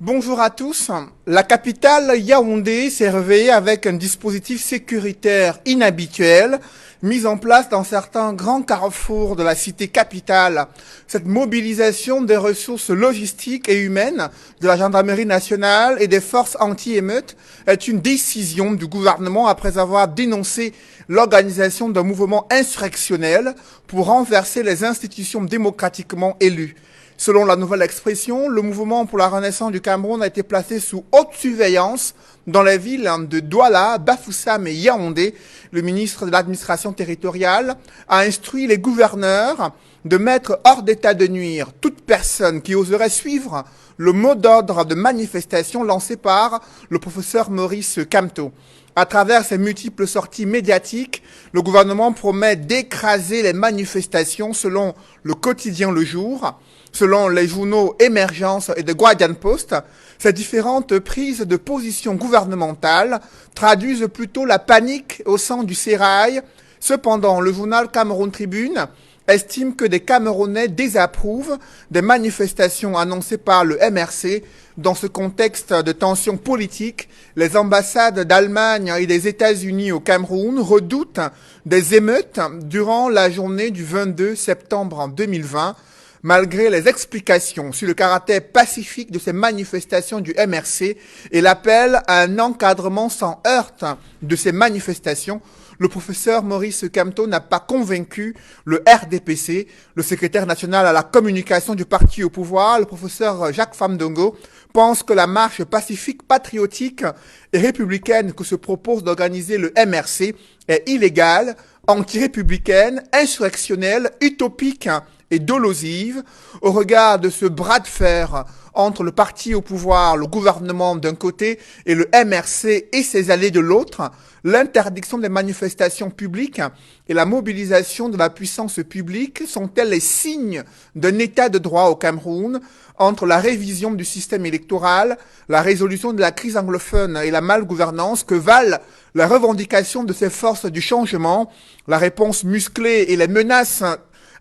Bonjour à tous. La capitale Yaoundé s'est réveillée avec un dispositif sécuritaire inhabituel mis en place dans certains grands carrefours de la cité capitale. Cette mobilisation des ressources logistiques et humaines de la gendarmerie nationale et des forces anti-émeutes est une décision du gouvernement après avoir dénoncé l'organisation d'un mouvement insurrectionnel pour renverser les institutions démocratiquement élues. Selon la nouvelle expression, le mouvement pour la renaissance du Cameroun a été placé sous haute surveillance dans les villes de Douala, Bafoussam et Yaoundé. Le ministre de l'administration territoriale a instruit les gouverneurs de mettre hors d'état de nuire toute personne qui oserait suivre le mot d'ordre de manifestation lancé par le professeur Maurice Kamto. À travers ces multiples sorties médiatiques, le gouvernement promet d'écraser les manifestations selon le quotidien Le Jour. Selon les journaux Émergence et The Guardian Post, ces différentes prises de position gouvernementales traduisent plutôt la panique au sein du sérail. Cependant, le journal Cameroun Tribune estime que des Camerounais désapprouvent des manifestations annoncées par le MRC. Dans ce contexte de tensions politiques, les ambassades d'Allemagne et des États-Unis au Cameroun redoutent des émeutes durant la journée du 22 septembre 2020. Malgré les explications sur le caractère pacifique de ces manifestations du MRC et l'appel à un encadrement sans heurte de ces manifestations, le professeur Maurice Kamto n'a pas convaincu le RDPC, le secrétaire national à la communication du parti au pouvoir. Le professeur Jacques Famdongo pense que la marche pacifique, patriotique et républicaine que se propose d'organiser le MRC est illégale, anti-républicaine, insurrectionnelle, utopique et dolosive. Au regard de ce bras de fer entre le parti au pouvoir, le gouvernement d'un côté et le MRC et ses alliés de l'autre, l'interdiction des manifestations publiques et la mobilisation de la puissance publique sont-elles les signes d'un état de droit au Cameroun? Entre la révision du système électoral, la résolution de la crise anglophone et la malgouvernance, que valent les revendications de ces forces du changement? La réponse musclée et les menaces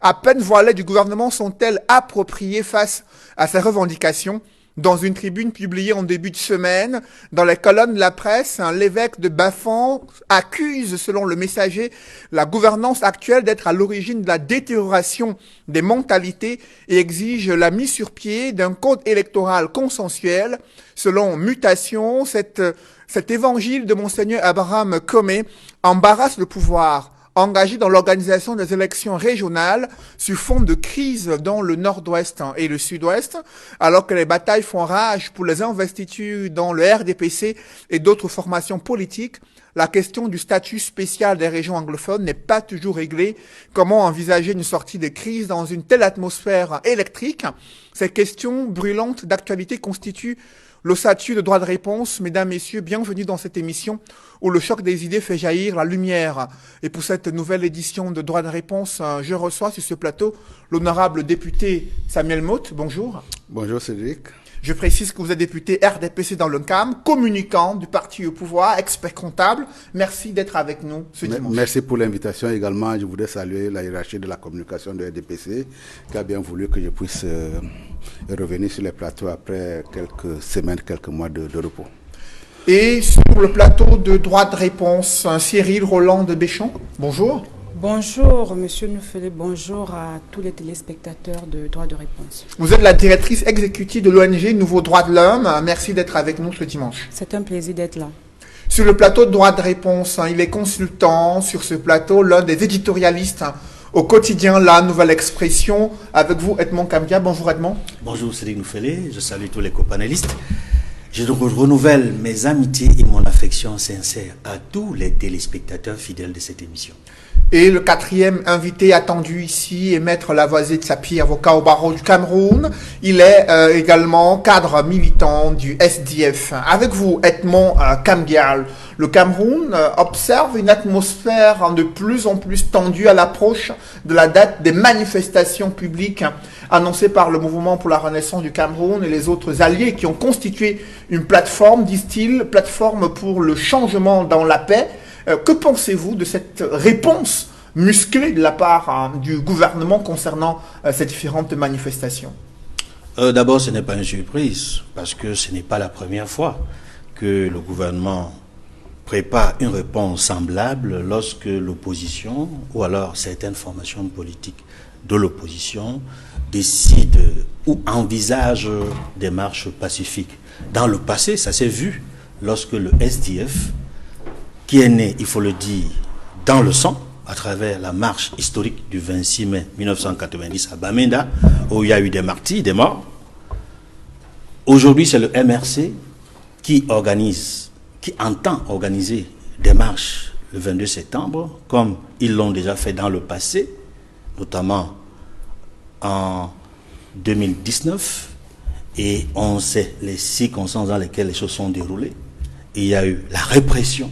à peine voilées du gouvernement sont-elles appropriées face à ces revendications? Dans une tribune publiée en début de semaine, dans les colonnes de la presse, l'évêque de Bafang accuse, selon le Messager, la gouvernance actuelle d'être à l'origine de la détérioration des mentalités et exige la mise sur pied d'un code électoral consensuel. Selon Mutation, cet évangile de Monseigneur Abraham Comé embarrasse le pouvoir, engagé dans l'organisation des élections régionales sur fond de crise dans le nord-ouest et le sud-ouest, alors que les batailles font rage pour les investitures dans le RDPC et d'autres formations politiques. La question du statut spécial des régions anglophones n'est pas toujours réglée. Comment envisager une sortie de crise dans une telle atmosphère électrique? Ces questions brûlantes d'actualité constituent l'ossature de droit de réponse. Mesdames, Messieurs, bienvenue dans cette émission où le choc des idées fait jaillir la lumière. Et pour cette nouvelle édition de droit de réponse, je reçois sur ce plateau l'honorable député Samuel Motte. Bonjour. Bonjour Cédric. Je précise que vous êtes député RDPC dans le CAM, communicant du parti au pouvoir, expert comptable. Merci d'être avec nous ce dimanche. Merci pour l'invitation également. Je voudrais saluer la hiérarchie de la communication de RDPC qui a bien voulu que je puisse revenir sur les plateaux après quelques semaines, quelques mois de repos. Et sur le plateau de droit de réponse, Cyril Roland de Béchon. Bonjour. Bonjour, Monsieur Noufele, bonjour à tous les téléspectateurs de Droit de Réponse. Vous êtes la directrice exécutive de l'ONG Nouveau Droit de l'Homme. Merci d'être avec nous ce dimanche. C'est un plaisir d'être là. Sur le plateau de Droit de Réponse, il est consultant sur ce plateau, l'un des éditorialistes au quotidien La Nouvelle Expression. Avec vous, Edmond Kambia. Bonjour Edmond. Bonjour Cédric Noufele, je salue tous les copanélistes. Je renouvelle mes amitiés et mon affection sincère à tous les téléspectateurs fidèles de cette émission. Et le quatrième invité attendu ici est Maître Lavoisier de Sapir, avocat au barreau du Cameroun. Il est également cadre militant du SDF. Avec vous, Edmond Kamgial, le Cameroun observe une atmosphère de plus en plus tendue à l'approche de la date des manifestations publiques annoncées par le Mouvement pour la Renaissance du Cameroun et les autres alliés qui ont constitué une plateforme, disent-ils, plateforme pour le changement dans la paix. Que pensez-vous de cette réponse musclée de la part du gouvernement concernant ces différentes manifestations? D'abord, ce n'est pas une surprise, parce que ce n'est pas la première fois que le gouvernement prépare une réponse semblable lorsque l'opposition, ou alors certaines formations politiques de l'opposition, décident ou envisagent des marches pacifiques. Dans le passé, ça s'est vu lorsque le SDF, qui est né, il faut le dire, dans le sang, à travers la marche historique du 26 mai 1990 à Bamenda, où il y a eu des martyrs, des morts. Aujourd'hui, c'est le MRC qui entend organiser des marches le 22 septembre, comme ils l'ont déjà fait dans le passé, notamment en 2019, et on sait les circonstances dans lesquelles les choses sont déroulées. Il y a eu la répression,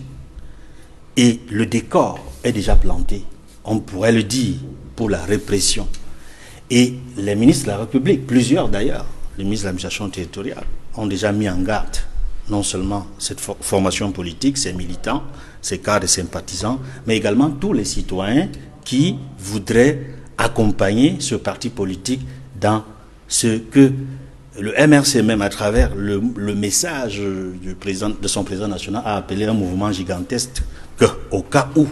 et le décor est déjà planté, on pourrait le dire, pour la répression. Et les ministres de la République, plusieurs d'ailleurs, les ministres de l'administration territoriale, ont déjà mis en garde non seulement cette formation politique, ses militants, ses cadres et sympathisants, mais également tous les citoyens qui voudraient accompagner ce parti politique dans ce que le MRC, même à travers le message de son président national, a appelé un mouvement gigantesque, qu'au cas où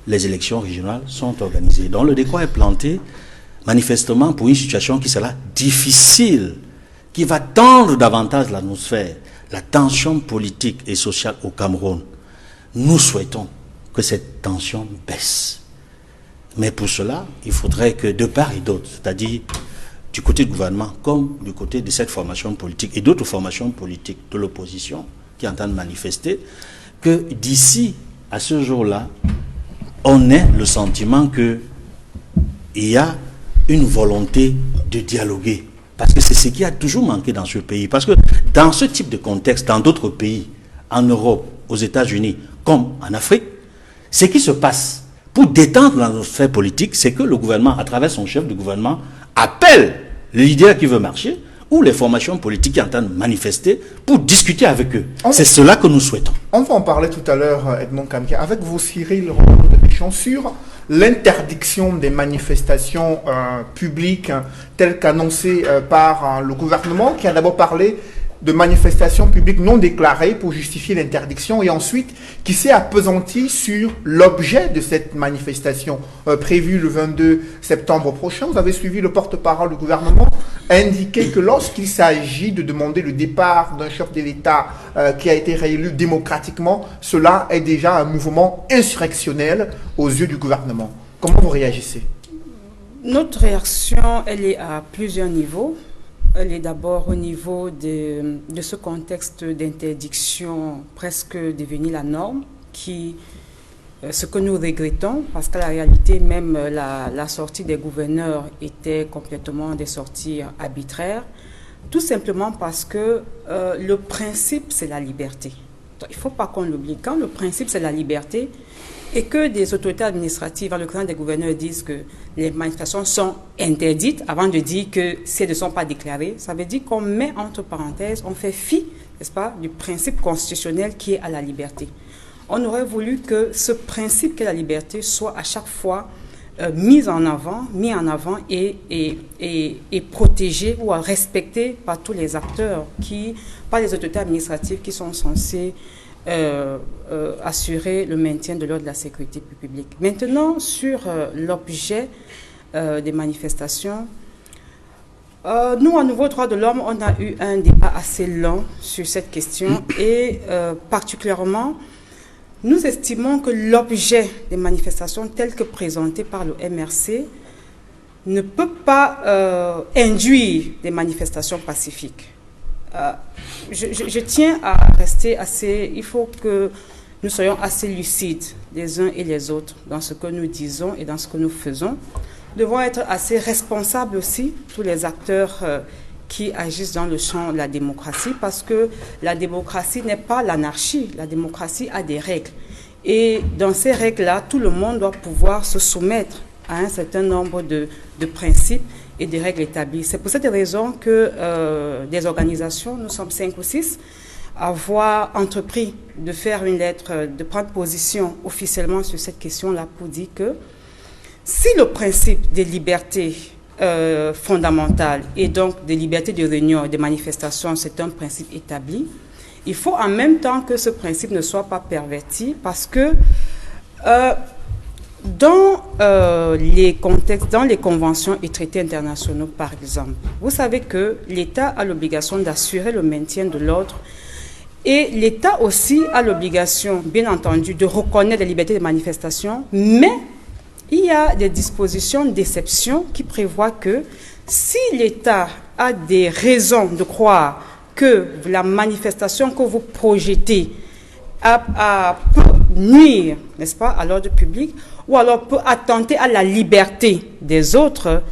les élections régionales sont organisées. Donc le décor est planté, manifestement, pour une situation qui sera difficile, qui va tendre davantage l'atmosphère, la tension politique et sociale au Cameroun. Nous souhaitons que cette tension baisse. Mais pour cela, il faudrait que de part et d'autre, c'est-à-dire du côté du gouvernement comme du côté de cette formation politique et d'autres formations politiques de l'opposition qui entendent manifester, que d'ici à ce jour-là, on ait le sentiment qu'il y a une volonté de dialoguer. Parce que c'est ce qui a toujours manqué dans ce pays. Parce que dans ce type de contexte, dans d'autres pays, en Europe, aux États-Unis, comme en Afrique, ce qui se passe pour détendre l'atmosphère politique, c'est que le gouvernement, à travers son chef de gouvernement, appelle le leader qui veut marcher ou les formations politiques qui entendent manifester pour discuter avec eux. C'est cela que nous souhaitons. On va en parler tout à l'heure, Edmond Kamkia, avec vous, Cyril Deschamps, sur l'interdiction des manifestations publiques telles qu'annoncées par le gouvernement, qui a d'abord parlé de manifestations publiques non déclarées pour justifier l'interdiction, et ensuite qui s'est appesanti sur l'objet de cette manifestation prévue le 22 septembre prochain. Vous avez suivi le porte-parole du gouvernement indiquer que lorsqu'il s'agit de demander le départ d'un chef de l'État qui a été réélu démocratiquement, cela est déjà un mouvement insurrectionnel aux yeux du gouvernement. Comment vous réagissez? Notre réaction, elle est à plusieurs niveaux. Elle est d'abord au niveau de ce contexte d'interdiction presque devenu la norme, ce que nous regrettons, parce que la réalité, même la sortie des gouverneurs était complètement des sorties arbitraires, tout simplement parce que le principe, c'est la liberté. Donc, il ne faut pas qu'on l'oublie. Quand le principe, c'est la liberté, et que des autorités administratives, en l'occurrence des gouverneurs, disent que les manifestations sont interdites, avant de dire que si elles ne sont pas déclarées, ça veut dire qu'on met entre parenthèses, on fait fi, n'est-ce pas, du principe constitutionnel qui est à la liberté. On aurait voulu que ce principe qu'est la liberté soit à chaque fois mis en avant et protégé ou respecté par tous les acteurs, par les autorités administratives qui sont censées assurer le maintien de l'ordre de la sécurité publique. Maintenant, sur l'objet des manifestations, nous, à Nouveau Droit de l'Homme, on a eu un débat assez long sur cette question et particulièrement, nous estimons que l'objet des manifestations tel que présenté par le MRC ne peut pas induire des manifestations pacifiques. Je tiens à rester assez... Il faut que nous soyons assez lucides les uns et les autres dans ce que nous disons et dans ce que nous faisons. Nous devons être assez responsables aussi, tous les acteurs qui agissent dans le champ de la démocratie, parce que la démocratie n'est pas l'anarchie. La démocratie a des règles. Et dans ces règles-là, tout le monde doit pouvoir se soumettre à un certain nombre de principes et des règles établies. C'est pour cette raison que des organisations, nous sommes 5 ou 6, avoir entrepris de faire une lettre, de prendre position officiellement sur cette question-là pour dire que si le principe des libertés fondamentales et donc de liberté de réunion et de manifestation, c'est un principe établi. Il faut en même temps que ce principe ne soit pas perverti parce que dans les contextes, dans les conventions et traités internationaux, par exemple, vous savez que l'État a l'obligation d'assurer le maintien de l'ordre et l'État aussi a l'obligation, bien entendu, de reconnaître la liberté de manifestation, mais il y a des dispositions d'exception qui prévoient que si l'État a des raisons de croire que la manifestation que vous projetez peut nuire, n'est-ce pas, à l'ordre public, ou alors peut attenter à la liberté des autres,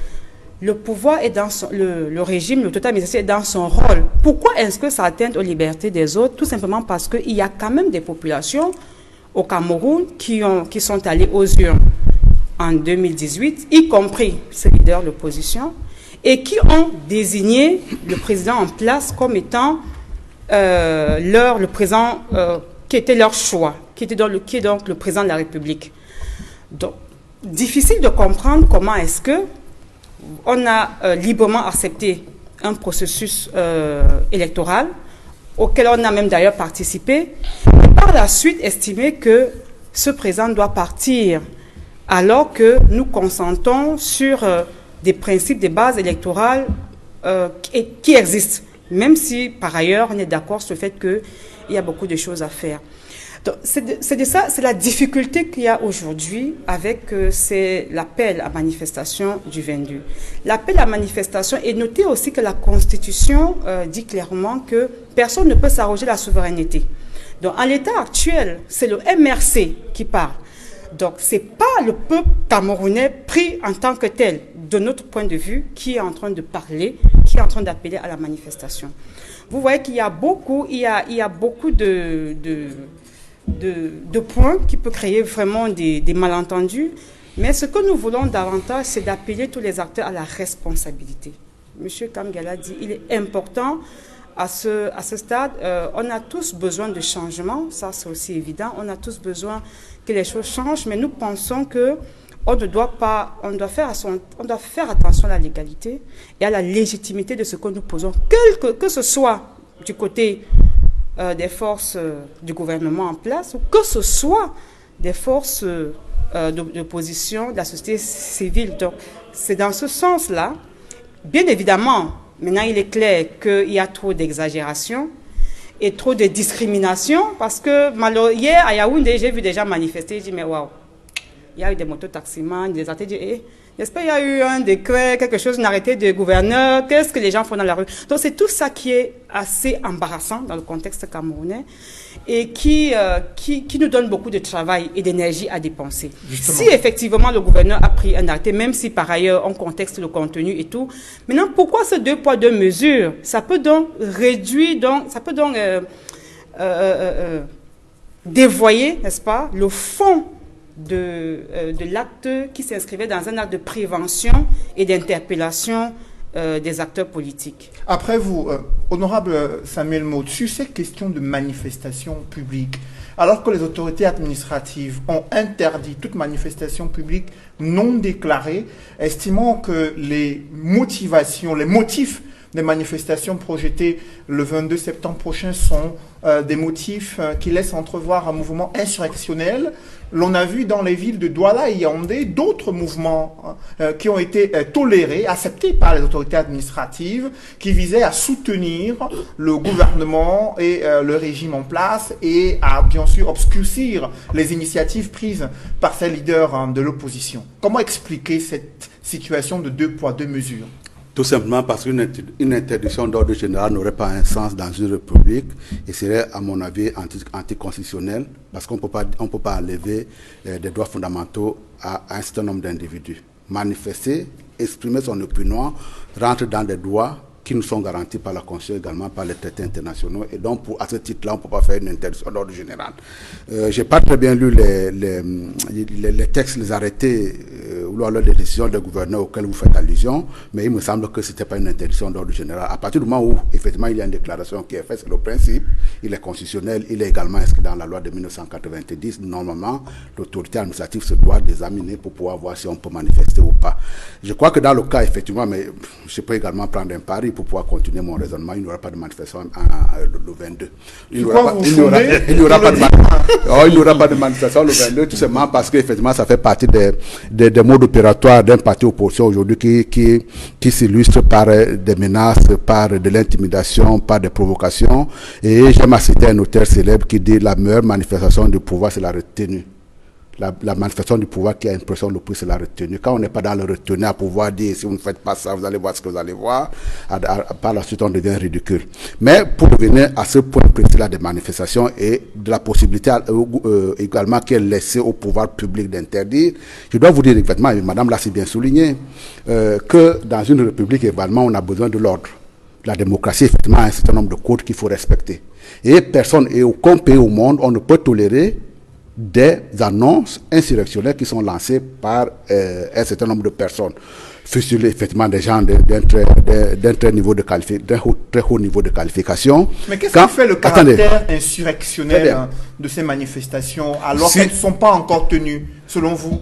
le pouvoir est dans le régime, le total est dans son rôle. Pourquoi est-ce que ça atteint aux libertés des autres? Tout simplement parce qu'il y a quand même des populations au Cameroun qui sont allées aux urnes en 2018, y compris ces leaders de l'opposition, et qui ont désigné le président en place comme étant le président qui était leur choix, qui est donc le président de la République. Donc, difficile de comprendre comment est-ce que on a librement accepté un processus électoral auquel on a même d'ailleurs participé, et par la suite estimé que ce président doit partir alors que nous consentons sur des principes, des bases électorales qui existent, même si par ailleurs on est d'accord sur le fait qu'il y a beaucoup de choses à faire. Donc, c'est la difficulté qu'il y a aujourd'hui avec c'est l'appel à manifestation du 22. L'appel à manifestation, et notez aussi que la Constitution dit clairement que personne ne peut s'arroger la souveraineté. Donc en l'état actuel, c'est le MRC qui parle. Donc ce n'est pas le peuple camerounais pris en tant que tel, de notre point de vue, qui est en train de parler, qui est en train d'appeler à la manifestation. Vous voyez qu'il y a beaucoup, il y a beaucoup de points qui peuvent créer vraiment des malentendus. Mais ce que nous voulons davantage, c'est d'appeler tous les acteurs à la responsabilité. Monsieur Kamgala dit qu'il est important à ce stade, on a tous besoin de changement, ça c'est aussi évident, on a tous besoin que les choses changent, mais nous pensons que on doit faire attention à la légalité et à la légitimité de ce que nous posons, que ce soit du côté des forces du gouvernement en place, ou que ce soit des forces d'opposition, de la société civile. Donc, c'est dans ce sens-là. Bien évidemment, maintenant, il est clair qu'il y a trop d'exagération et trop de discrimination, parce que hier, à Yaoundé, j'ai vu des gens manifester, j'ai dit, mais waouh, il y a eu des mototaximans, des arrêtés, n'est-ce pas, il y a eu un décret, quelque chose, un arrêté de gouverneur, qu'est-ce que les gens font dans la rue? Donc c'est tout ça qui est assez embarrassant dans le contexte camerounais et qui nous donne beaucoup de travail et d'énergie à dépenser. Justement. Si effectivement le gouverneur a pris un arrêté, même si par ailleurs on contexte le contenu et tout, maintenant pourquoi ce 2 poids 2 mesures? Ça peut donc réduire, ça peut donc dévoyer, n'est-ce pas, le fond de l'acte qui s'inscrivait dans un acte de prévention et d'interpellation des acteurs politiques. Après vous, honorable Samuel Maud, sur ces questions de manifestation publique, alors que les autorités administratives ont interdit toute manifestation publique non déclarée, estimant que les motifs des manifestations projetées le 22 septembre prochain sont des motifs qui laissent entrevoir un mouvement insurrectionnel. L'on a vu dans les villes de Douala et Yaoundé d'autres mouvements qui ont été tolérés, acceptés par les autorités administratives, qui visaient à soutenir le gouvernement et le régime en place et à bien sûr obscurcir les initiatives prises par ces leaders de l'opposition. Comment expliquer cette situation de 2 poids 2 mesures ? Tout simplement parce qu'une interdiction d'ordre général n'aurait pas un sens dans une république et serait, à mon avis, anticonstitutionnel, parce qu'on ne peut pas enlever des droits fondamentaux à un certain nombre d'individus. Manifester, exprimer son opinion, rentre dans des droits qui nous sont garantis par la Constitution également, par les traités internationaux. Et donc, à ce titre-là, on ne peut pas faire une interdiction d'ordre général. Je n'ai pas très bien lu les textes, les arrêtés les décisions des gouverneurs auxquelles vous faites allusion, mais il me semble que ce n'était pas une interdiction d'ordre général. À partir du moment où, effectivement, il y a une déclaration qui est faite, c'est le principe, il est constitutionnel, il est également inscrit dans la loi de 1990. Normalement, l'autorité administrative se doit d'examiner pour pouvoir voir si on peut manifester ou pas. Je crois que dans le cas, effectivement, mais je peux également prendre un pari pour pouvoir continuer mon raisonnement, il n'y aura pas de manifestation le 22. Il n'y aura pas de manifestation le 22, tout simplement parce qu'effectivement, ça fait partie des modes opératoires d'un parti opposition aujourd'hui qui s'illustre par des menaces, par de l'intimidation, par des provocations. Et j'aime citer un auteur célèbre qui dit la meilleure manifestation du pouvoir, c'est la retenue. La manifestation du pouvoir qui a impression le plus, c'est la retenue. Quand on n'est pas dans le retenue à pouvoir dire si vous ne faites pas ça, vous allez voir ce que vous allez voir, par la suite on devient ridicule. Mais pour revenir à ce point précis-là des manifestations et de la possibilité également qui est laissée au pouvoir public d'interdire, je dois vous dire effectivement, et madame l'a si bien souligné, que dans une république également on a besoin de l'ordre. La démocratie, effectivement, a un certain nombre de codes qu'il faut respecter. Et personne et aucun pays au monde, on ne peut tolérer des annonces insurrectionnelles qui sont lancées par un certain nombre de personnes. Fusillés, effectivement, des gens d'un très haut niveau de qualification. Mais qu'est-ce qui fait le caractère insurrectionnel de ces manifestations alors qu'elles ne sont pas encore tenues, selon vous?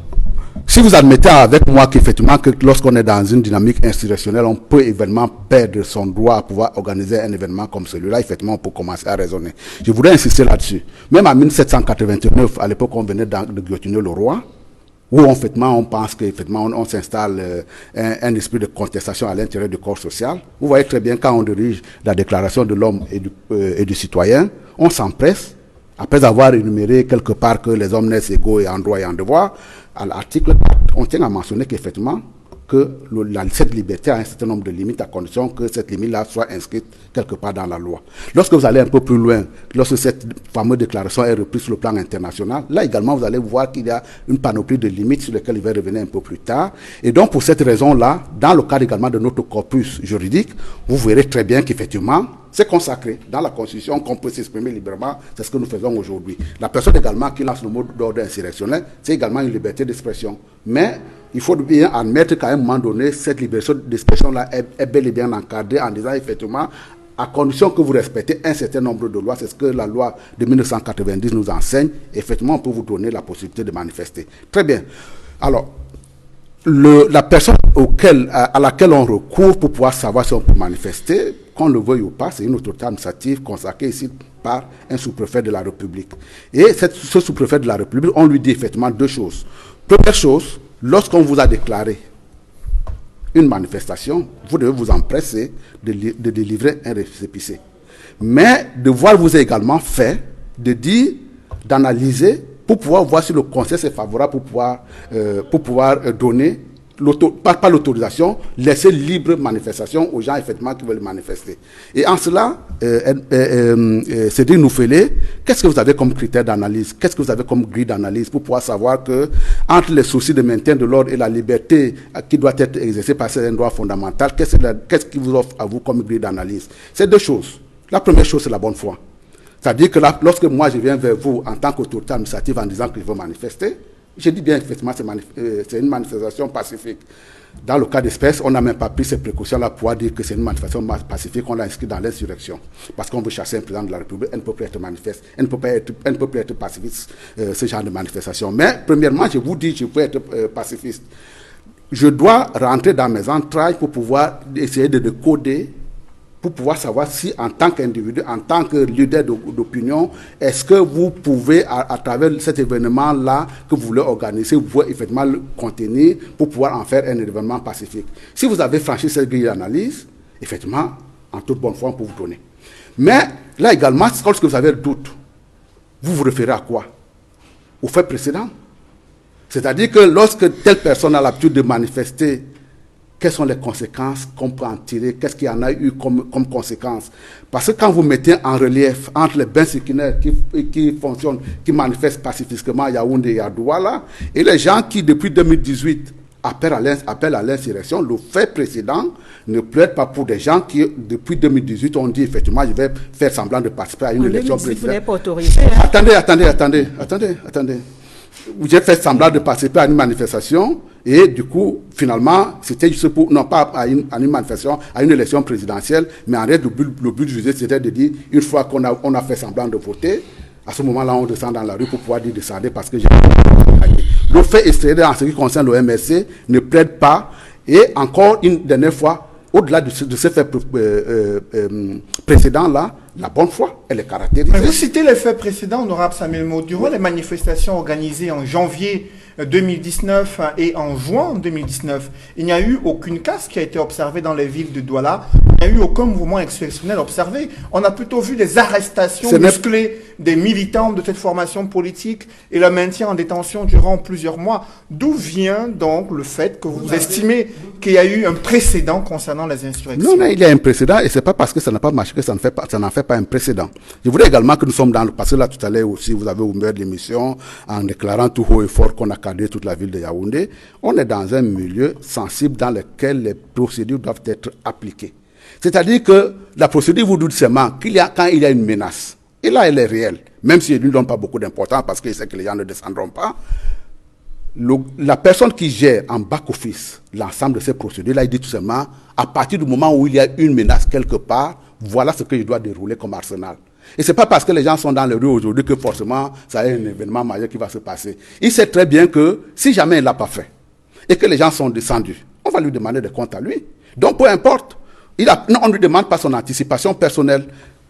Si vous admettez avec moi qu'effectivement, que lorsqu'on est dans une dynamique insurrectionnelle, on peut évidemment perdre son droit à pouvoir organiser un événement comme celui-là, effectivement, on peut commencer à raisonner. Je voudrais insister là-dessus. Même en 1789, à l'époque, on venait de guillotiner le roi, où on pense qu'effectivement, on s'installe un esprit de contestation à l'intérieur du corps social. Vous voyez très bien, quand on dirige la déclaration de l'homme et du citoyen, on s'empresse, après avoir énuméré quelque part que les hommes naissent égaux et en droit et en devoir, à l'article 4, on tient à mentionner qu'effectivement, que cette liberté a un certain nombre de limites à condition que cette limite-là soit inscrite quelque part dans la loi. Lorsque vous allez un peu plus loin, lorsque cette fameuse déclaration est reprise sur le plan international, là également vous allez voir qu'il y a une panoplie de limites sur lesquelles il va revenir un peu plus tard. Et donc pour cette raison-là, dans le cadre également de notre corpus juridique, vous verrez très bien qu'effectivement, c'est consacré dans la Constitution qu'on peut s'exprimer librement, c'est ce que nous faisons aujourd'hui. La personne également qui lance le mot d'ordre insurrectionnel, c'est également une liberté d'expression. Mais il faut bien admettre qu'à un moment donné, cette liberté d'expression-là est bel et bien encadrée en disant effectivement, à condition que vous respectez un certain nombre de lois, c'est ce que la loi de 1990 nous enseigne, effectivement, on peut vous donner la possibilité de manifester. Très bien. Alors, la personne à laquelle on recourt pour pouvoir savoir si on peut manifester, qu'on le veuille ou pas, c'est une autorité administrative consacrée ici par un sous-préfet de la République. Et ce sous-préfet de la République, on lui dit effectivement deux choses. Première chose, lorsqu'on vous a déclaré une manifestation, vous devez vous empresser de délivrer un récépissé. Mais devoir vous est également fait de dire, d'analyser, pour pouvoir voir si le conseil est favorable pour pouvoir donner, pas l'autorisation, laisser libre manifestation aux gens effectivement qui veulent manifester. Et en cela, Cédric Noufélé, qu'est-ce que vous avez comme critère d'analyse? Qu'est-ce que vous avez comme grille d'analyse pour pouvoir savoir que entre les soucis de maintien de l'ordre et la liberté qui doit être exercée par un droit fondamental, qu'est-ce qui vous offre à vous comme grille d'analyse? C'est deux choses. La première chose, c'est la bonne foi. C'est-à-dire que là, lorsque moi je viens vers vous en tant qu'autorité administrative en disant que je veux manifester, je dis bien effectivement c'est une manifestation pacifique. Dans le cas d'espèce, on n'a même pas pris ces précautions-là pour dire que c'est une manifestation pacifique, on l'a inscrit dans l'insurrection. Parce qu'on veut chasser un président de la République, elle ne peut plus être manifeste, elle ne peut plus être pacifiste, ce genre de manifestation. Mais premièrement, je vous dis, je peux être pacifiste. Je dois rentrer dans mes entrailles pour pouvoir essayer de décoder, pour pouvoir savoir si, en tant qu'individu, en tant que leader d'opinion, est-ce que vous pouvez, à travers cet événement-là que vous voulez organiser, vous pouvez effectivement le contenir pour pouvoir en faire un événement pacifique. Si vous avez franchi cette grille d'analyse, effectivement, en toute bonne foi, on peut vous donner. Mais là également, lorsque vous avez le doute, vous vous référez à quoi? Au fait précédent. C'est-à-dire que lorsque telle personne a l'habitude de manifester, quelles sont les conséquences qu'on peut en tirer? Qu'est-ce qu'il y en a eu comme conséquences? Parce que quand vous mettez en relief entre les bains séculaires qui fonctionnent, qui manifestent pacifiquement à Yaoundé et à Douala, et les gens qui, depuis 2018, appellent à l'insurrection, le fait précédent ne plaide pas pour des gens qui, depuis 2018, ont dit effectivement, je vais faire semblant de participer à une élection présidentielle. Vous n'êtes pas autorisé. Attendez. j'ai fait semblant de participer à une manifestation et du coup, finalement, c'était juste pour, non pas à une manifestation, à une élection présidentielle, mais en réalité, le but du juge, c'était de dire, une fois qu'on a fait semblant de voter, à ce moment-là, on descend dans la rue pour pouvoir dire descendez parce que j'ai gagné. Le fait extérieur en ce qui concerne le MRC ne plaide pas. Et encore une dernière fois, au-delà de ce fait précédent-là, la bonne foi, elle est caractérisée. Vous citez les faits précédents, honorable Samuel Mo. Durant les manifestations organisées en janvier 2019 et en juin 2019, il n'y a eu aucune casse qui a été observée dans les villes de Douala. Il n'y a eu aucun mouvement exceptionnel observé. On a plutôt vu des arrestations musclées des militants de cette formation politique et le maintien en détention durant plusieurs mois. D'où vient donc le fait que vous estimez qu'il y a eu un précédent concernant les insurrections? Non, il y a un précédent et c'est pas parce que ça n'a pas marché que ça n'en fait pas un précédent. Je voudrais également que nous sommes parce que là tout à l'heure aussi vous avez ouvert l'émission en déclarant tout haut et fort qu'on a cadré toute la ville de Yaoundé. On est dans un milieu sensible dans lequel les procédures doivent être appliquées. C'est-à-dire que la procédure vous dit seulement quand il y a une menace, et là elle est réelle, même si elle ne lui donne pas beaucoup d'importance parce qu'il sait que les gens ne descendront pas, la personne qui gère en back-office l'ensemble de ces procédures, là il dit tout simplement, à partir du moment où il y a une menace quelque part, voilà ce que je dois dérouler comme arsenal. Et ce n'est pas parce que les gens sont dans les rues aujourd'hui que forcément ça est un événement majeur qui va se passer. Il sait très bien que si jamais il ne l'a pas fait et que les gens sont descendus, on va lui demander des comptes à lui. Donc peu importe, on ne lui demande pas son anticipation personnelle.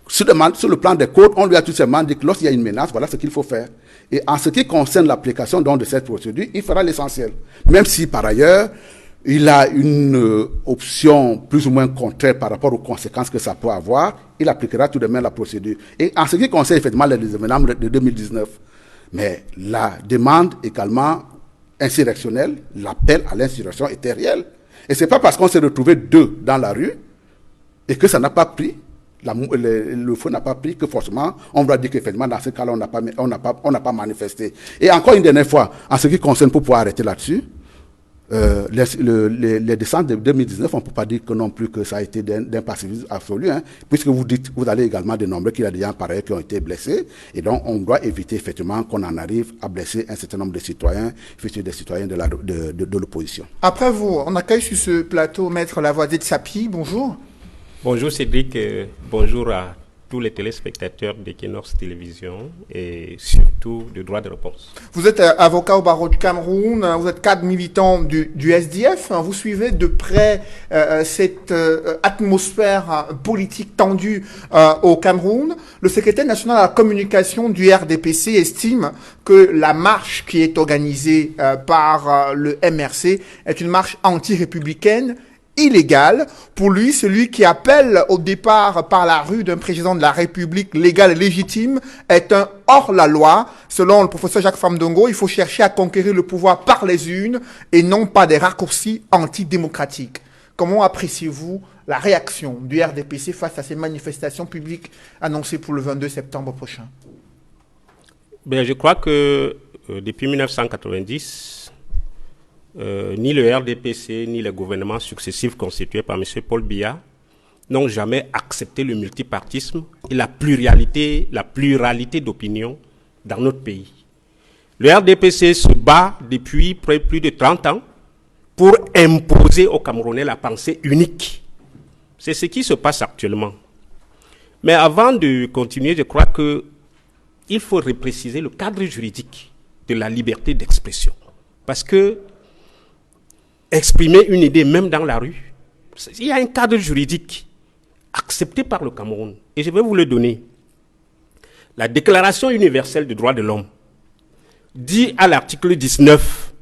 Sur le plan des codes, on lui a tout simplement dit que lorsqu'il y a une menace, voilà ce qu'il faut faire. Et en ce qui concerne l'application de cette procédure, il fera l'essentiel. Même si par ailleurs, il a une option plus ou moins contraire par rapport aux conséquences que ça peut avoir, il appliquera tout de même la procédure. Et en ce qui concerne effectivement les événements de 2019, mais la demande également insurrectionnelle, l'appel à l'insurrection était réel. Et ce n'est pas parce qu'on s'est retrouvé deux dans la rue et que ça n'a pas pris, le feu n'a pas pris, que forcément on va dire qu'effectivement dans ce cas-là on n'a pas manifesté. Et encore une dernière fois, en ce qui concerne, pour pouvoir arrêter là-dessus, les descentes de 2019, on ne peut pas dire que non plus que ça a été d'un pacifisme absolu, hein, puisque vous allez également dénombrer qu'il y a des gens pareils qui ont été blessés, et donc on doit éviter effectivement qu'on en arrive à blesser un certain nombre de citoyens, surtout des citoyens de l'opposition. Après vous, on accueille sur ce plateau Maître Lavoisier de Sapi, bonjour. Bonjour Cédric, bonjour à tous les téléspectateurs d'Equinox Télévision et surtout de droit de réponse. Vous êtes avocat au barreau du Cameroun, vous êtes cadre militant du SDF, vous suivez de près cette atmosphère politique tendue au Cameroun. Le secrétaire national à la communication du RDPC estime que la marche qui est organisée par le MRC est une marche anti-républicaine, illégale. Pour lui, celui qui appelle au départ par la rue d'un président de la République légal et légitime est un hors-la-loi. Selon le professeur Jacques Famdongo, il faut chercher à conquérir le pouvoir par les urnes et non pas des raccourcis antidémocratiques. Comment appréciez-vous la réaction du RDPC face à ces manifestations publiques annoncées pour le 22 septembre prochain? Je crois que depuis 1990, ni le RDPC, ni les gouvernements successifs constitués par M. Paul Biya n'ont jamais accepté le multipartisme et la pluralité d'opinions dans notre pays. Le RDPC se bat depuis plus de 30 ans pour imposer aux Camerounais la pensée unique. C'est ce qui se passe actuellement. Mais avant de continuer, je crois qu'il faut repréciser le cadre juridique de la liberté d'expression. Parce que exprimer une idée, même dans la rue, il y a un cadre juridique accepté par le Cameroun. Et je vais vous le donner. La Déclaration universelle des droits de l'homme dit à l'article 19,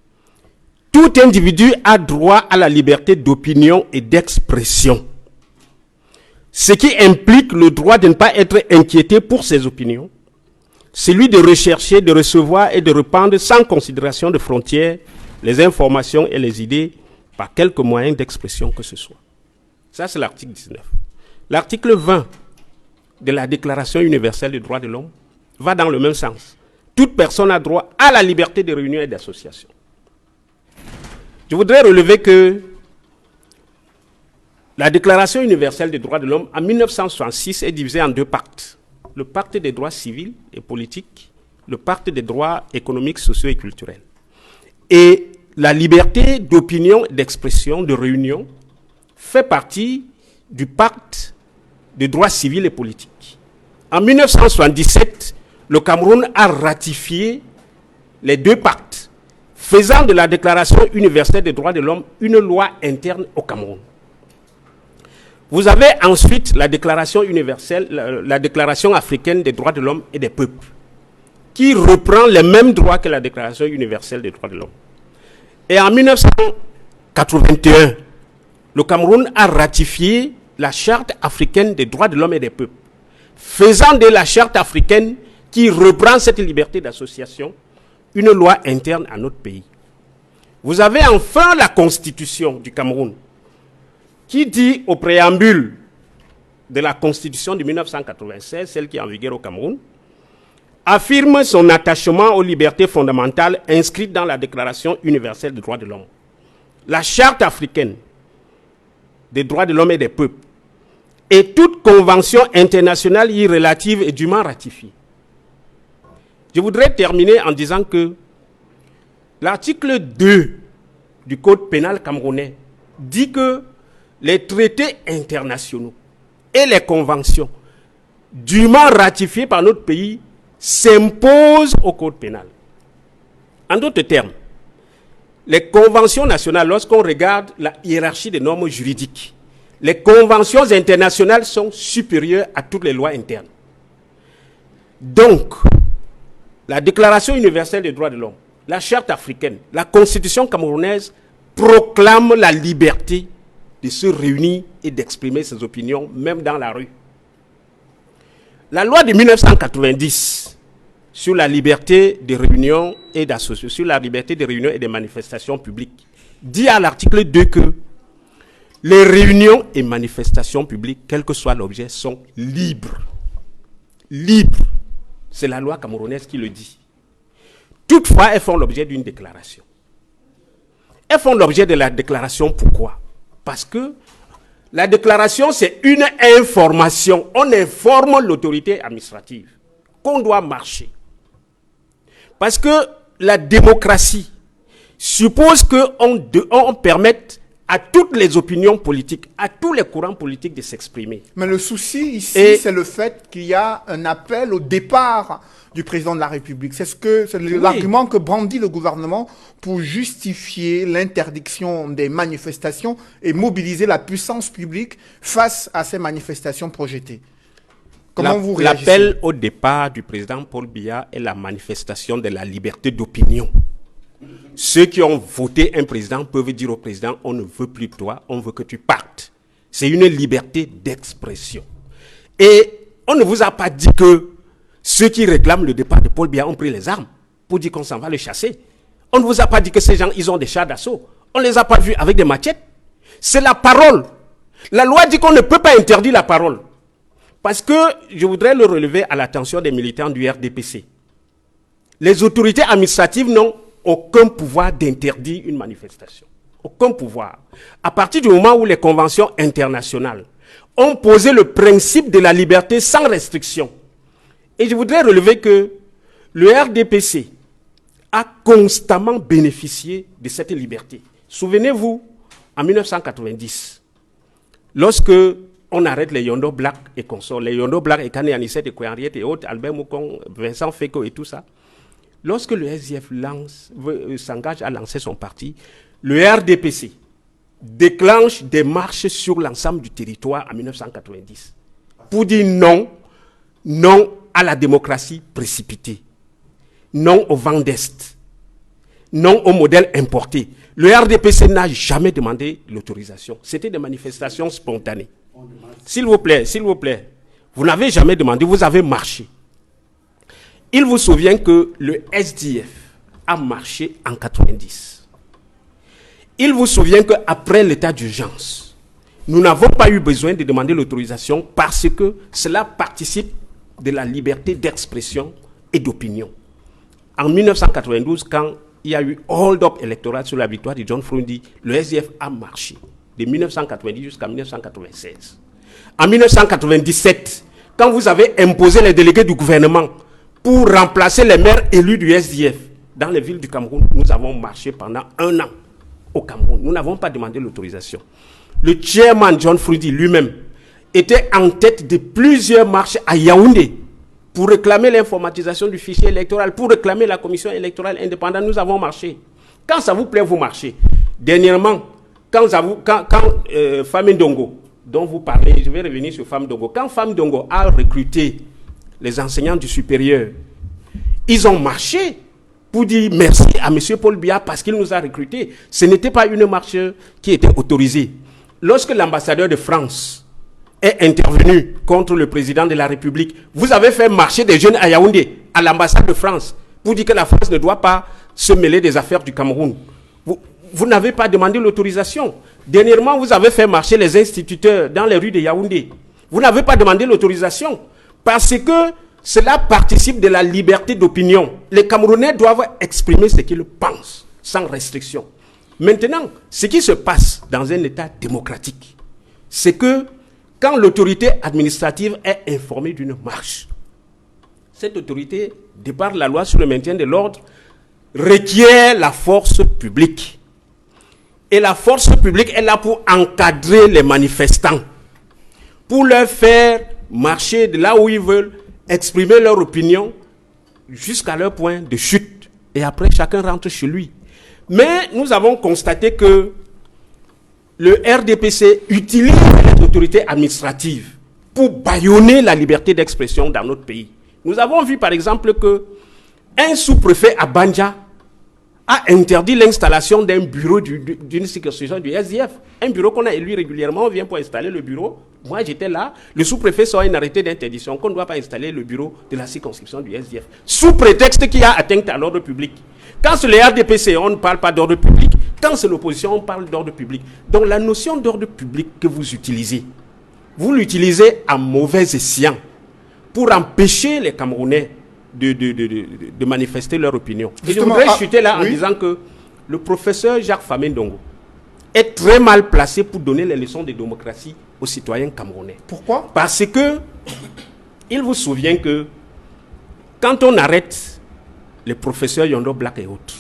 « Tout individu a droit à la liberté d'opinion et d'expression, ce qui implique le droit de ne pas être inquiété pour ses opinions, celui de rechercher, de recevoir et de répandre sans considération de frontières les informations et les idées par quelque moyen d'expression que ce soit. » Ça, c'est l'article 19. L'article 20 de la Déclaration universelle des droits de l'homme va dans le même sens. Toute personne a droit à la liberté de réunion et d'association. Je voudrais relever que la Déclaration universelle des droits de l'homme, en 1966, est divisée en deux pactes. Le pacte des droits civils et politiques, le pacte des droits économiques, sociaux et culturels. Et la liberté d'opinion, d'expression, de réunion fait partie du pacte des droits civils et politiques. En 1977, le Cameroun a ratifié les deux pactes, faisant de la Déclaration universelle des droits de l'homme une loi interne au Cameroun. Vous avez ensuite la Déclaration universelle, la Déclaration africaine des droits de l'homme et des peuples, qui reprend les mêmes droits que la Déclaration universelle des droits de l'homme. Et en 1981, le Cameroun a ratifié la Charte africaine des droits de l'homme et des peuples, faisant de la Charte africaine, qui reprend cette liberté d'association, une loi interne à notre pays. Vous avez enfin la Constitution du Cameroun, qui dit au préambule de la Constitution de 1996, celle qui est en vigueur au Cameroun, affirme son attachement aux libertés fondamentales inscrites dans la Déclaration universelle des droits de l'homme. La Charte africaine des droits de l'homme et des peuples et toute convention internationale y relative est dûment ratifiée. Je voudrais terminer en disant que l'article 2 du Code pénal camerounais dit que les traités internationaux et les conventions dûment ratifiées par notre pays s'imposent au Code pénal. En d'autres termes, les conventions nationales, lorsqu'on regarde la hiérarchie des normes juridiques, les conventions internationales sont supérieures à toutes les lois internes. Donc, la Déclaration universelle des droits de l'homme, la Charte africaine, la Constitution camerounaise proclament la liberté de se réunir et d'exprimer ses opinions, même dans la rue. La loi de 1990 sur la liberté de réunion et d'association, sur la liberté de réunion et de manifestations publiques, dit à l'article 2 que les réunions et manifestations publiques, quel que soit l'objet, sont libres. Libres. C'est la loi camerounaise qui le dit. Toutefois, elles font l'objet d'une déclaration. Elles font l'objet de la déclaration, pourquoi? Parce que la déclaration, c'est une information. On informe l'autorité administrative qu'on doit marcher. Parce que la démocratie suppose qu'on permette à toutes les opinions politiques, à tous les courants politiques de s'exprimer. Mais le souci ici, c'est le fait qu'il y a un appel au départ du président de la République. C'est l'argument que brandit le gouvernement pour justifier l'interdiction des manifestations et mobiliser la puissance publique face à ces manifestations projetées. Comment vous réagissez? L'appel au départ du président Paul Biya est la manifestation de la liberté d'opinion. Ceux qui ont voté un président peuvent dire au président, on ne veut plus de toi, on veut que tu partes. C'est une liberté d'expression. Et on ne vous a pas dit que ceux qui réclament le départ de Paul Biya ont pris les armes pour dire qu'on s'en va le chasser. On ne vous a pas dit que ces gens, ils ont des chars d'assaut. On ne les a pas vus avec des machettes. C'est la parole. La loi dit qu'on ne peut pas interdire la parole. Parce que je voudrais le relever à l'attention des militants du RDPC. Les autorités administratives n'ont aucun pouvoir d'interdire une manifestation. Aucun pouvoir. À partir du moment où les conventions internationales ont posé le principe de la liberté sans restriction, et je voudrais relever que le RDPC a constamment bénéficié de cette liberté. Souvenez-vous, en 1990, lorsque on arrête les Yondo Black et consorts, les Yondo Black et Kane Anisset et Kouyanriet et autres, Albert Moukong, Vincent Feko et tout ça, lorsque le SDF s'engage à lancer son parti, le RDPC déclenche des marches sur l'ensemble du territoire en 1990 pour dire non à la démocratie précipitée, non au vent d'Est, non au modèle importé. Le RDPC n'a jamais demandé l'autorisation. C'était des manifestations spontanées. S'il vous plaît, vous n'avez jamais demandé, vous avez marché. Il vous souvient que le SDF a marché en 90. Il vous souvient qu'après l'état d'urgence, nous n'avons pas eu besoin de demander l'autorisation parce que cela participe de la liberté d'expression et d'opinion. En 1992, quand il y a eu hold-up électoral sur la victoire de John Frundi, le SDF a marché de 1990 jusqu'à 1996. En 1997, quand vous avez imposé les délégués du gouvernement pour remplacer les maires élus du SDF. Dans les villes du Cameroun, nous avons marché pendant 1 an au Cameroun. Nous n'avons pas demandé l'autorisation. Le chairman John Frudy lui-même était en tête de plusieurs marches à Yaoundé pour réclamer l'informatisation du fichier électoral, pour réclamer la commission électorale indépendante. Nous avons marché. Quand ça vous plaît, vous marchez. Dernièrement, quand Femme Ndongo, dont vous parlez, je vais revenir sur Femme Ndongo, quand Femme Ndongo a recruté les enseignants du supérieur, ils ont marché pour dire merci à M. Paul Biya parce qu'il nous a recrutés. Ce n'était pas une marche qui était autorisée. Lorsque l'ambassadeur de France est intervenu contre le président de la République, vous avez fait marcher des jeunes à Yaoundé, à l'ambassade de France, pour dire que la France ne doit pas se mêler des affaires du Cameroun. Vous n'avez pas demandé l'autorisation. Dernièrement, vous avez fait marcher les instituteurs dans les rues de Yaoundé. Vous n'avez pas demandé l'autorisation parce que cela participe de la liberté d'opinion. Les Camerounais doivent exprimer ce qu'ils pensent, sans restriction. Maintenant, ce qui se passe dans un État démocratique, c'est que quand l'autorité administrative est informée d'une marche, cette autorité, de par la loi sur le maintien de l'ordre, requiert la force publique. Et la force publique est là pour encadrer les manifestants, pour leur faire marcher de là où ils veulent, exprimer leur opinion jusqu'à leur point de chute. Et après, chacun rentre chez lui. Mais nous avons constaté que le RDPC utilise les autorités administratives pour bâillonner la liberté d'expression dans notre pays. Nous avons vu par exemple que un sous-préfet à Banja a interdit l'installation d'un bureau d'une circonscription du SDF. Un bureau qu'on a élu régulièrement, on vient pour installer le bureau. Moi, j'étais là. Le sous-préfet sort un arrêté d'interdiction qu'on ne doit pas installer le bureau de la circonscription du SDF. Sous prétexte qu'il y a atteinte à l'ordre public. Quand c'est le RDPC, on ne parle pas d'ordre public. Quand c'est l'opposition, on parle d'ordre public. Donc la notion d'ordre public que vous utilisez, vous l'utilisez à mauvais escient pour empêcher les Camerounais de manifester leur opinion. Et je voudrais chuter là en disant que le professeur Jacques Fame Ndongo est très mal placé pour donner les leçons de démocratie aux citoyens camerounais. Pourquoi? Parce que il vous souvient que quand on arrête les professeurs Yondo Black et autres,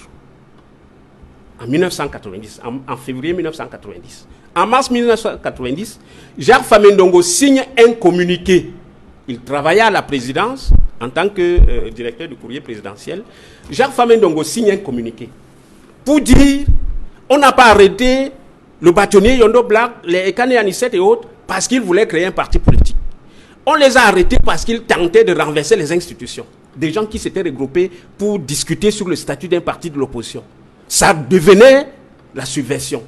en 1990, en février 1990, en mars 1990, Jacques Fame Ndongo signe un communiqué. Il travaillait à la présidence en tant que directeur du courrier présidentiel. Jacques Fame Ndongo signe un communiqué pour dire on n'a pas arrêté le bâtonnier Yondo Black, les Ekane Anisset et autres parce qu'ils voulaient créer un parti politique. On les a arrêtés parce qu'ils tentaient de renverser les institutions. Des gens qui s'étaient regroupés pour discuter sur le statut d'un parti de l'opposition. Ça devenait la subversion,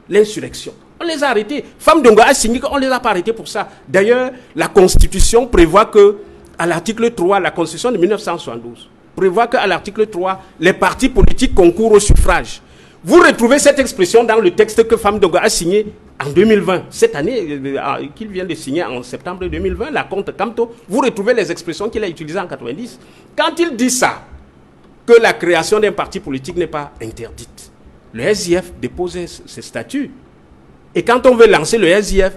l'insurrection. On les a arrêtés. Fame Ndongo a signé qu'on ne les a pas arrêtés pour ça. D'ailleurs, la Constitution prévoit que, à l'article 3, la Constitution de 1972, prévoit qu'à l'article 3, les partis politiques concourent au suffrage. Vous retrouvez cette expression dans le texte que Fame Ndongo a signé en 2020. Cette année, qu'il vient de signer en septembre 2020, la compte Camto, vous retrouvez les expressions qu'il a utilisées en 90. Quand il dit ça, que la création d'un parti politique n'est pas interdite, le SDF déposait ses statuts. Et quand on veut lancer le SDF,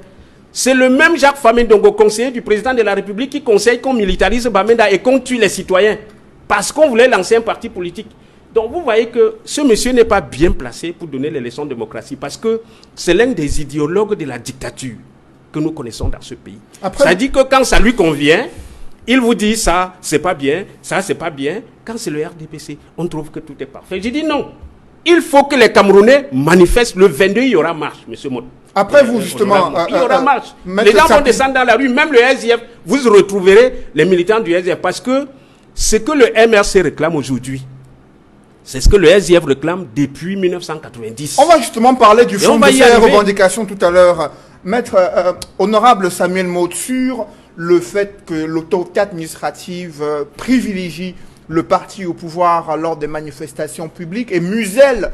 c'est le même Jacques Fame Ndongo, conseiller du président de la République, qui conseille qu'on militarise Bamenda et qu'on tue les citoyens. Parce qu'on voulait lancer un parti politique. Donc vous voyez que ce monsieur n'est pas bien placé pour donner les leçons de démocratie. Parce que c'est l'un des idéologues de la dictature que nous connaissons dans ce pays. Ça dit que quand ça lui convient, il vous dit ça, c'est pas bien, ça, c'est pas bien. Quand c'est le RDPC, on trouve que tout est parfait. J'ai dit non. Il faut que les Camerounais manifestent. Le 22, il y aura marche, M. Mott. Après vous, justement... il y aura marche. Les gens vont descendre dans la rue, même le SDF. Vous retrouverez les militants du SDF. Parce que ce que le MRC réclame aujourd'hui, c'est ce que le SDF réclame depuis 1990. On va justement parler du fond de ces revendications tout à l'heure. Maître honorable Samuel Mott, sur le fait que l'autorité administrative privilégie le parti au pouvoir lors des manifestations publiques et muselle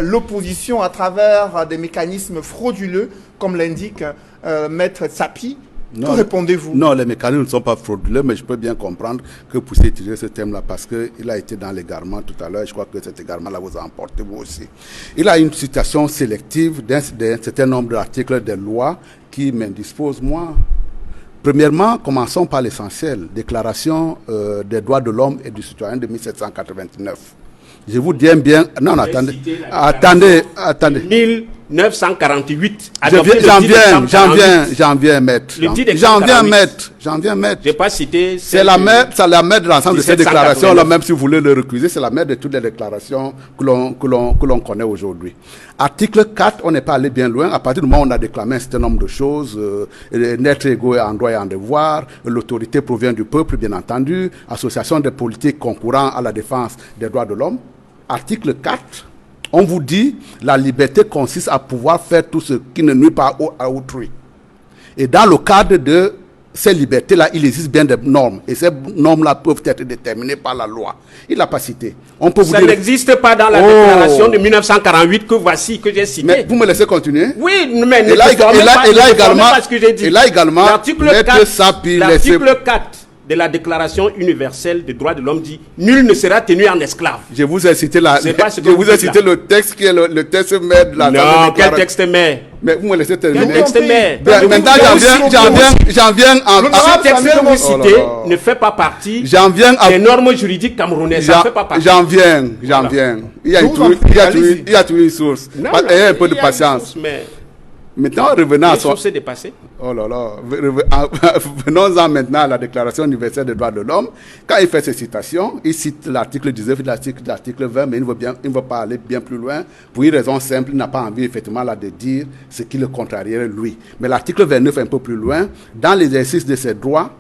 l'opposition à travers des mécanismes frauduleux, comme l'indique Maître Tsapi. Que répondez-vous? Non, les mécanismes ne sont pas frauduleux, mais je peux bien comprendre que vous puissiez utiliser ce thème-là parce qu'il a été dans l'égarement tout à l'heure et je crois que cet égarement-là vous a emporté vous aussi. Il a une citation sélective d'un certain nombre d'articles des lois qui m'indisposent, moi. Premièrement, commençons par l'essentiel. Déclaration des droits de l'homme et du citoyen de 1789. Je vous dis bien... Non, attendez. Attendez. 1948. J'en viens, maître. Je n'ai pas cité... C'est la mère de l'ensemble de ces déclarations-là, même si vous voulez le recuser, c'est la mère de toutes les déclarations que l'on connaît aujourd'hui. Article 4, on n'est pas allé bien loin. À partir du moment où on a déclamé un certain nombre de choses, naître égaux en droit et en devoir, l'autorité provient du peuple, bien entendu, association des politiques concourant à la défense des droits de l'homme. Article 4, on vous dit, la liberté consiste à pouvoir faire tout ce qui ne nuit pas à autrui. Et dans le cadre de ces libertés-là, il existe bien des normes. Et ces normes-là peuvent être déterminées par la loi. Il ne l'a pas cité. On peut vous Ça dire... n'existe pas dans la déclaration de 1948 que voici, que j'ai citée. Mais vous me laissez continuer? Oui, mais et là également, l'article 4 de la Déclaration universelle des droits de l'homme dit « Nul ne sera tenu en esclave ». Je vous ai cité, le texte qui est le texte mère de la... Non, quel texte mère? Mais vous me laissez terminer. Quel texte mère? Maintenant, j'en viens en... Ce texte que vous citez ne fait pas partie des normes juridiques camerounaises. Ça ne fait pas partie. J'en viens. Il y a toujours une source. Ayez un peu de patience. Maintenant, revenons à son... dépassé. Oh là là. Venons-en maintenant à la Déclaration universelle des droits de l'homme. Quand il fait ses citations, il cite l'article 19 et l'article 20, mais il ne veut pas aller bien plus loin. Pour une raison simple, il n'a pas envie effectivement là de dire ce qui le contrarierait lui. Mais l'article 29 est un peu plus loin. Dans l'exercice de ses droits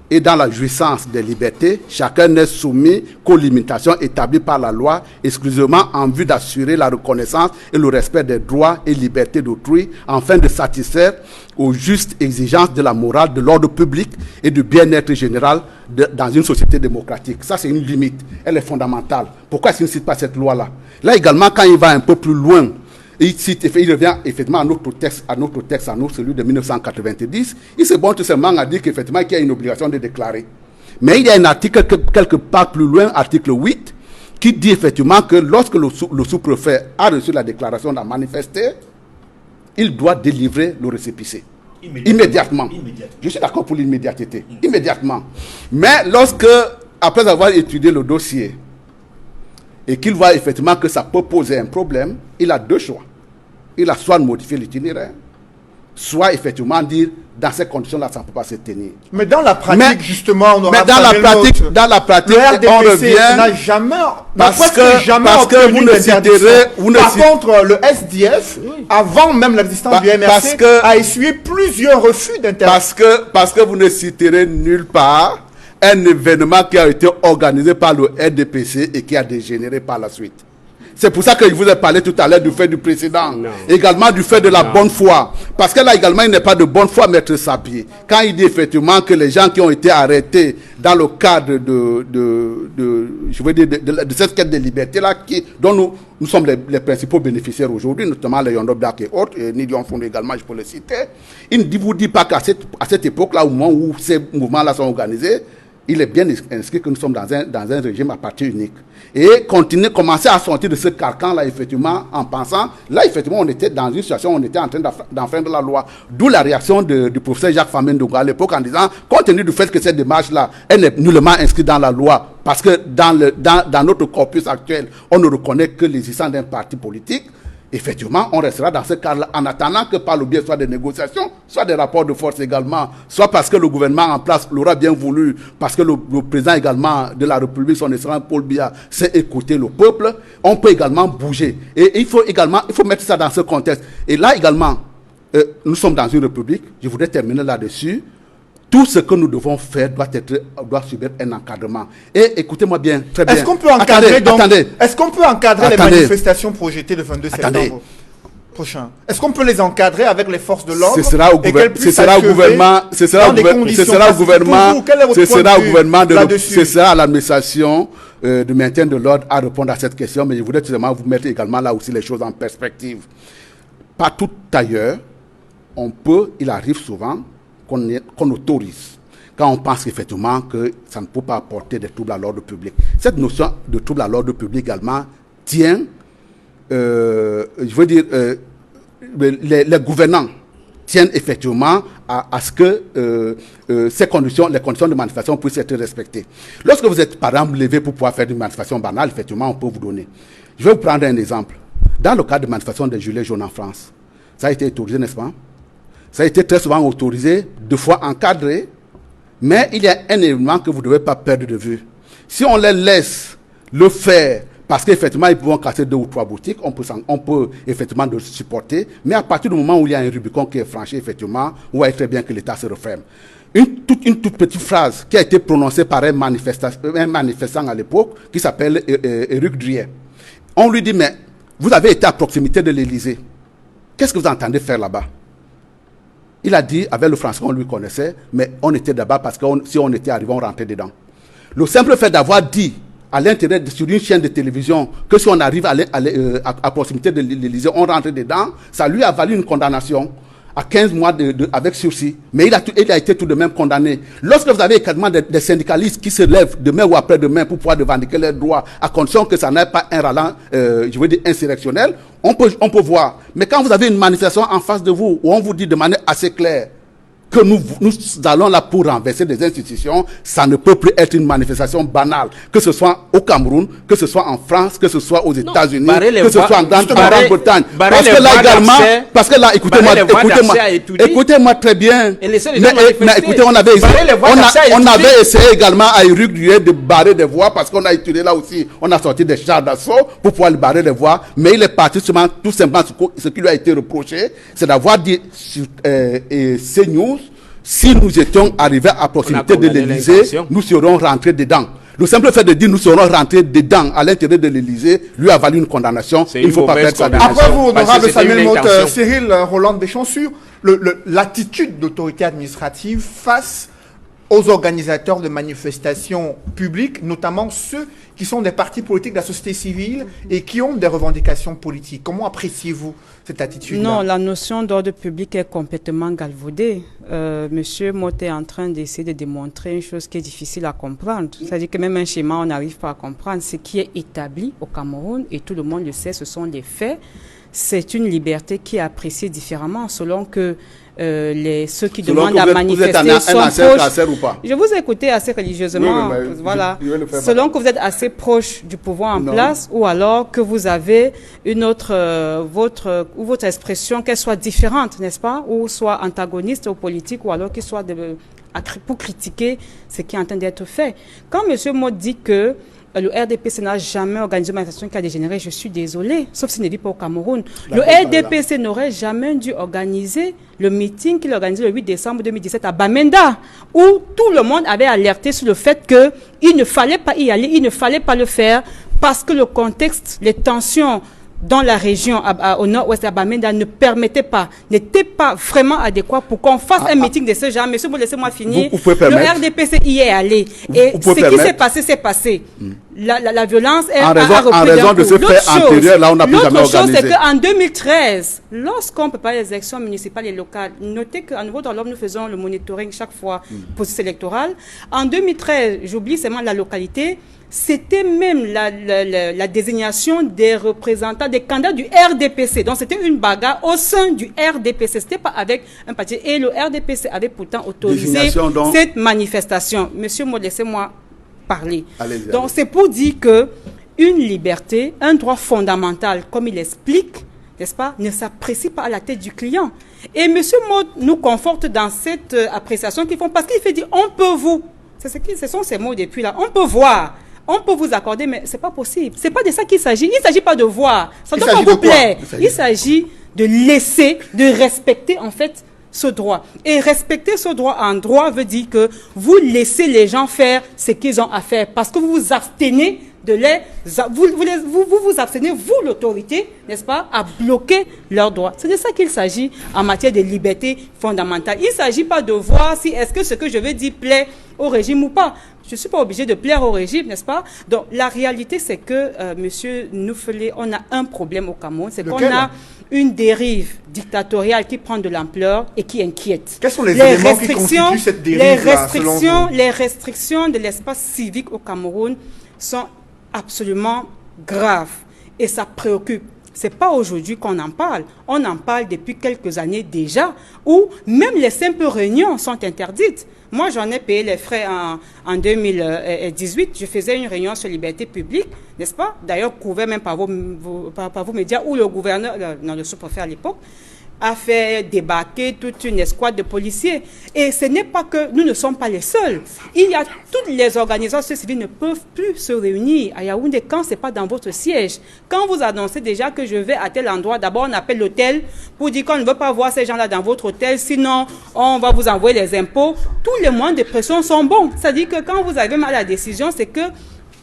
et dans la jouissance des libertés, chacun n'est soumis qu'aux limitations établies par la loi, exclusivement en vue d'assurer la reconnaissance et le respect des droits et libertés d'autrui, afin de satisfaire aux justes exigences de la morale, de l'ordre public et du bien-être général dans une société démocratique. Ça, c'est une limite. Elle est fondamentale. Pourquoi est-ce qu'il ne cite pas cette loi-là? Là également, quand il va un peu plus loin, il revient effectivement à notre texte, celui de 1990. Il se borne tout simplement à dire qu'effectivement, qu'il y a une obligation de déclarer. Mais il y a un article quelque part plus loin, article 8, qui dit effectivement que lorsque le sous-préfet a reçu la déclaration d'en manifester, il doit délivrer le récépissé. Immédiatement. Je suis d'accord pour l'immédiateté. Immédiatement. Mais lorsque, après avoir étudié le dossier, et qu'il voit effectivement que ça peut poser un problème, il a deux choix. Il a soit modifier l'itinéraire, soit effectivement dire, dans ces conditions-là, ça ne peut pas se tenir. Mais dans la pratique, justement, on aura dans la pratique, on revient... n'a jamais... Parce que vous ne citerez... Par contre, le SDF, avant même l'existence du MRC, a essuyé plusieurs refus d'intervention. Parce que vous ne citerez nulle part un événement qui a été organisé par le RDPC et qui a dégénéré par la suite. C'est pour ça que je vous ai parlé tout à l'heure du fait du précédent. Également du fait de la bonne foi. Parce que là également, il n'est pas de bonne foi, Maître Sapier. Quand il dit effectivement que les gens qui ont été arrêtés dans le cadre de cette quête de liberté-là, dont nous sommes les principaux bénéficiaires aujourd'hui, notamment les Yondo Black et autres, et Nidion Fondo également, je peux le citer, il ne vous dit pas qu'à cette époque-là, au moment où ces mouvements-là sont organisés, il est bien inscrit que nous sommes dans un régime à parti unique. Et commencer à sortir de ce carcan-là, effectivement, en pensant, là, effectivement, on était dans une situation où on était en train d'enfreindre la loi. D'où la réaction du professeur Jacques Famen-Ndongo à l'époque en disant, compte tenu du fait que cette démarche-là, elle n'est nullement inscrite dans la loi, parce que dans notre corpus actuel, on ne reconnaît que l'existence d'un parti politique. Effectivement, on restera dans ce cadre-là en attendant que par le biais soit des négociations, soit des rapports de force également, soit parce que le gouvernement en place l'aura bien voulu, parce que le président également de la République, son excellence Paul Biya, sait écouter le peuple, on peut également bouger. Et il faut mettre ça dans ce contexte. Et là également, nous sommes dans une république, je voudrais terminer là-dessus. Tout ce que nous devons faire doit subir un encadrement. Et écoutez-moi bien, très bien. Est-ce qu'on peut encadrer les manifestations projetées le 22 septembre prochain? Est-ce qu'on peut les encadrer avec les forces de l'ordre? Ce sera au gouvernement, ce sera à l'administration de maintien de l'ordre à répondre à cette question. Mais je voudrais tout simplement vous mettre également là aussi les choses en perspective. Partout ailleurs, il arrive souvent qu'on autorise, quand on pense effectivement que ça ne peut pas apporter des troubles à l'ordre public. Cette notion de trouble à l'ordre public également tient, les gouvernants tiennent effectivement à ce que les conditions de manifestation puissent être respectées. Lorsque vous êtes, par exemple, levé pour pouvoir faire une manifestation banale, effectivement, on peut vous donner. Je vais vous prendre un exemple. Dans le cadre de manifestation des gilets jaunes en France, ça a été autorisé, n'est-ce pas? Ça a été très souvent autorisé, 2 fois encadré, mais il y a un élément que vous ne devez pas perdre de vue. Si on les laisse le faire, parce qu'effectivement, ils pourront casser 2 ou 3 boutiques, on peut effectivement le supporter, mais à partir du moment où il y a un Rubicon qui est franchi, effectivement, on voit très bien que l'État se referme. Une toute petite phrase qui a été prononcée par un manifestant à l'époque, qui s'appelle Éric Drier. On lui dit, mais vous avez été à proximité de l'Élysée. Qu'est-ce que vous entendez faire là-bas? Il a dit, avec le français, on lui connaissait, mais on était là-bas parce que si on était arrivé, on rentrait dedans. Le simple fait d'avoir dit à l'intérieur sur une chaîne de télévision que si on arrive à proximité de l'Élysée, on rentre dedans, ça lui a valu une condamnation à 15 mois avec sursis. Mais il a été tout de même condamné. Lorsque vous avez également des syndicalistes qui se lèvent demain ou après-demain pour pouvoir revendiquer leurs droits, à condition que ça n'ait pas un ralent, je veux dire, insurrectionnel, on peut voir. Mais quand vous avez une manifestation en face de vous, où on vous dit de manière assez claire que nous allons là pour renverser des institutions, ça ne peut plus être une manifestation banale, que ce soit au Cameroun, que ce soit en France, que ce soit aux États-Unis, que ce soit en Grande-Bretagne. Parce que là, écoutez-moi très bien. Mais écoutez, on avait essayé également à Éric Drier de barrer des voies, parce qu'on a étudié là aussi, on a sorti des chars d'assaut pour pouvoir barrer des voies, mais il est parti tout simplement ce qui lui a été reproché, c'est d'avoir dit sur CNews, si nous étions arrivés à proximité de l'Élysée, nous serions rentrés dedans. Le simple fait de dire nous serons rentrés dedans à l'intérieur de l'Élysée lui a valu une condamnation. Il ne faut pas perdre ça. Après vous, honorable Samuel Motte, Cyril Roland Béchon, sur l'attitude d'autorité administrative face aux organisateurs de manifestations publiques, notamment ceux qui sont des partis politiques de la société civile et qui ont des revendications politiques. Comment appréciez-vous cette attitude-là? Non, la notion d'ordre public est complètement galvaudée. Monsieur Motte est en train d'essayer de démontrer une chose qui est difficile à comprendre. C'est-à-dire que même un schéma, on n'arrive pas à comprendre. Ce qui est établi au Cameroun, et tout le monde le sait, ce sont les faits. C'est une liberté qui est appréciée différemment selon que ceux qui demandent à manifester sont proches. Ou pas? Je vous ai écouté assez religieusement, oui, voilà. Je vais le faire selon que vous êtes assez proche du pouvoir en place, ou alors que vous avez une autre votre expression qu'elle soit différente, n'est-ce pas, ou soit antagoniste aux politiques, ou alors qu'il soit pour critiquer ce qui est en train d'être fait. Quand M. Motte dit que le RDPC n'a jamais organisé une manifestation qui a dégénéré, je suis désolé, sauf s'il ne dit pas au Cameroun. Le RDPC n'aurait jamais dû organiser le meeting qu'il a organisé le 8 décembre 2017 à Bamenda, où tout le monde avait alerté sur le fait qu'il ne fallait pas y aller, il ne fallait pas le faire, parce que le contexte, les tensions dans la région au nord-ouest à Bamenda n'était pas vraiment adéquat pour qu'on fasse un meeting de ce genre. Monsieur, vous laissez-moi finir. Le RDPC y est allé. Et ce qui s'est passé, c'est passé. La violence a repris en raison de ce fait antérieur, là, on n'a plus jamais organisé. L'autre chose, c'est qu'en 2013, lorsqu'on prépare les élections municipales et locales, notez qu'à nouveau dans l'ordre, nous faisons le monitoring chaque fois processus électoral. En 2013, j'oublie seulement la localité, c'était même la désignation des représentants, des candidats du RDPC. Donc, c'était une bagarre au sein du RDPC. C'était pas avec un parti. Et le RDPC avait pourtant autorisé cette manifestation. Monsieur Maud, laissez-moi parler. Donc, c'est pour dire que une liberté, un droit fondamental, comme il explique, n'est-ce pas, ne s'apprécie pas à la tête du client. Et monsieur Maud nous conforte dans cette appréciation qu'ils font, parce qu'il fait dire, on peut vous, ce sont ces mots depuis là, on peut voir. On peut vous accorder, mais c'est pas possible. C'est pas de ça qu'il s'agit. Il s'agit pas de voir. Ça doit pas vous plaire. Il s'agit de laisser, de respecter en fait ce droit. Et respecter ce droit en droit veut dire que vous laissez les gens faire ce qu'ils ont à faire, parce que vous vous abstenez vous abstenez, vous l'autorité, n'est-ce pas, à bloquer leurs droits. C'est de ça qu'il s'agit en matière de liberté fondamentale. Il ne s'agit pas de voir si est-ce que ce que je veux dire plaît au régime ou pas. Je ne suis pas obligé de plaire au régime, n'est-ce pas? Donc, la réalité, c'est que, monsieur Nouffelé, on a un problème au Cameroun. C'est qu'on a une dérive dictatoriale qui prend de l'ampleur et qui inquiète. Quels sont les éléments qui constituent cette dérive-là, selon vous? Les restrictions de l'espace civique au Cameroun sont absolument graves et ça préoccupe. c'est pas aujourd'hui qu'on en parle. On en parle depuis quelques années déjà, où même les simples réunions sont interdites. Moi, j'en ai payé les frais en 2018. Je faisais une réunion sur liberté publique, n'est-ce pas? D'ailleurs, couvert même par vos médias, où le gouverneur, le sous-préfet à l'époque, a fait débarquer toute une escouade de policiers. Et ce n'est pas que nous ne sommes pas les seuls. Il y a toutes les organisations civiles ne peuvent plus se réunir à Yaoundé quand ce n'est pas dans votre siège. Quand vous annoncez déjà que je vais à tel endroit, d'abord on appelle l'hôtel pour dire qu'on ne veut pas voir ces gens-là dans votre hôtel, sinon on va vous envoyer les impôts. Tous les moyens de pression sont bons. C'est-à-dire que quand vous avez mal à la décision, c'est que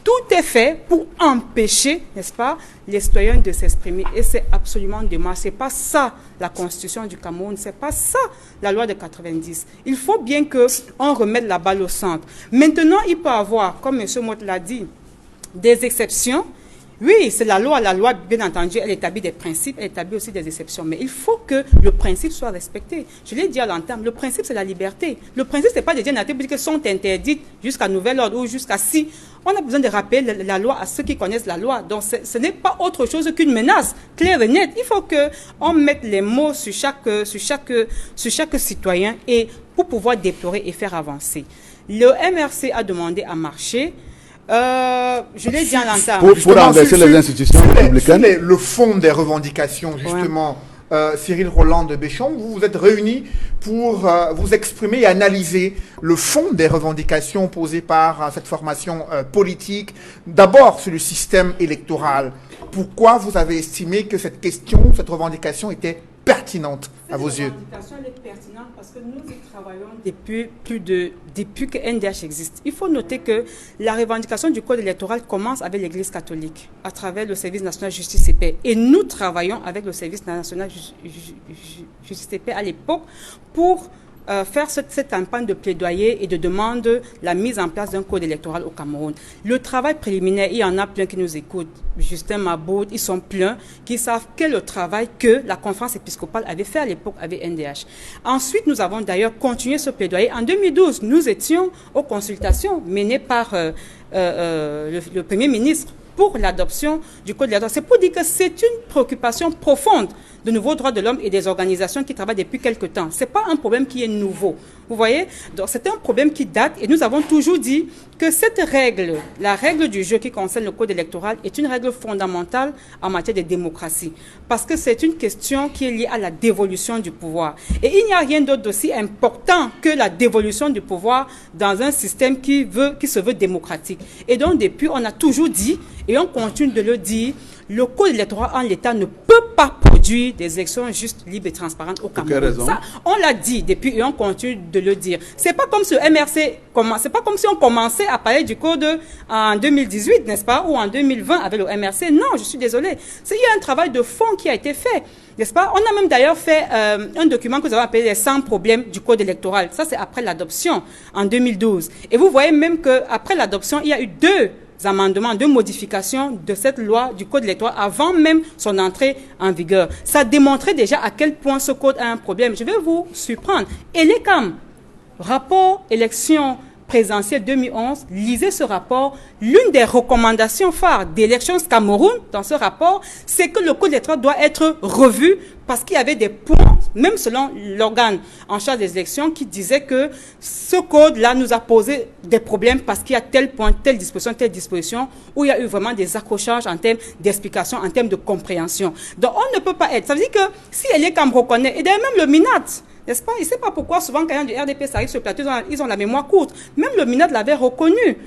tout est fait pour empêcher, n'est-ce pas, les citoyens de s'exprimer. Et c'est absolument dommage. Ce n'est pas ça la Constitution du Cameroun. Ce n'est pas ça la loi de 90. Il faut bien qu'on remette la balle au centre. Maintenant, il peut y avoir, comme M. Mott l'a dit, des exceptions. Oui, c'est la loi. La loi, bien entendu, elle établit des principes, elle établit aussi des exceptions. Mais il faut que le principe soit respecté. Je l'ai dit à l'entame, le principe, c'est la liberté. Le principe, ce n'est pas de dire que sont interdites jusqu'à nouvel ordre ou jusqu'à si. On a besoin de rappeler la loi à ceux qui connaissent la loi. Donc, ce n'est pas autre chose qu'une menace claire et nette. Il faut qu'on mette les mots sur chaque citoyen et pour pouvoir déplorer et faire avancer. Le MRC a demandé à marcher. Je l'ai dit à l'entame. Pour renverser les institutions républicaines. Le fond des revendications, justement, Cyril Roland de Béchon, vous vous êtes réunis pour vous exprimer et analyser le fond des revendications posées par cette formation politique, d'abord sur le système électoral. Pourquoi vous avez estimé que cette question, cette revendication était pertinente à vos yeux? Cette revendication est pertinente parce que nous y travaillons depuis que NDH existe. Il faut noter que la revendication du code électoral commence avec l'Église catholique à travers le service national justice et paix. Et nous travaillons avec le service national justice et paix à l'époque pour faire cette campagne de plaidoyer et de demande la mise en place d'un code électoral au Cameroun. Le travail préliminaire, il y en a plein qui nous écoutent. Justin Maboud, ils sont pleins qui savent quel est le travail que la conférence épiscopale avait fait à l'époque avec NDH. Ensuite, nous avons d'ailleurs continué ce plaidoyer. En 2012, nous étions aux consultations menées par le Premier ministre pour l'adoption du Code électoral. C'est pour dire que c'est une préoccupation profonde de nouveaux droits de l'homme et des organisations qui travaillent depuis quelque temps. Ce n'est pas un problème qui est nouveau. Vous voyez? Donc, c'est un problème qui date et nous avons toujours dit que cette règle, la règle du jeu qui concerne le Code électoral, est une règle fondamentale en matière de démocratie. Parce que c'est une question qui est liée à la dévolution du pouvoir. Et il n'y a rien d'autre d'aussi important que la dévolution du pouvoir dans un système qui se veut démocratique. Et donc, depuis, on a toujours dit, et on continue de le dire, le code électoral en l'état ne peut pas produire des élections justes, libres et transparentes au Cameroun. Ça, on l'a dit depuis et on continue de le dire. C'est pas comme si MRC c'est pas comme si on commençait à parler du code en 2018, n'est-ce pas, ou en 2020 avec le MRC. Non, je suis désolée. Il y a un travail de fond qui a été fait, n'est-ce pas? On a même d'ailleurs fait un document que nous avons appelé les 100 problèmes du code électoral. Ça, c'est après l'adoption en 2012. Et vous voyez même qu'après l'adoption, il y a eu deux amendements, deux modifications de cette loi du code électoral avant même son entrée en vigueur. Ça démontrait déjà à quel point ce code a un problème. Je vais vous surprendre. Et les CAM, rapport élection présidentielle 2011, lisez ce rapport. L'une des recommandations phares d'Elections Cameroun dans ce rapport, c'est que le code électoral doit être revu parce qu'il y avait des points, même selon l'organe en charge des élections, qui disait que ce code-là nous a posé des problèmes parce qu'il y a tel point, telle disposition, où il y a eu vraiment des accrochages en termes d'explication, en termes de compréhension. Donc on ne peut pas être. Ça veut dire que si Elecam reconnaît, et d'ailleurs même le MINAT, n'est-ce pas? Il ne sait pas pourquoi souvent quand il y a du RDP, ça arrive sur le plateau, ils ont la mémoire courte. Même le MINAT l'avait reconnu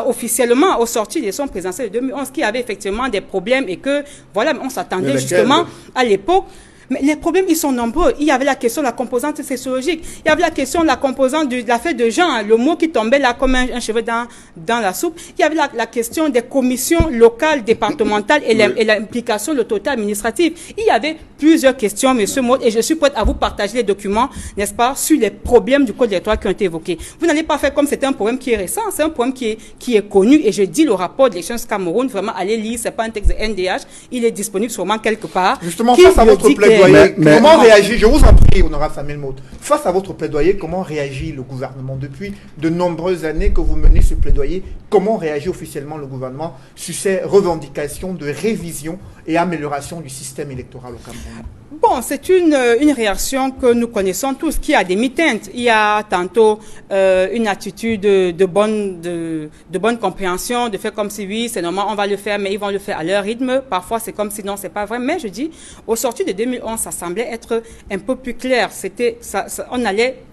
officiellement aux sorties des élections présidentielles de 2011, qu'il y avait effectivement des problèmes et que, voilà, on s'attendait justement à l'époque. Mais les problèmes, ils sont nombreux. Il y avait la question de la composante sociologique. Il y avait la question de la composante de la fête de genre, le mot qui tombait là comme un cheveu dans la soupe. Il y avait la question des commissions locales, départementales et l'implication de l'autorité administrative. Il y avait plusieurs questions, monsieur Mott, et je suis prête à vous partager les documents, n'est-ce pas, sur les problèmes du code électoral qui ont été évoqués. Vous n'allez pas faire comme c'était un problème qui est récent, c'est un problème qui est connu, et je dis le rapport d'Elections Cameroun, vraiment, allez lire, c'est pas un texte de NDH, il est disponible sûrement quelque part. Justement, face à votre plaidoyer, plaidoyer, Mais- comment réagit, je vous en prie, honorable Samuel Mout, face à votre plaidoyer, comment réagit le gouvernement depuis de nombreuses années que vous menez ce plaidoyer? Comment réagit officiellement le gouvernement sur ces revendications de révision et amélioration du système électoral au Cameroun? Bon, c'est une réaction que nous connaissons tous, qui a des mi-teintes. Il y a tantôt une attitude de bonne compréhension, de faire comme si oui, c'est normal, on va le faire, mais ils vont le faire à leur rythme. Parfois, c'est comme si non, c'est pas vrai. Mais je dis, au sorti de 2011, ça semblait être un peu plus clair.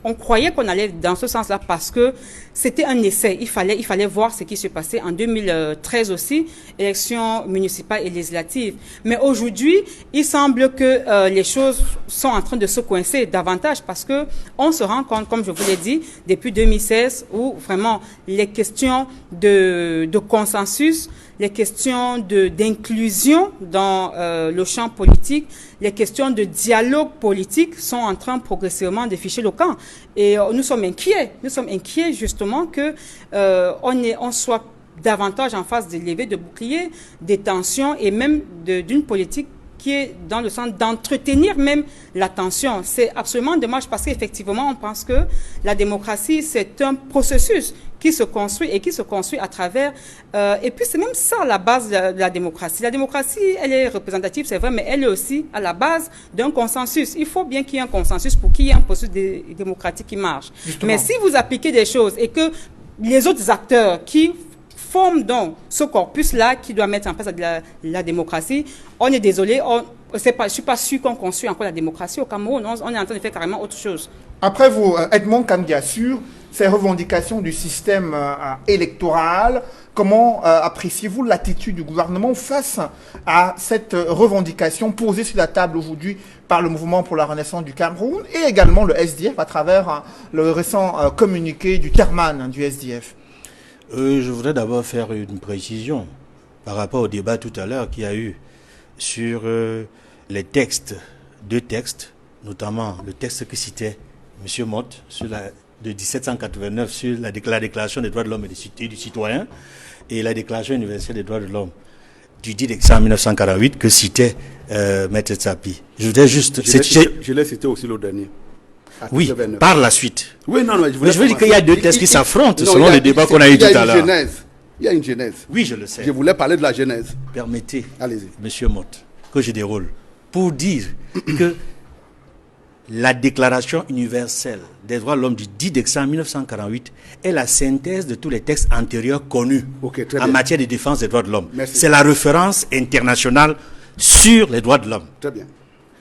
On croyait qu'on allait dans ce sens-là parce que c'était un essai. Il fallait voir ce qui se passait en 2013 aussi, élections municipales et législatives. Mais aujourd'hui, il semble que les choses sont en train de se coincer davantage parce que on se rend compte, comme je vous l'ai dit, depuis 2016, où vraiment les questions de consensus, les questions d'inclusion dans le champ politique, les questions de dialogue politique sont en train progressivement de ficher le camp. Et nous sommes inquiets. Nous sommes inquiets justement que on soit davantage en phase de lever de boucliers, des tensions et même d'une politique qui est dans le sens d'entretenir même la tension. C'est absolument dommage parce qu'effectivement, on pense que la démocratie, c'est un processus qui se construit et qui se construit à travers... et puis, c'est même ça la base de la démocratie. La démocratie, elle est représentative, c'est vrai, mais elle est aussi à la base d'un consensus. Il faut bien qu'il y ait un consensus pour qu'il y ait un processus démocratique qui marche. Justement. Mais si vous appliquez des choses et que les autres acteurs qui forme donc ce corpus-là qui doit mettre en place la démocratie. On est désolé, je ne suis pas sûr qu'on construit encore la démocratie au Cameroun. On est en train de faire carrément autre chose. Après vous, Edmond Kandia, sur ces revendications du système électoral, comment appréciez-vous l'attitude du gouvernement face à cette revendication posée sur la table aujourd'hui par le Mouvement pour la Renaissance du Cameroun et également le SDF à travers le récent communiqué du chairman du SDF? Je voudrais d'abord faire une précision par rapport au débat tout à l'heure qu'il y a eu sur les textes, deux textes, notamment le texte que citait M. Motte de 1789 sur la Déclaration des droits de l'homme et du citoyen et la Déclaration universelle des droits de l'homme du 10 décembre 1948 que citait Maître Tsapi. Je voudrais juste... Je l'ai cité aussi l'autre dernier. Oui, par la suite. Oui, non, je veux dire qu'il y a deux textes qui s'affrontent selon le débat qu'on a eu tout à l'heure. Il y a une genèse. Oui, je le sais. Je voulais parler de la genèse. Permettez, allez-y, Monsieur Motte, que je déroule pour dire que la Déclaration universelle des droits de l'homme du 10 décembre 1948 est la synthèse de tous les textes antérieurs connus en matière de défense des droits de l'homme. C'est la référence internationale sur les droits de l'homme. Très bien.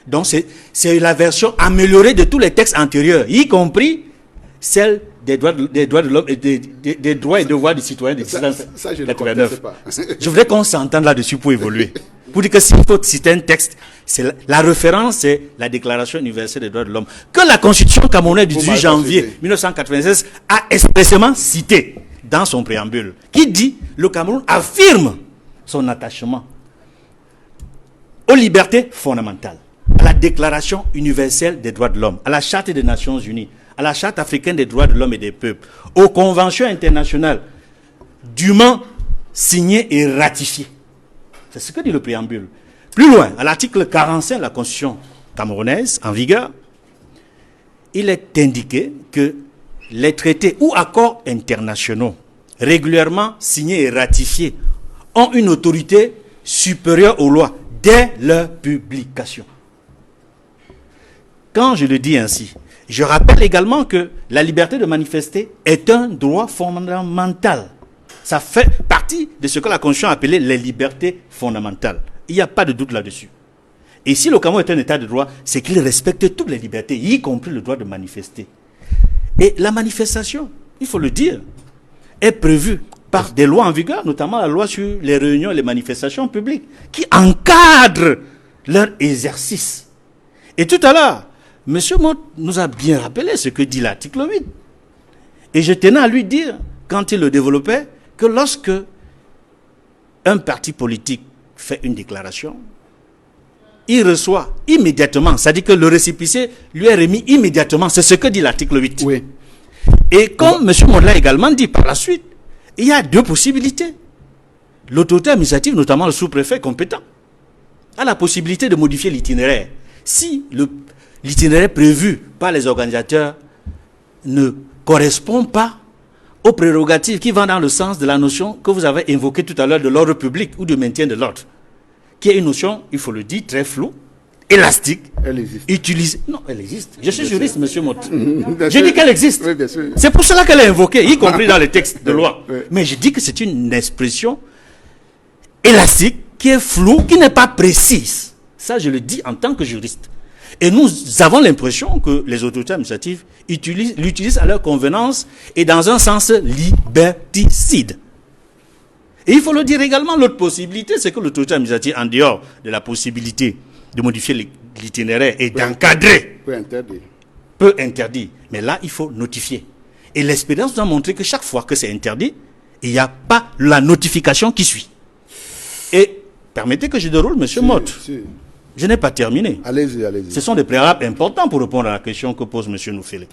Donc c'est la version améliorée de tous les textes antérieurs, y compris celle des droits de l'homme et des droits et devoirs du citoyen de 1989. Je voudrais qu'on s'entende là-dessus pour évoluer. Pour dire que s'il faut citer un texte, la référence, c'est la Déclaration universelle des droits de l'homme, que la Constitution camerounaise du 18 janvier 1996 a expressément cité dans son préambule, qui dit « Le Cameroun affirme son attachement aux libertés fondamentales, à la Déclaration universelle des droits de l'homme, à la Charte des Nations Unies, à la Charte africaine des droits de l'homme et des peuples, aux conventions internationales dûment signées et ratifiées. » C'est ce que dit le préambule. Plus loin, à l'article 45 de la Constitution camerounaise en vigueur, il est indiqué que les traités ou accords internationaux régulièrement signés et ratifiés ont une autorité supérieure aux lois dès leur publication. Quand je le dis ainsi, je rappelle également que la liberté de manifester est un droit fondamental. Ça fait partie de ce que la Constitution a appelé les libertés fondamentales. Il n'y a pas de doute là-dessus. Et si le Cameroun est un état de droit, c'est qu'il respecte toutes les libertés, y compris le droit de manifester. Et la manifestation, il faut le dire, est prévue par des lois en vigueur, notamment la loi sur les réunions et les manifestations publiques, qui encadrent leur exercice. Et tout à l'heure, M. Motte nous a bien rappelé ce que dit l'article 8. Et je tenais à lui dire, quand il le développait, que lorsque un parti politique fait une déclaration, il reçoit immédiatement, c'est-à-dire que le récépissé lui est remis immédiatement. C'est ce que dit l'article 8. Oui. Et comme M. Motte l'a également dit par la suite, il y a deux possibilités. L'autorité administrative, notamment le sous-préfet compétent, a la possibilité de modifier l'itinéraire. Si l'itinéraire prévu par les organisateurs ne correspond pas aux prérogatives qui vont dans le sens de la notion que vous avez invoquée tout à l'heure de l'ordre public ou de maintien de l'ordre, qui est une notion, il faut le dire, très floue, élastique, Elle existe. utilisée. Non, elle existe. Je suis juriste, monsieur Mott. Bien Je sûr. dis qu'elle existe. Oui, bien sûr. C'est pour cela qu'elle est invoquée, y compris dans les textes de loi. Oui. Mais je dis que c'est une expression élastique, qui est floue, qui n'est pas précise. Ça, je le dis en tant que juriste. Et nous avons l'impression que les autorités administratives l'utilisent à leur convenance et dans un sens liberticide. Et il faut le dire également, l'autre possibilité, c'est que l'autorité administrative, en dehors de la possibilité de modifier l'itinéraire et d'encadrer, Oui, interdit. peut interdire. Mais là, il faut notifier. Et l'expérience nous a montré que chaque fois que c'est interdit, il n'y a pas la notification qui suit. Et permettez que je déroule, monsieur Mott. Si. Je n'ai pas terminé. Allez-y, allez-y. Ce sont des préalables importants pour répondre à la question que pose monsieur Noufélé.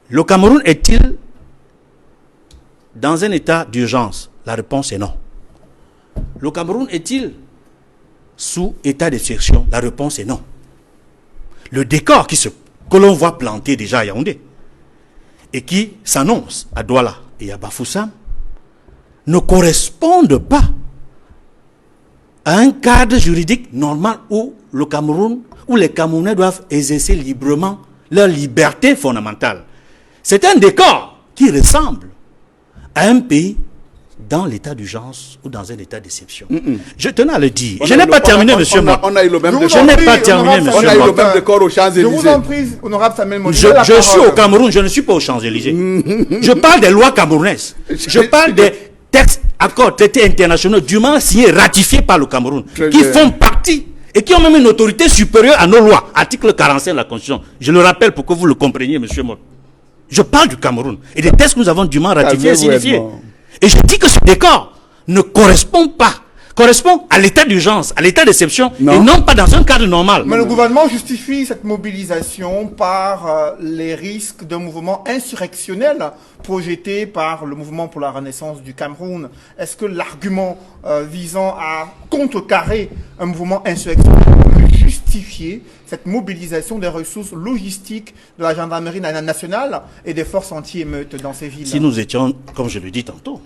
Le Cameroun est-il dans un état d'urgence? La réponse est non. Le Cameroun est-il sous état d'exception? La réponse est non. Le décor que l'on voit planter déjà à Yaoundé et qui s'annonce à Douala et à Bafoussam ne correspondent pas à un cadre juridique normal où le Cameroun, où les Camerounais doivent exercer librement leur liberté fondamentale. C'est un décor qui ressemble à un pays dans l'état d'urgence ou dans un état d'exception. Je tenais à le dire. Je n'ai pas terminé, monsieur Mott. On a eu le même Je vous décor. en Je n'ai prie, pas terminé, honorable On monsieur a eu Samuel le Mott. même décor aux Je vous en Champs-Élysées. prie, honorable Samuel Modi. Je suis au Cameroun, je ne suis pas aux Champs-Élysées. Je parle des lois camerounaises. Je parle des textes, accords, traités internationaux dûment signés, ratifiés par le Cameroun, Très qui bien. font partie et qui ont même une autorité supérieure à nos lois. Article 45 de la Constitution. Je le rappelle pour que vous le compreniez, monsieur Mott. Je parle du Cameroun et des textes que nous avons dûment ratifiés et Calmez-vous, signifiés. Edmond. Et je dis que ce décor ne correspond à l'état d'urgence, à l'état d'exception, Non. et non pas dans un cadre normal. Mais le gouvernement justifie cette mobilisation par les risques d'un mouvement insurrectionnel projeté par le mouvement pour la renaissance du Cameroun. Est-ce que l'argument visant à contrecarrer un mouvement insurrectionnel peut justifier cette mobilisation des ressources logistiques de la gendarmerie nationale et des forces anti-émeutes dans ces villes? Si nous étions, comme je le dis tantôt,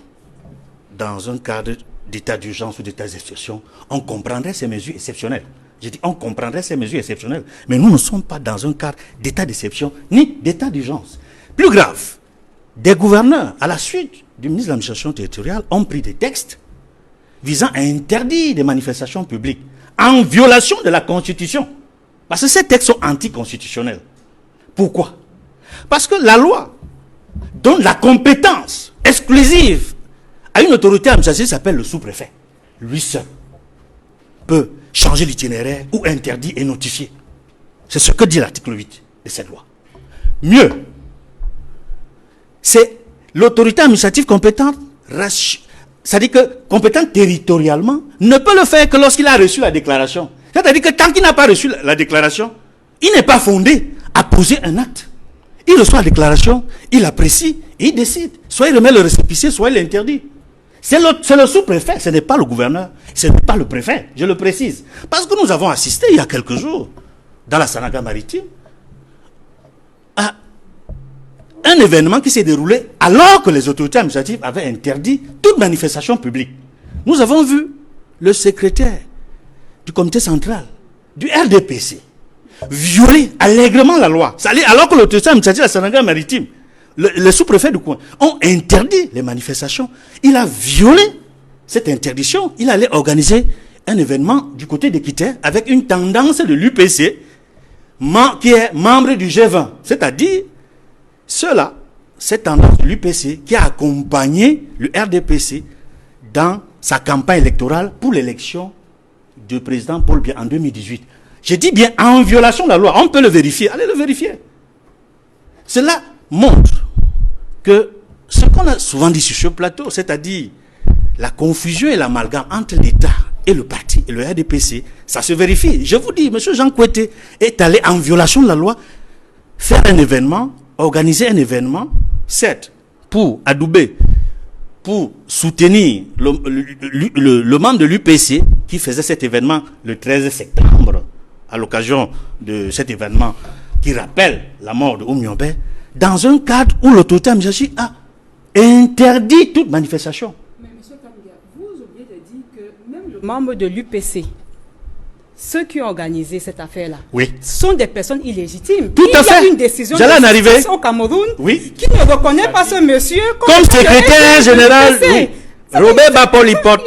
dans un cadre d'état d'urgence ou d'état d'exception, on comprendrait ces mesures exceptionnelles. J'ai dit, on comprendrait ces mesures exceptionnelles. Mais nous ne sommes pas dans un cadre d'état d'exception ni d'état d'urgence. Plus grave, des gouverneurs, à la suite du ministre de l'administration territoriale, ont pris des textes visant à interdire des manifestations publiques en violation de la Constitution. Parce que ces textes sont anticonstitutionnels. Pourquoi? Parce que la loi donne la compétence exclusive à une autorité administrative qui s'appelle le sous-préfet. Lui seul peut changer l'itinéraire ou interdire et notifier. C'est ce que dit l'article 8 de cette loi. Mieux, c'est l'autorité administrative compétente, c'est-à-dire que compétente territorialement, ne peut le faire que lorsqu'il a reçu la déclaration. C'est-à-dire que tant qu'il n'a pas reçu la déclaration, il n'est pas fondé à poser un acte. Il reçoit la déclaration, il apprécie et il décide. Soit il remet le récépissé, soit il l'interdit. C'est le sous-préfet, ce n'est pas le gouverneur, ce n'est pas le préfet, je le précise. Parce que nous avons assisté il y a quelques jours, dans la Sanaga maritime, à un événement qui s'est déroulé alors que les autorités administratives avaient interdit toute manifestation publique. Nous avons vu le secrétaire du comité central du RDPC violer allègrement la loi. Alors que l'autorité administrative de la Sanaga maritime, le sous-préfet du coin, ont interdit les manifestations. Il a violé cette interdiction. Il allait organiser un événement du côté d'Équiterre avec une tendance de l'UPC qui est membre du G20. C'est-à-dire, cette tendance de l'UPC qui a accompagné le RDPC dans sa campagne électorale pour l'élection du président Paul Biya en 2018. Je dis bien en violation de la loi. On peut le vérifier. Allez le vérifier. Cela montre que ce qu'on a souvent dit sur ce plateau, c'est-à-dire la confusion et l'amalgame entre l'État et le parti et le RDPC, ça se vérifie. Je vous dis, M. Jean Kouete est allé en violation de la loi faire un événement, organiser un événement, certes, pour adouber, pour soutenir le membre de l'UPC qui faisait cet événement le 13 septembre à l'occasion de cet événement qui rappelle la mort de Oumyombe, dans un cadre où l'autorité administrative a interdit toute manifestation. Mais M. Kamgia, vous oubliez de dire que même le membre de l'UPC, ceux qui ont organisé cette affaire-là, Oui. sont des personnes illégitimes. Tout à Il y a fait. une décision J'allais en de arriver. justice au Cameroun Oui. qui ne reconnaît pas ce monsieur Comme secrétaire général, oui. Robert Bapol Lipote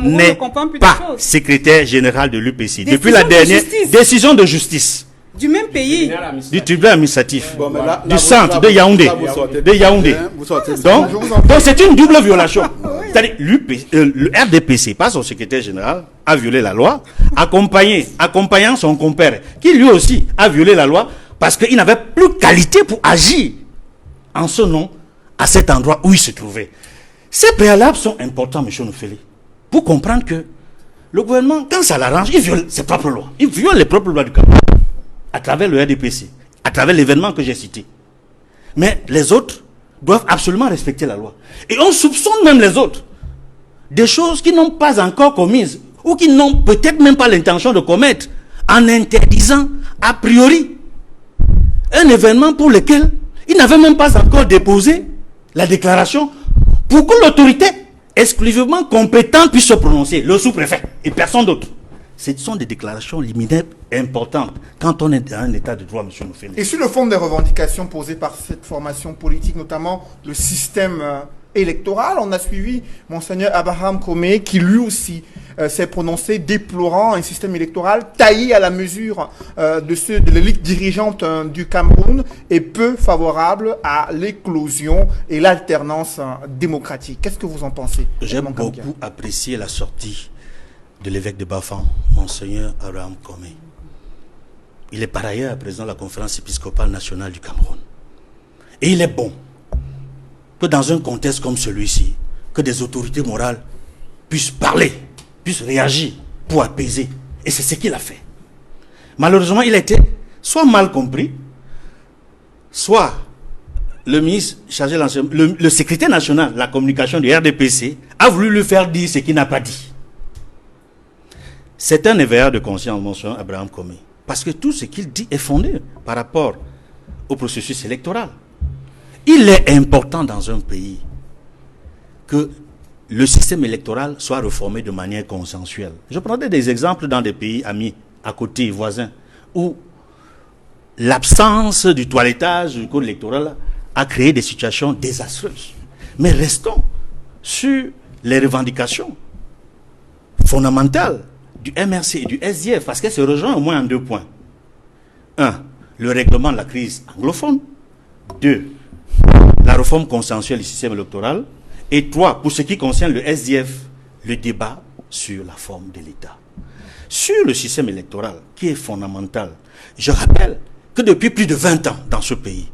n'est pas secrétaire général de l'UPC depuis la dernière décision de justice du même pays. du tribunal administratif Bon, mais là, du vous- centre là, de vous- Yaoundé. là, vous sortez De Yaoundé. bien, vous sortez Donc, bien. donc c'est une double violation. C'est-à-dire le RDPC, pas son secrétaire général, a violé la loi, accompagnant son compère, qui lui aussi a violé la loi, parce qu'il n'avait plus qualité pour agir en ce nom à cet endroit où il se trouvait. Ces préalables sont importants, M. Noufeli, pour comprendre que le gouvernement, quand ça l'arrange, il viole ses propres lois. Il viole les propres lois du Cameroun, à travers le RDPC, à travers l'événement que j'ai cité. Mais les autres doivent absolument respecter la loi. Et on soupçonne même les autres des choses qu'ils n'ont pas encore commises, ou qu'ils n'ont peut-être même pas l'intention de commettre, en interdisant a priori un événement pour lequel ils n'avaient même pas encore déposé la déclaration pour que l'autorité exclusivement compétente puisse se prononcer, le sous-préfet et personne d'autre. Ce sont des déclarations liminaires importantes quand on est dans un état de droit, M. Noufeli. Et sur le fond des revendications posées par cette formation politique, notamment le système électoral, on a suivi Monseigneur Abraham Komé qui lui aussi s'est prononcé déplorant un système électoral taillé à la mesure de ceux de l'élite dirigeante du Cameroun et peu favorable à l'éclosion et l'alternance démocratique. Qu'est-ce que vous en pensez? J'ai Edmond Kamgia. beaucoup apprécié la sortie de l'évêque de Bafang, Monseigneur Abraham Komé. Il est par ailleurs président de la conférence épiscopale nationale du Cameroun. Et il est bon que dans un contexte comme celui-ci, que des autorités morales puissent parler, puissent réagir pour apaiser. Et c'est ce qu'il a fait. Malheureusement, il a été soit mal compris, soit le ministre chargé de l'enseignement, le secrétaire national de la communication du RDPC a voulu lui faire dire ce qu'il n'a pas dit. C'est un éveilleur de conscience, monsieur Abraham Komé, parce que tout ce qu'il dit est fondé par rapport au processus électoral. Il est important dans un pays que le système électoral soit réformé de manière consensuelle. Je prendrai des exemples dans des pays amis, à côté, voisins, où l'absence du toilettage du code électoral a créé des situations désastreuses. Mais restons sur les revendications fondamentales du MRC et du SDF, parce qu'elles se rejoignent au moins en 2 points. 1. Le règlement de la crise anglophone. 2. La réforme consensuelle du système électoral. Et 3. Pour ce qui concerne le SDF, le débat sur la forme de l'État. Sur le système électoral, qui est fondamental, je rappelle que depuis plus de 20 ans dans ce pays,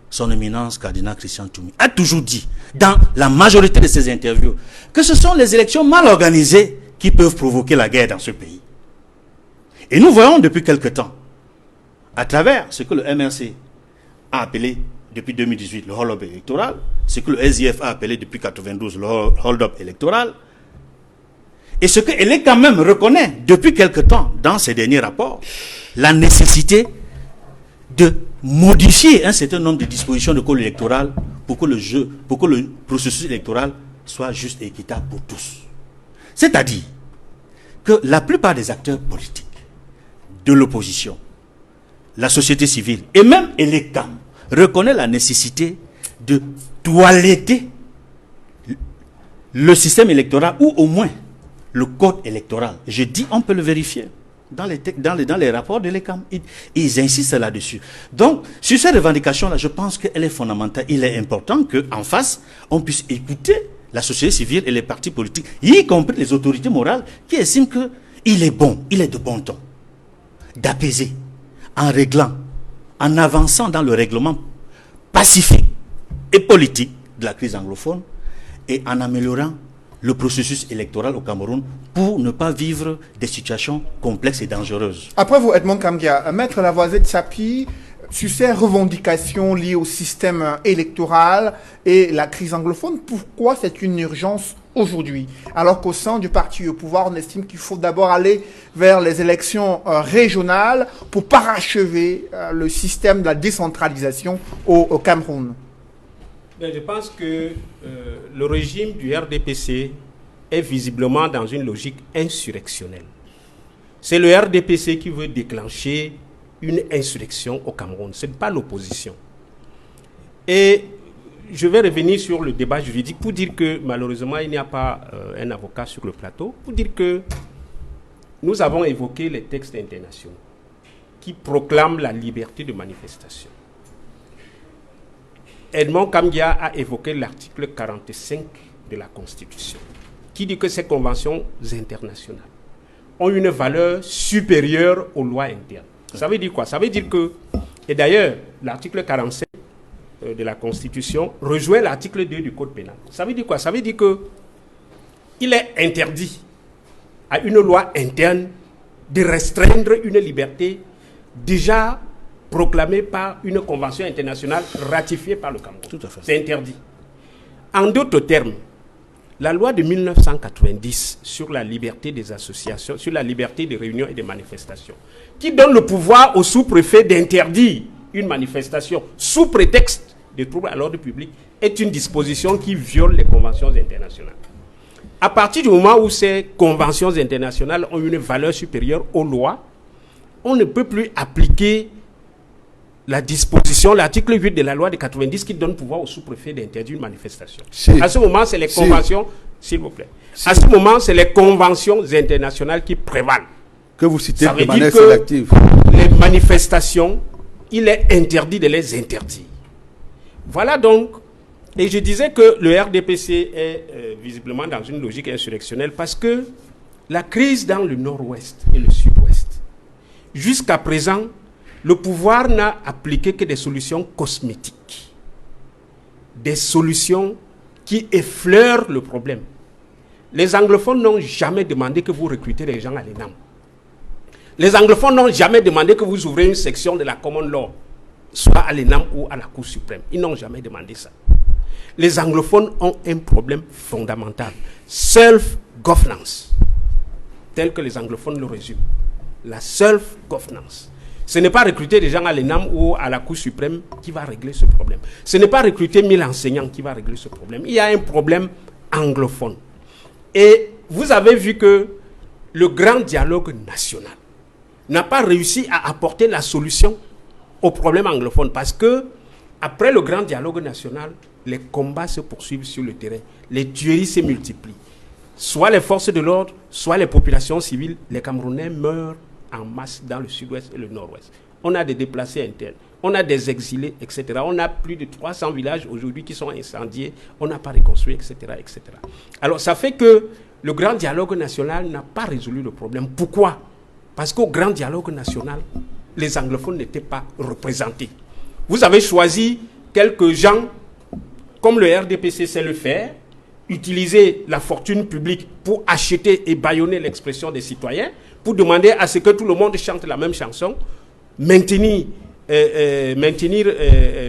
son éminence cardinal Christian Toumi a toujours dit, dans la majorité de ses interviews, que ce sont les élections mal organisées qui peuvent provoquer la guerre dans ce pays. Et nous voyons depuis quelque temps, à travers ce que le MRC a appelé depuis 2018 le hold-up électoral, ce que le SDF a appelé depuis 1992 le hold-up électoral, et ce qu'elle est quand même reconnaît depuis quelque temps dans ses derniers rapports, la nécessité de modifier un certain nombre de dispositions de code électoral pour que le processus électoral soit juste et équitable pour tous. C'est-à-dire que la plupart des acteurs politiques de l'opposition, la société civile et même l'Écam reconnaissent la nécessité de toiletter le système électoral ou au moins le code électoral. Je dis, on peut le vérifier dans les rapports de l'Écam. Ils insistent là-dessus. Donc, sur cette revendication-là, je pense qu'elle est fondamentale. Il est important qu'en face, on puisse écouter la société civile et les partis politiques, y compris les autorités morales, qui estiment qu'il est bon, il est de bon ton d'apaiser en réglant, en avançant dans le règlement pacifique et politique de la crise anglophone et en améliorant le processus électoral au Cameroun pour ne pas vivre des situations complexes et dangereuses. Après vous, Edmond Kamgia, Maître Lavoisier Tchapi, sur ces revendications liées au système électoral et la crise anglophone, pourquoi c'est une urgence aujourd'hui, alors qu'au sein du parti au pouvoir, on estime qu'il faut d'abord aller vers les élections régionales pour parachever le système de la décentralisation au Cameroun? Je pense que le régime du RDPC est visiblement dans une logique insurrectionnelle. C'est le RDPC qui veut déclencher une insurrection au Cameroun. Ce n'est pas l'opposition. Et je vais revenir sur le débat juridique pour dire que malheureusement, il n'y a pas un avocat sur le plateau, pour dire que nous avons évoqué les textes internationaux qui proclament la liberté de manifestation. Edmond Kamgia a évoqué l'article 45 de la Constitution, qui dit que ces conventions internationales ont une valeur supérieure aux lois internes. Ça veut dire quoi? Ça veut dire que, et d'ailleurs, l'article 45 de la Constitution rejoint l'article 2 du Code pénal. Ça veut dire quoi? Ça veut dire que il est interdit à une loi interne de restreindre une liberté déjà proclamée par une convention internationale ratifiée par le Cameroun. Tout à fait. C'est interdit. En d'autres termes, la loi de 1990 sur la liberté des associations, sur la liberté des réunions et des manifestations, qui donne le pouvoir au sous-préfet d'interdire une manifestation sous prétexte de troubles à l'ordre public, est une disposition qui viole les conventions internationales. À partir du moment où ces conventions internationales ont une valeur supérieure aux lois, on ne peut plus appliquer la disposition, l'article 8 de la loi de 90 qui donne pouvoir au sous-préfet d'interdire une manifestation. À ce moment, c'est les conventions, s'il vous plaît. À ce moment, c'est les conventions internationales qui prévalent. Que vous citez Ça veut de manière dire que sélective. les manifestations, il est interdit de les interdire. Voilà donc, et je disais que le RDPC est visiblement dans une logique insurrectionnelle parce que la crise dans le nord-ouest et le sud-ouest, jusqu'à présent, le pouvoir n'a appliqué que des solutions cosmétiques, des solutions qui effleurent le problème. Les anglophones n'ont jamais demandé que vous recrutez les gens à l'ENAM. Les anglophones n'ont jamais demandé que vous ouvrez une section de la common law, soit à l'ENAM ou à la Cour suprême. Ils n'ont jamais demandé ça. Les anglophones ont un problème fondamental. Self-governance, tel que les anglophones le résument. La self-governance. Ce n'est pas recruter des gens à l'ENAM ou à la Cour suprême qui va régler ce problème. Ce n'est pas recruter 1000 enseignants qui va régler ce problème. Il y a un problème anglophone. Et vous avez vu que le grand dialogue national n'a pas réussi à apporter la solution au problème anglophone parce que, après le grand dialogue national, les combats se poursuivent sur le terrain. Les tueries se multiplient. Soit les forces de l'ordre, soit les populations civiles, les Camerounais meurent en masse dans le sud-ouest et le nord-ouest. On a des déplacés internes, on a des exilés, etc. On a plus de 300 villages aujourd'hui qui sont incendiés, on n'a pas reconstruit, etc., etc. Alors ça fait que le grand dialogue national n'a pas résolu le problème. Pourquoi? Parce qu'au grand dialogue national, les anglophones n'étaient pas représentés. Vous avez choisi quelques gens, comme le RDPC sait le faire, utiliser la fortune publique pour acheter et bâillonner l'expression des citoyens, pour demander à ce que tout le monde chante la même chanson, maintenir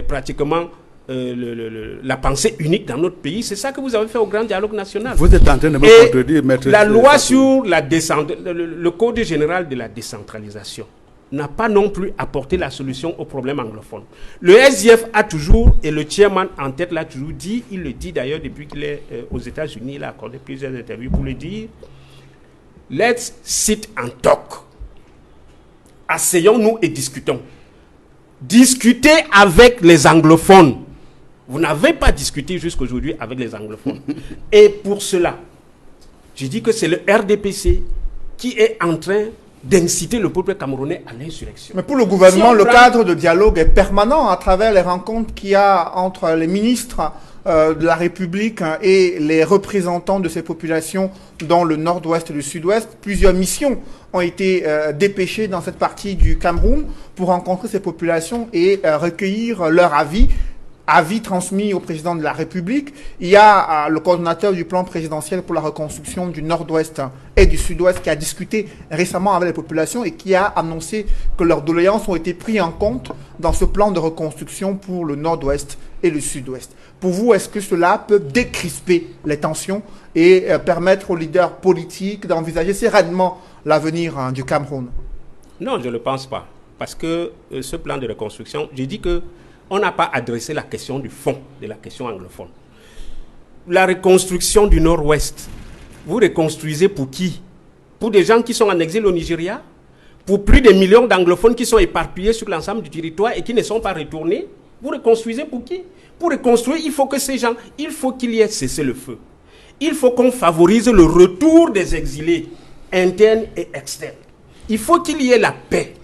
pratiquement la pensée unique dans notre pays. C'est ça que vous avez fait au grand dialogue national. Vous êtes en train de me contredire, maître. La loi sur le Code général de la décentralisation n'a pas non plus apporté la solution au problème anglophone. Le SDF a toujours, et le chairman en tête l'a toujours dit, il le dit d'ailleurs depuis qu'il est aux États-Unis, il a accordé plusieurs interviews pour le dire, let's sit and talk. Asseyons-nous et discutons. Discutez avec les anglophones. Vous n'avez pas discuté jusqu'aujourd'hui avec les anglophones. Et pour cela, je dis que c'est le RDPC qui est en train d'inciter le peuple camerounais à l'insurrection. Mais pour le gouvernement, le cadre de dialogue est permanent à travers les rencontres qu'il y a entre les ministres de la République et les représentants de ces populations dans le nord-ouest et le sud-ouest. Plusieurs missions ont été dépêchées dans cette partie du Cameroun pour rencontrer ces populations et recueillir leur avis transmis au président de la République. Il y a le coordonnateur du plan présidentiel pour la reconstruction du nord-ouest et du sud-ouest qui a discuté récemment avec les populations et qui a annoncé que leurs doléances ont été prises en compte dans ce plan de reconstruction pour le nord-ouest et le sud-ouest. Pour vous, est-ce que cela peut décrisper les tensions et permettre aux leaders politiques d'envisager sereinement l'avenir du Cameroun? Non, je ne le pense pas. Parce que ce plan de reconstruction, j'ai dit qu'on n'a pas adressé la question du fond de la question anglophone. La reconstruction du Nord-Ouest, vous reconstruisez pour qui? Pour des gens qui sont en exil au Nigeria? Pour plus de millions d'anglophones qui sont éparpillés sur l'ensemble du territoire et qui ne sont pas retournés? Vous reconstruisez pour qui? Pour reconstruire, il faut que ces gens, il faut qu'il y ait cessez-le-feu. Il faut qu'on favorise le retour des exilés internes et externes. Il faut qu'il y ait la paix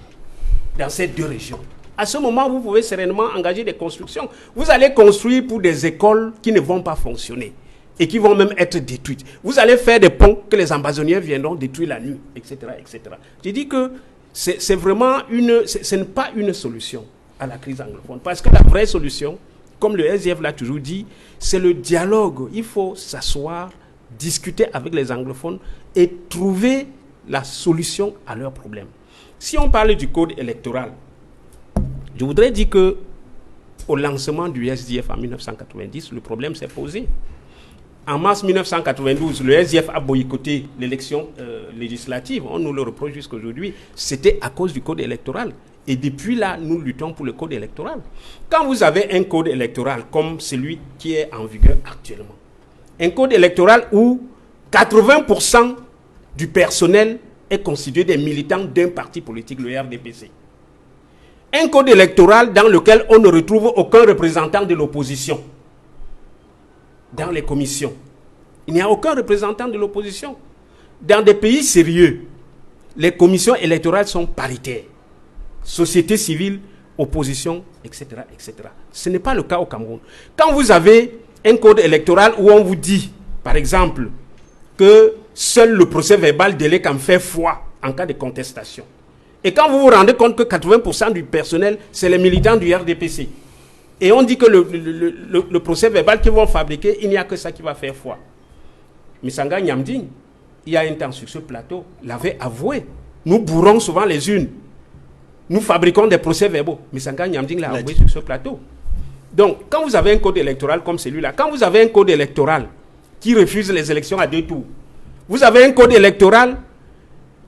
dans ces deux régions. À ce moment, vous pouvez sereinement engager des constructions. Vous allez construire pour des écoles qui ne vont pas fonctionner et qui vont même être détruites. Vous allez faire des ponts que les ambazoniens viendront détruire la nuit, etc., etc. J'ai dit que c'est vraiment ce n'est pas une solution à la crise anglophone. Parce que la vraie solution, comme le SDF l'a toujours dit, c'est le dialogue. Il faut s'asseoir, discuter avec les anglophones et trouver la solution à leurs problèmes. Si on parle du code électoral, je voudrais dire que au lancement du SDF en 1990, le problème s'est posé. En mars 1992, le SDF a boycotté l'élection législative. On nous le reproche jusqu'à aujourd'hui. C'était à cause du code électoral. Et depuis là, nous luttons pour le code électoral. Quand vous avez un code électoral comme celui qui est en vigueur actuellement, un code électoral où 80% du personnel est constitué des militants d'un parti politique, le RDPC. Un code électoral dans lequel on ne retrouve aucun représentant de l'opposition dans les commissions. Il n'y a aucun représentant de l'opposition. Dans des pays sérieux, les commissions électorales sont paritaires. Société civile, opposition, etc., etc. Ce n'est pas le cas au Cameroun. Quand vous avez un code électoral où on vous dit, par exemple, que seul le procès verbal délègue en fait foi en cas de contestation. Et quand vous vous rendez compte que 80% du personnel, c'est les militants du RDPC, et on dit que le procès verbal qu'ils vont fabriquer, il n'y a que ça qui va faire foi. Misanga Nyamding, il y a un temps sur ce plateau, l'avait avoué. Nous bourrons souvent les unes. Nous fabriquons des procès verbaux. Misanga Nyamding l'a avoué sur ce plateau. Donc, quand vous avez un code électoral comme celui-là, quand vous avez un code électoral qui refuse les élections à 2 tours, vous avez un code électoral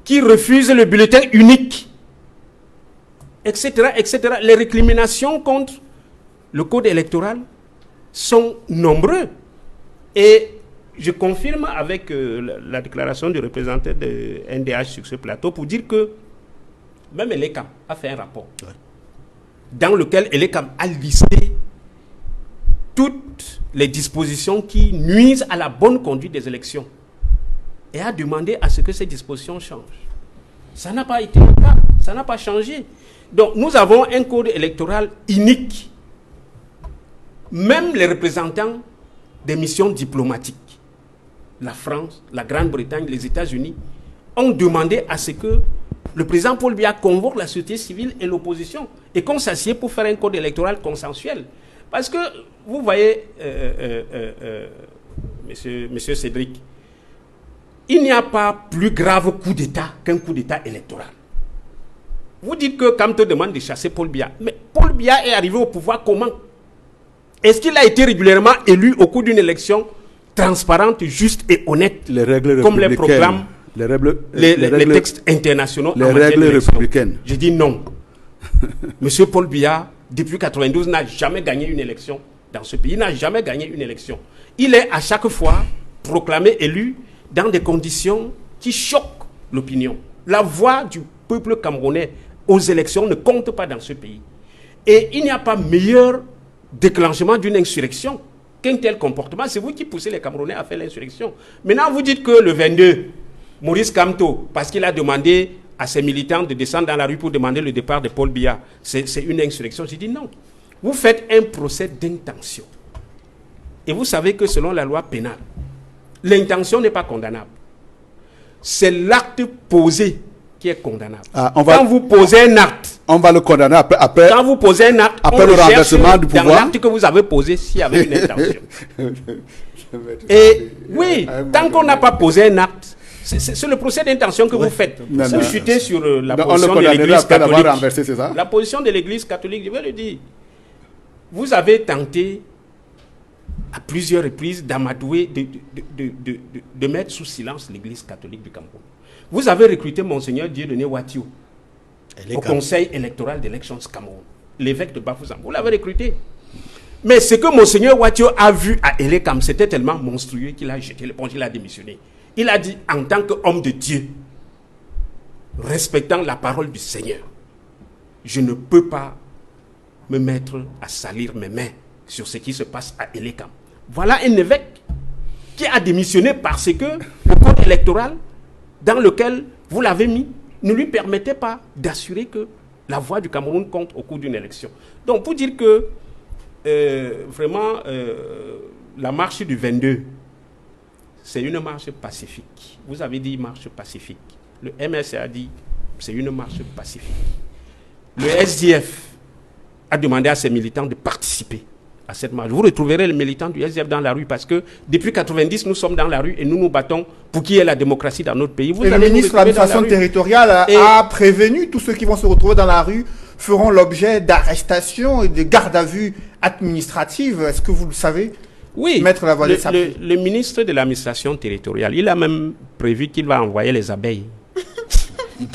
qui refuse le bulletin unique, etc., etc. Les récriminations contre le code électoral sont nombreux. Et je confirme avec la déclaration du représentant de NDH sur ce plateau pour dire que même Elekam a fait un rapport dans lequel Elekam a listé toutes les dispositions qui nuisent à la bonne conduite des élections et a demandé à ce que ces dispositions changent. Ça n'a pas été le cas, ça n'a pas changé. Donc nous avons un code électoral unique. Même les représentants des missions diplomatiques, la France, la Grande-Bretagne, les États-Unis, ont demandé à ce que le président Paul Biya convoque la société civile et l'opposition et qu'on s'assied pour faire un code électoral consensuel. Parce que, vous voyez, monsieur Cédric, il n'y a pas plus grave coup d'État qu'un coup d'État électoral. Vous dites que Kamto demande de chasser Paul Biya. Mais Paul Biya est arrivé au pouvoir comment? Est-ce qu'il a été régulièrement élu au cours d'une élection transparente, juste et honnête, les règles comme les proclament les textes internationaux les règles républicaines? Je dis non. Monsieur Paul Biya, depuis 1992, n'a jamais gagné une élection dans ce pays. Il n'a jamais gagné une élection. Il est à chaque fois proclamé élu dans des conditions qui choquent l'opinion. La voix du peuple camerounais aux élections ne compte pas dans ce pays. Et il n'y a pas meilleur déclenchement d'une insurrection qu'un tel comportement. C'est vous qui poussez les Camerounais à faire l'insurrection. Maintenant, vous dites que le 22, Maurice Kamto, parce qu'il a demandé à ses militants de descendre dans la rue pour demander le départ de Paul Biya, c'est une insurrection. J'ai dit non. Vous faites un procès d'intention. Et vous savez que selon la loi pénale, l'intention n'est pas condamnable. C'est l'acte posé qui est condamnable. Quand vous posez un acte, on va le condamner après. Quand vous posez un acte, après le renversement du pouvoir. Dans l'acte que vous avez posé, s'il y avait une intention. Et oui, tant qu'on n'a pas posé un acte, c'est le procès d'intention que vous faites. Vous chutez sur la position de l'Église catholique. C'est ça? La position de l'Église catholique, je vais le dire. vous avez tenté à plusieurs reprises d'amadouer, de mettre sous silence l'Église catholique du Cameroun. Vous avez recruté Monseigneur Dieudonné Watio au Conseil électoral d'élections Cameroun, l'évêque de Bafoussam. Vous l'avez recruté. Mais ce que Monseigneur Watio a vu à Elekam, c'était tellement monstrueux qu'il a jeté l'éponge, il a démissionné. Il a dit, en tant qu'homme de Dieu, respectant la parole du Seigneur, je ne peux pas me mettre à salir mes mains sur ce qui se passe à Elekam. Voilà un évêque qui a démissionné parce que le code électoral dans lequel vous l'avez mis ne lui permettait pas d'assurer que la voix du Cameroun compte au cours d'une élection. Donc pour dire que vraiment la marche du 22, c'est une marche pacifique. Vous avez dit marche pacifique. Le MSC a dit c'est une marche pacifique. Le SDF a demandé à ses militants de participer à cette marche. Vous retrouverez les militants du SDF dans la rue parce que depuis 1990, nous sommes dans la rue et nous nous battons pour qu'il y ait la démocratie dans notre pays. Et le ministre de l'administration territoriale a prévenu tous ceux qui vont se retrouver dans la rue feront l'objet d'arrestations et de gardes à vue administratives. Est-ce que vous le savez? Oui, Maître Lavoisier Sapie. Le ministre de l'administration territoriale, il a même prévu qu'il va envoyer les abeilles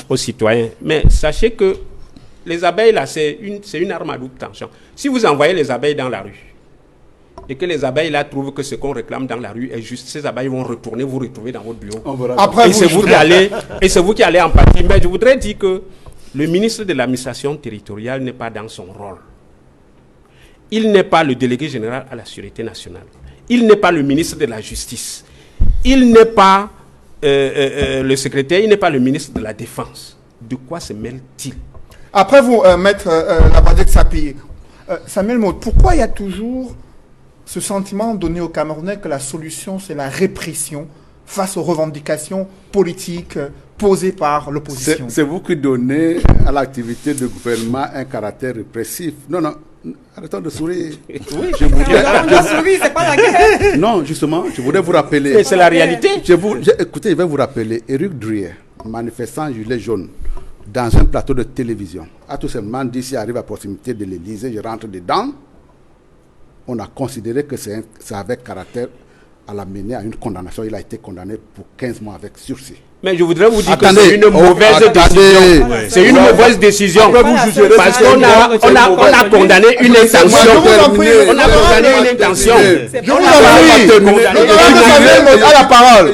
aux citoyens. Mais sachez que les abeilles, là, c'est une arme à double tension. Si vous envoyez les abeilles dans la rue et que les abeilles, là, trouvent que ce qu'on réclame dans la rue est juste, ces abeilles vont retourner vous retrouver dans votre bureau. Après, et c'est vous qui allez en partie. Mais je voudrais dire que le ministre de l'administration territoriale n'est pas dans son rôle. Il n'est pas le délégué général à la sûreté nationale. Il n'est pas le ministre de la justice. Il n'est pas le secrétaire, il n'est pas le ministre de la défense. De quoi se mêle-t-il? Après vous, Maître Lavoisier Sapie, Samuel Maud, pourquoi il y a toujours ce sentiment donné aux Camerounais que la solution, c'est la répression face aux revendications politiques posées par l'opposition? C'est vous qui donnez à l'activité du gouvernement un caractère répressif. Non, non, arrêtons de sourire. Oui, c'est pas la guerre. Non, justement, je voudrais vous rappeler. C'est la réalité. Écoutez, je vais vous rappeler. Éric Druyer, manifestant gilet jaune, dans un plateau de télévision, a tout simplement dit, s'il arrive à proximité de l'Élysée, je rentre dedans. On a considéré que ça avait caractère à l'amener à une condamnation. Il a été condamné pour 15 mois avec sursis. Mais je voudrais vous dire que c'est une mauvaise décision. C'est une mauvaise décision. Parce qu'on a condamné une intention. On a condamné une intention. Je vous en prie. À la parole.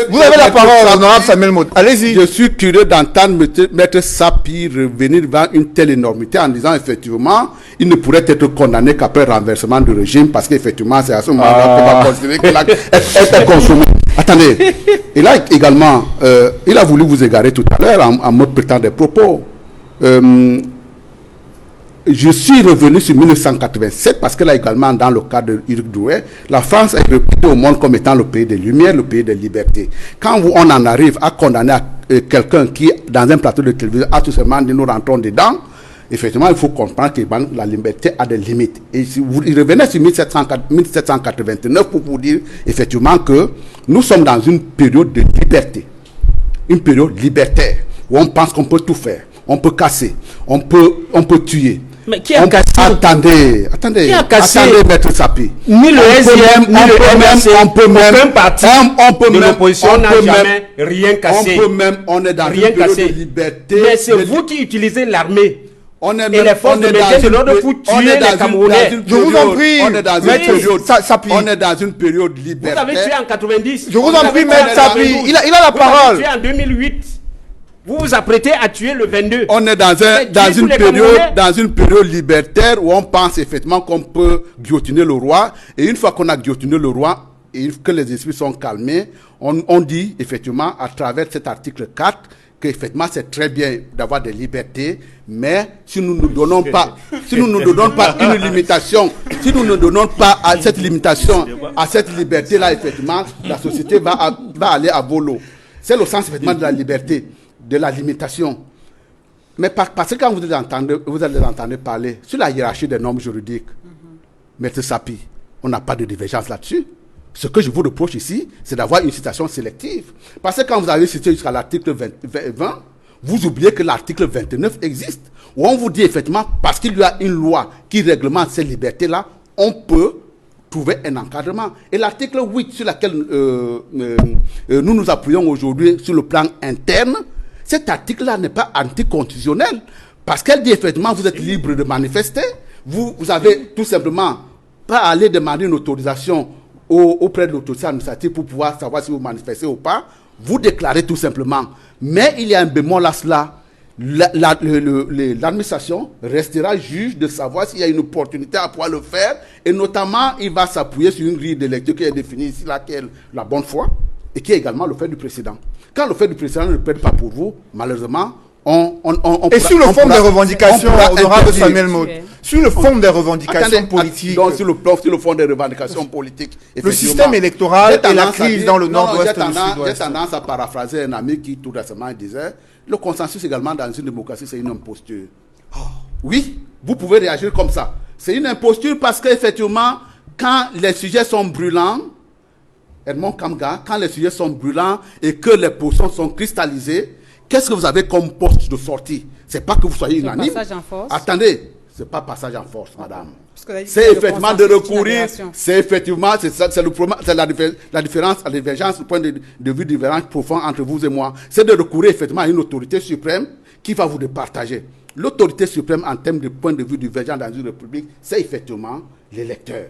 Vous avez la parole, honorable Samuel Maud. Allez-y. Je suis curieux d'entendre Maître Sapie revenir devant une telle énormité en disant effectivement, il ne pourrait être condamné qu'après renversement du régime parce qu'effectivement, c'est à ce moment-là qu'on va considérer qu'il a été consommé. Attendez, il a également, il a voulu vous égarer tout à l'heure en mode prétend des propos. Je suis revenu sur 1987 parce que là également, dans le cas de Éric Druyer, la France est réputée au monde comme étant le pays des Lumières, le pays des libertés. Quand on en arrive à condamner quelqu'un qui, dans un plateau de télévision, a tout simplement dit nous rentrons dedans, effectivement, il faut comprendre que la liberté a des limites. Et si vous revenez sur 1789 pour vous dire effectivement que nous sommes dans une période de liberté, une période libertaire, où on pense qu'on peut tout faire, on peut casser, on peut tuer. Mais qui a cassé? Attendez, qui a cassé? Maître Sapie. Ni le SDM, ni le MRC, aucun parti de l'opposition n'a jamais rien cassé. On est dans une période de liberté. Mais c'est vous qui utilisez l'armée. Et les forces de maintien de l'ordre pour tuer les Camerounais. Je vous en prie, on est dans une période libertaire. Vous avez tué en 90. Je vous en prie, Maître Sapie, il a la parole. Vous avez tué en 2008. Vous vous apprêtez à tuer le 22. On est dans une période libertaire où on pense effectivement qu'on peut guillotiner le roi. Et une fois qu'on a guillotiné le roi et que les esprits sont calmés, on dit effectivement à travers cet article 4 qu'effectivement c'est très bien d'avoir des libertés, mais si nous ne donnons pas, une limitation, si nous ne donnons pas à cette limitation, à cette liberté-là, effectivement, la société va aller à volo. C'est le sens effectivement de la liberté, de la limitation. Mais parce que quand vous allez entendre parler sur la hiérarchie des normes juridiques, Maître Sapie, on n'a pas de divergence là-dessus. Ce que je vous reproche ici, c'est d'avoir une citation sélective. Parce que quand vous avez cité jusqu'à l'article 20, vous oubliez que l'article 29 existe, où on vous dit effectivement, parce qu'il y a une loi qui réglemente ces libertés-là, on peut trouver un encadrement. Et l'article 8 sur lequel nous nous appuyons aujourd'hui sur le plan interne, cet article-là n'est pas anticonstitutionnel, parce qu'elle dit effectivement, vous êtes libre de manifester, vous avez tout simplement pas à aller demander une autorisation auprès de l'autorité administrative pour pouvoir savoir si vous manifestez ou pas, vous déclarez tout simplement. Mais il y a un bémol à cela. L'administration restera juge de savoir s'il y a une opportunité à pouvoir le faire, et notamment il va s'appuyer sur une grille de lecture qui est définie ici, laquelle la bonne foi, et qui est également le fait du précédent. Quand le fait du précédent ne plaide pas pour vous, malheureusement, sur le fond des revendications, honorable Samuel Maud, sur le fond des revendications politiques, donc sur le fond des revendications politiques, le système électoral et la crise dans le nord-ouest du sud-ouest. J'ai tendance à paraphraser un ami qui tout récemment disait, le consensus également dans une démocratie, c'est une imposture. Oh. Oui, vous pouvez réagir comme ça. C'est une imposture parce qu'effectivement, quand les sujets sont brûlants, Edmond Kamga, quand les sujets sont brûlants et que les positions sont cristallisées, qu'est-ce que vous avez comme poste de sortie? C'est pas que vous soyez unanime. Passage en force. Attendez, c'est pas passage en force, madame. C'est effectivement de recourir. C'est effectivement, c'est le problème, c'est la différence, la divergence, le point de vue différent profond entre vous et moi. C'est de recourir effectivement à une autorité suprême qui va vous départager. L'autorité suprême en termes de point de vue divergent dans une république, c'est effectivement l'électeur.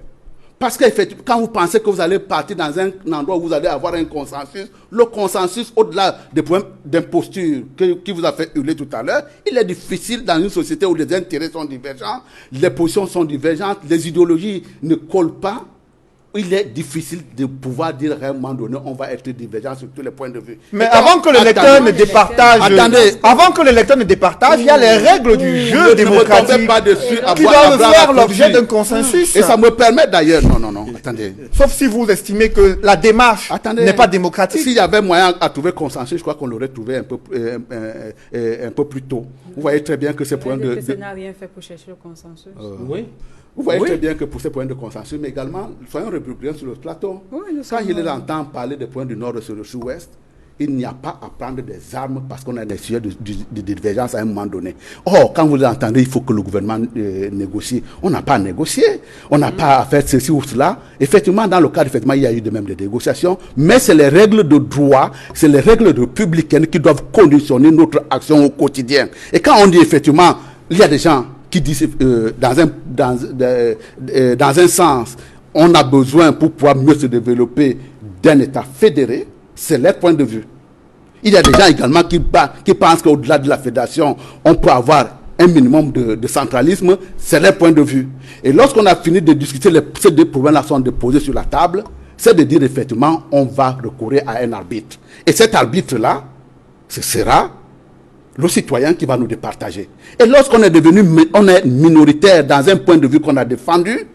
Parce que quand vous pensez que vous allez partir dans un endroit où vous allez avoir un consensus, le consensus, au-delà des problèmes d'imposture qui vous a fait hurler tout à l'heure, il est difficile dans une société où les intérêts sont divergents, les positions sont divergentes, les idéologies ne collent pas. Il est difficile de pouvoir dire à un moment donné, on va être divergent sur tous les points de vue. Mais avant que le lecteur ne départage, il y a les règles du jeu démocratique qui doivent faire l'objet d'un consensus. Et ça me permet d'ailleurs, non, attendez. Sauf si vous estimez que la démarche n'est pas démocratique. S'il y avait moyen à trouver consensus, je crois qu'on l'aurait trouvé un peu plus tôt. Vous voyez très bien que ces points de... Le n'a rien fait pour chercher le consensus. Oui. Vous voyez très bien que pour ces points de consensus, mais également, soyons républicains sur le plateau. Oui, quand je les entends parler des points du nord sur le sud-ouest, il n'y a pas à prendre des armes parce qu'on a des sujets de divergence à un moment donné. Or, quand vous l'entendez, il faut que le gouvernement négocie. On n'a pas à négocier. On n'a pas à faire ceci ou cela. Effectivement, dans le cadre, effectivement, il y a eu de même des négociations, mais c'est les règles de droit, c'est les règles républicaines qui doivent conditionner notre action au quotidien. Et quand on dit effectivement, il y a des gens qui disent dans un sens, on a besoin pour pouvoir mieux se développer d'un État fédéré, c'est leur point de vue. Il y a des gens également qui pensent qu'au-delà de la fédération, on peut avoir un minimum de centralisme, c'est leur point de vue. Et lorsqu'on a fini de discuter, ces deux problèmes-là sont déposés sur la table, c'est de dire effectivement, on va recourir à un arbitre. Et cet arbitre-là, ce sera le citoyen qui va nous départager. Et lorsqu'on est minoritaire dans un point de vue qu'on a défendu,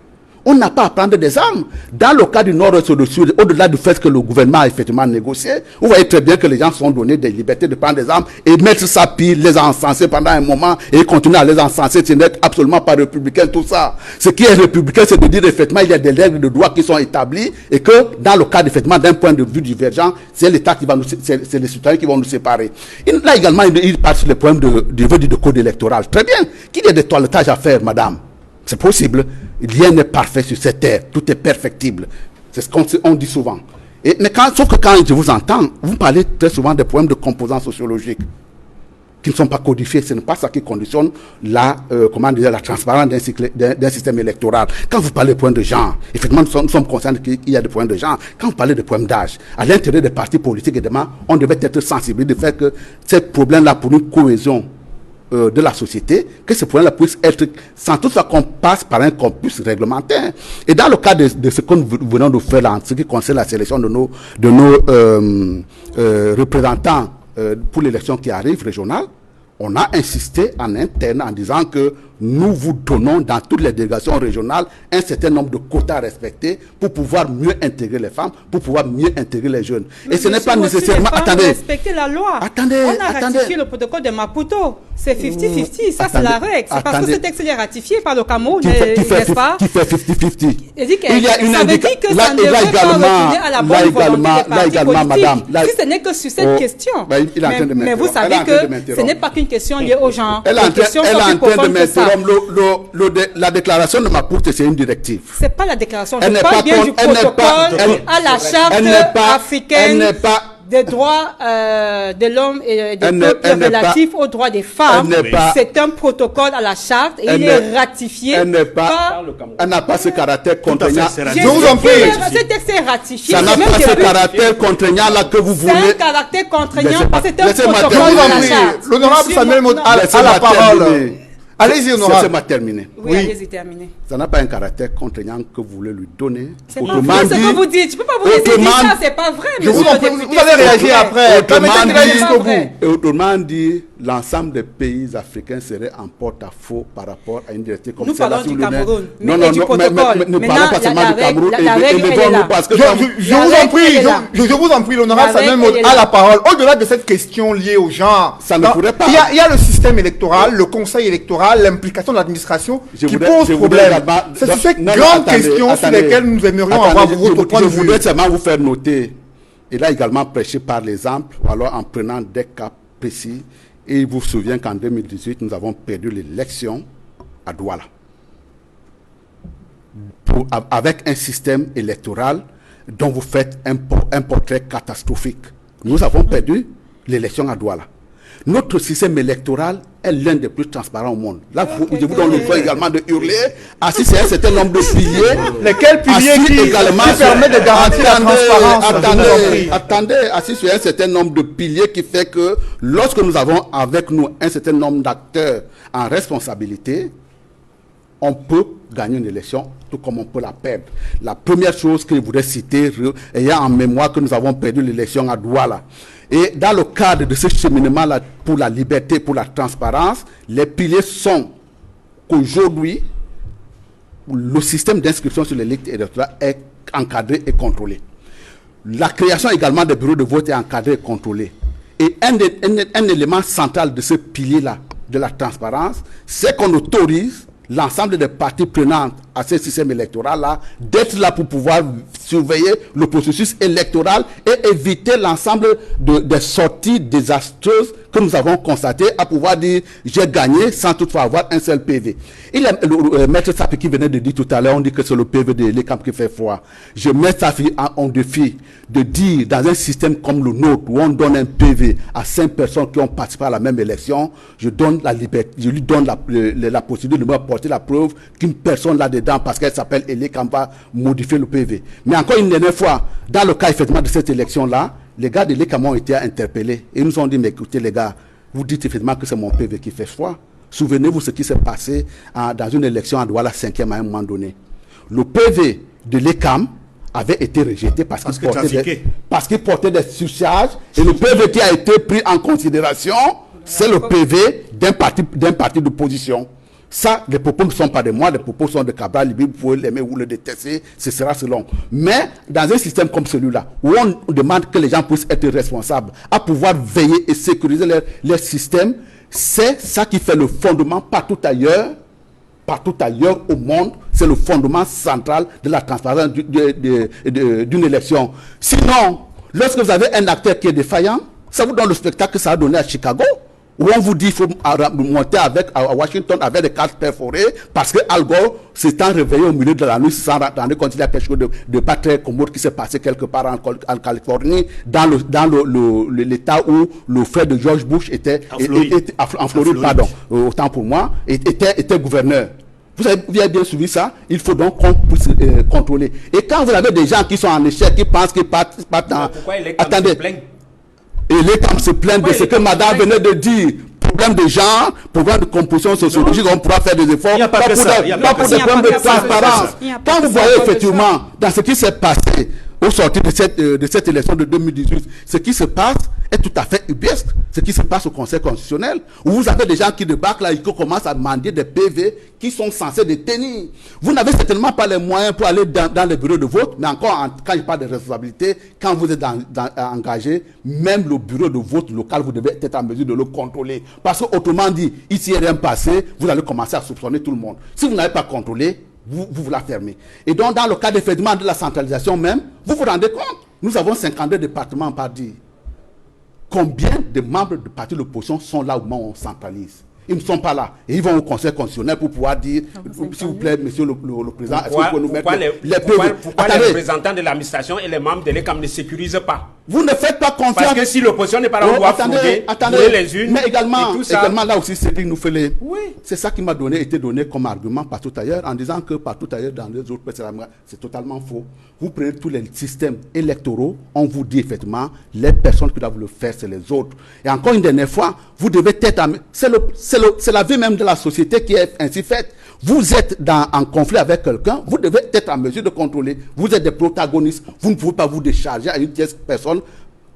on n'a pas à prendre des armes. Dans le cas du Nord et du Sud, au-delà du fait que le gouvernement a effectivement négocié, vous voyez très bien que les gens sont donnés des libertés de prendre des armes et mettre ça pire, les encenser pendant un moment et continuer à les encenser. Ce n'est absolument pas républicain tout ça. Ce qui est républicain, c'est de dire effectivement il y a des règles de droit qui sont établies et que dans le cas effectivement d'un point de vue divergent, c'est l'État qui va nous, c'est les citoyens qui vont nous séparer. Là également, il parle sur les problèmes de code électoral. Très bien. Qu'il y ait des toilettages à faire, madame. C'est possible. Rien n'est parfait sur cette terre. Tout est perfectible. C'est ce qu'on dit souvent. Sauf que quand je vous entends, vous parlez très souvent des problèmes de composants sociologiques qui ne sont pas codifiés. Ce n'est pas ça qui conditionne la transparence d'un système électoral. Quand vous parlez de points de genre, effectivement, nous sommes conscients qu'il y a des points de genre. Quand vous parlez de points d'âge, à l'intérieur des partis politiques, évidemment, on devait être sensibilisé du fait que ces problèmes-là, pour une cohésion de la société, que ce problème-là puisse être, sans toutefois qu'on passe par un corpus réglementaire. Et dans le cas de ce que nous venons de faire là, en ce qui concerne la sélection de nos représentants pour l'élection qui arrive régionale, on a insisté en interne en disant que nous vous donnons dans toutes les délégations régionales un certain nombre de quotas à respecter pour pouvoir mieux intégrer les femmes, pour pouvoir mieux intégrer les jeunes. Mais et ce n'est pas nécessairement... Attendez. Respecter la loi. On a ratifié le protocole de Maputo. C'est 50-50. Ça, c'est la règle. C'est parce que ce texte est ratifié par le Cameroun, n'est-ce pas? Qui fait 50-50? Il y a une indication. Ça veut dire que ça ne devrait pas retourner à la bonne volonté des partis politiques. Si ce n'est que sur cette question. Mais vous savez que ce n'est pas qu'une question liée aux gens. Elle est en train de m'interrompre. La déclaration de Maputo, c'est une directive. Ce n'est pas la déclaration. Je parle bien du protocole à la charte africaine des droits de l'homme et des peuples relatifs aux droits des femmes. C'est un protocole à la charte et il est ratifié par le Cameroun. Elle n'a pas ce caractère contraignant. Je vous en prie. Ce texte est ratifié. Ça n'a pas ce caractère contraignant là que vous voulez. C'est un caractère contraignant parce que c'est un protocole à la charte. L'honorable Samuel Maud a la parole. Allez-y, honorable. C'est terminé. Oui, allez-y, terminé. Ça n'a pas un caractère contraignant que vous voulez lui donner. C'est pas vrai ce que vous dites. Je ne peux pas vous laisser dire ça, c'est pas vrai. Vous allez réagir après. Autrement dit, l'ensemble des pays africains seraient en porte-à-faux par rapport à une directive comme ça. Nous parlons du Cameroun, mais du protocole. Ne parlons pas seulement du Cameroun. Je vous en prie, l'honorable Samuel Maud a la parole. Au-delà de cette question liée aux gens, ça ne pourrait pas. Il y a le système électoral, le conseil électoral, l'implication de l'administration qui pose problème. C'est sur ces grandes questions sur lesquelles nous aimerions avoir votre point de vue. Je voudrais seulement vous faire noter, et là également prêcher par l'exemple, ou alors en prenant des cas précis. Et il vous souvient qu'en 2018, nous avons perdu l'élection à Douala. Avec un système électoral dont vous faites un portrait catastrophique. Nous avons perdu l'élection à Douala. Notre système électoral est l'un des plus transparents au monde. Là, je vous donne le droit également de hurler. Assis sur un certain nombre de piliers. Lesquels piliers qui permettent de garantir la transparence? Attendez, assis sur un certain nombre de piliers qui fait que lorsque nous avons avec nous un certain nombre d'acteurs en responsabilité, on peut gagner une élection, tout comme on peut la perdre. La première chose que je voudrais citer, ayant en mémoire que nous avons perdu l'élection à Douala, et dans le cadre de ce cheminement-là pour la liberté, pour la transparence, les piliers sont qu'aujourd'hui, le système d'inscription sur les listes électorales est encadré et contrôlé. La création également des bureaux de vote est encadrée et contrôlée. Et un élément central de ce pilier-là, de la transparence, c'est qu'on autorise l'ensemble des parties prenantes à ce système électoral-là d'être là pour pouvoir surveiller le processus électoral et éviter l'ensemble des sorties désastreuses que nous avons constatées, à pouvoir dire j'ai gagné sans toutefois avoir un seul PV. Il y a le maître Sapi qui venait de dire tout à l'heure, on dit que c'est le PV de l'ECAM qui fait froid. Je mets Sapi en défi de dire dans un système comme le nôtre où on donne un PV à 5 personnes qui ont participé à la même élection, je lui donne la possibilité de me apporter la preuve qu'une personne là-dedans, parce qu'elle s'appelle l'ECAM, va modifier le PV. Mais encore une dernière fois, dans le cas effectivement de cette élection-là, les gars de l'ECAM ont été interpellés et nous ont dit, mais écoutez les gars, vous dites effectivement que c'est mon PV qui fait froid. Souvenez-vous ce qui s'est passé dans une élection à Douala 5e à un moment donné. Le PV de l'ECAM avait été rejeté parce qu'il portait des surcharges, et le PV qui a été pris en considération, c'est le PV d'un parti d'opposition. Ça, les propos ne sont pas de moi, les propos sont de Cabral Libi, vous pouvez l'aimer ou le détester, ce sera selon. Mais dans un système comme celui-là, où on demande que les gens puissent être responsables, à pouvoir veiller et sécuriser leur système, c'est ça qui fait le fondement partout ailleurs au monde, c'est le fondement central de la transparence d'une élection. Sinon, lorsque vous avez un acteur qui est défaillant, ça vous donne le spectacle que ça a donné à Chicago, où on vous dit qu'il faut monter à Washington avec des cartes perforées parce que Al Gore s'étant réveillé au milieu de la nuit sans rendre compte qu'il y a quelque chose de pas très commode qui s'est passé quelque part en Californie, dans l'état où le frère de George Bush était en Floride, autant pour moi, était gouverneur. Vous avez bien suivi ça. Il faut donc qu'on puisse contrôler. Et quand vous avez des gens qui sont en échec, qui pensent qu'ils partent dans... Pourquoi attendez. Et les camps se plaignent de ce que madame venait de dire. Problème de genre, problème de composition sociologique, on pourra faire des efforts. Pas pour des problèmes de transparence. Quand vous voyez effectivement dans ce qui s'est passé au sortir de cette élection de 2018, ce qui se passe est tout à fait ubuesque. Ce qui se passe au Conseil constitutionnel, où vous avez des gens qui débarquent là et qui commencent à demander des PV qui sont censés détenir. Vous n'avez certainement pas les moyens pour aller dans les bureaux de vote, mais encore, quand il parle de responsabilité, quand vous êtes engagé, même le bureau de vote local, vous devez être en mesure de le contrôler. Parce qu'autrement dit, ici, il n'y a rien passé, vous allez commencer à soupçonner tout le monde. Si vous n'avez pas contrôlé, vous la fermez. Et donc, dans le cas d'effectivement de la centralisation même, vous vous rendez compte, nous avons 52 départements par dire. Combien de membres de partis de l'opposition sont là au moment où on centralise? Ils ne sont pas là. Et ils vont au Conseil constitutionnel pour pouvoir dire, s'il vous plaît, monsieur le président, est-ce que vous pouvez nous mettre pourquoi les représentants de l'administration et les membres de l'ECAM ne sécurisent pas? Vous ne faites pas confiance. Parce que si l'opposition n'est pas là, on doit fouiller les unes. Mais également, et tout ça. là aussi, c'est qu'il nous fait les... Oui. C'est ça qui m'a été donné comme argument partout ailleurs, en disant que partout ailleurs, dans les autres pays, c'est totalement faux. Vous prenez tous les systèmes électoraux, on vous dit effectivement, les personnes qui doivent le faire, c'est les autres. Et encore une dernière fois, vous devez être... C'est la vie même de la société qui est ainsi faite. Vous êtes en conflit avec quelqu'un, vous devez être en mesure de contrôler. Vous êtes des protagonistes, vous ne pouvez pas vous décharger à une tierce personne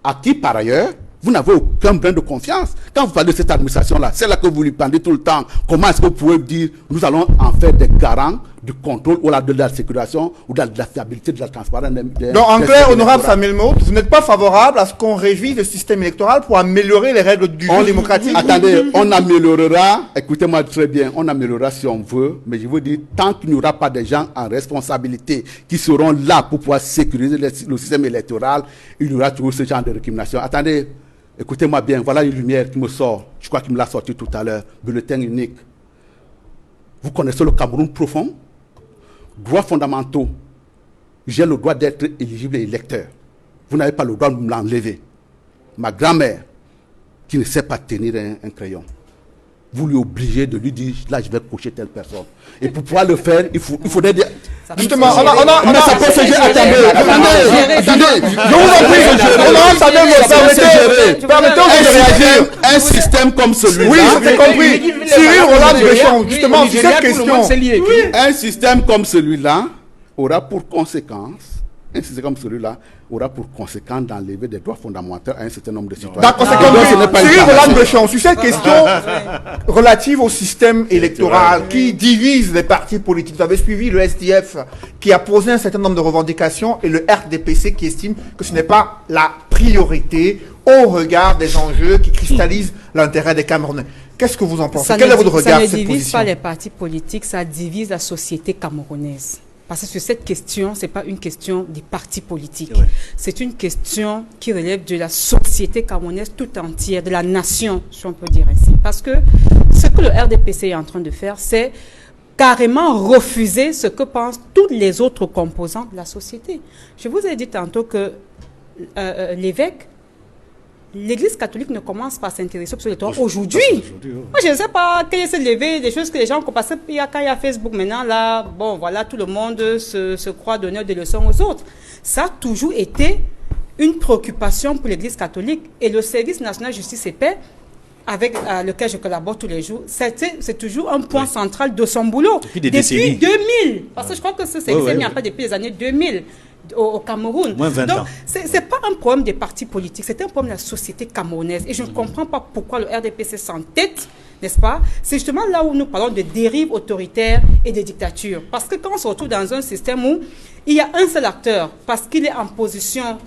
à qui, par ailleurs, vous n'avez aucun brin de confiance. Quand vous parlez de cette administration-là, c'est là que vous lui parlez tout le temps. Comment est-ce que vous pouvez dire, nous allons en faire des garants du contrôle ou de la sécurisation ou de la fiabilité, de la transparence. Donc, en clair, honorable Samuel Mout, vous n'êtes pas favorable à ce qu'on révise le système électoral pour améliorer les règles du jeu démocratique? Attendez, on améliorera, écoutez-moi très bien, on améliorera si on veut, mais je vous dis, tant qu'il n'y aura pas des gens en responsabilité qui seront là pour pouvoir sécuriser le système électoral, il y aura toujours ce genre de récrimination. Attendez, écoutez-moi bien, voilà une lumière qui me sort, je crois qu'il me l'a sorti tout à l'heure, bulletin unique. Vous connaissez le Cameroun profond? Droits fondamentaux. J'ai le droit d'être éligible et électeur. Vous n'avez pas le droit de me l'enlever. Ma grand-mère, qui ne sait pas tenir un crayon, vous lui obligez de lui dire, là, je vais cocher telle personne. Et pour pouvoir le faire, il faudrait dire... Justement, mais ça peut se gérer. Attendez. Je vous en prie, permettez-moi de réagir. Un système comme celui-là... Oui, j'ai compris. Cyril Roland Béchon, justement, sur cette question. Un système comme celui-là aura pour conséquence... Un système comme celui-là aura pour conséquence d'enlever des droits fondamentaux à un certain nombre de citoyens. D'accord, c'est compris. Cyril Roland Béchon, sur cette question relative au système électoral qui divise les partis politiques, vous avez suivi le SDF qui a posé un certain nombre de revendications et le RDPC qui estime que ce n'est pas la priorité au regard des enjeux qui cristallisent l'intérêt des Camerounais. Qu'est-ce que vous en pensez? Quel est votre regard sur cette position? Ça ne divise pas les partis politiques, ça divise la société camerounaise. Parce que sur cette question, ce n'est pas une question des partis politiques. Oui. C'est une question qui relève de la société camerounaise tout entière, de la nation, si on peut dire ainsi. Parce que ce que le RDPC est en train de faire, c'est carrément refuser ce que pensent toutes les autres composantes de la société. Je vous ai dit tantôt que l'évêque, l'Église catholique ne commence pas à s'intéresser au électoral aujourd'hui. Moi, je ne sais pas quel est ce lever, des choses que les gens ont passé. Quand il y a Facebook maintenant, là, bon, voilà, tout le monde se croit donner des leçons aux autres. Ça a toujours été une préoccupation pour l'Église catholique. Et le service national de justice et paix, avec lequel je collabore tous les jours, c'est toujours un point central de son boulot. Depuis 2000. Parce que je crois que ce service est mis en place depuis les années 2000. Au Cameroun. Moins 20 ans. Donc, ce n'est pas un problème des partis politiques, c'est un problème de la société camerounaise. Et je ne comprends pas pourquoi le RDPC s'entête, n'est-ce pas? C'est justement là où nous parlons de dérives autoritaires et de dictature. Parce que quand on se retrouve dans un système où il y a un seul acteur, parce qu'il est en position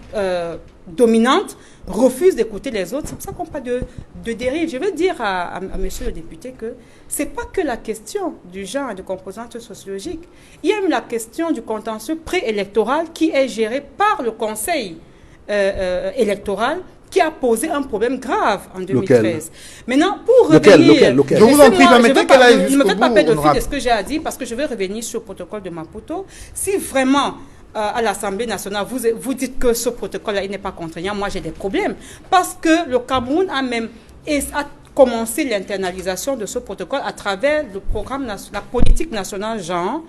dominante, refuse d'écouter les autres, c'est pour ça qu'on parle de dérive. Je veux dire à monsieur le député que ce n'est pas que la question du genre et de composante sociologique. Il y a même la question du contentieux préélectoral qui est géré par le Conseil électoral qui a posé un problème grave en 2013. Maintenant, pour revenir... Je vous en prie, permettez qu'elle aille jusqu'au bout. Ne me faites pas pédophile de ce que j'ai à dire parce que je vais revenir sur le protocole de Maputo. Si vraiment... à l'Assemblée nationale, vous dites que ce protocole-là n'est pas contraignant, moi j'ai des problèmes. Parce que le Cameroun a commencé l'internalisation de ce protocole à travers le programme, la politique nationale genre,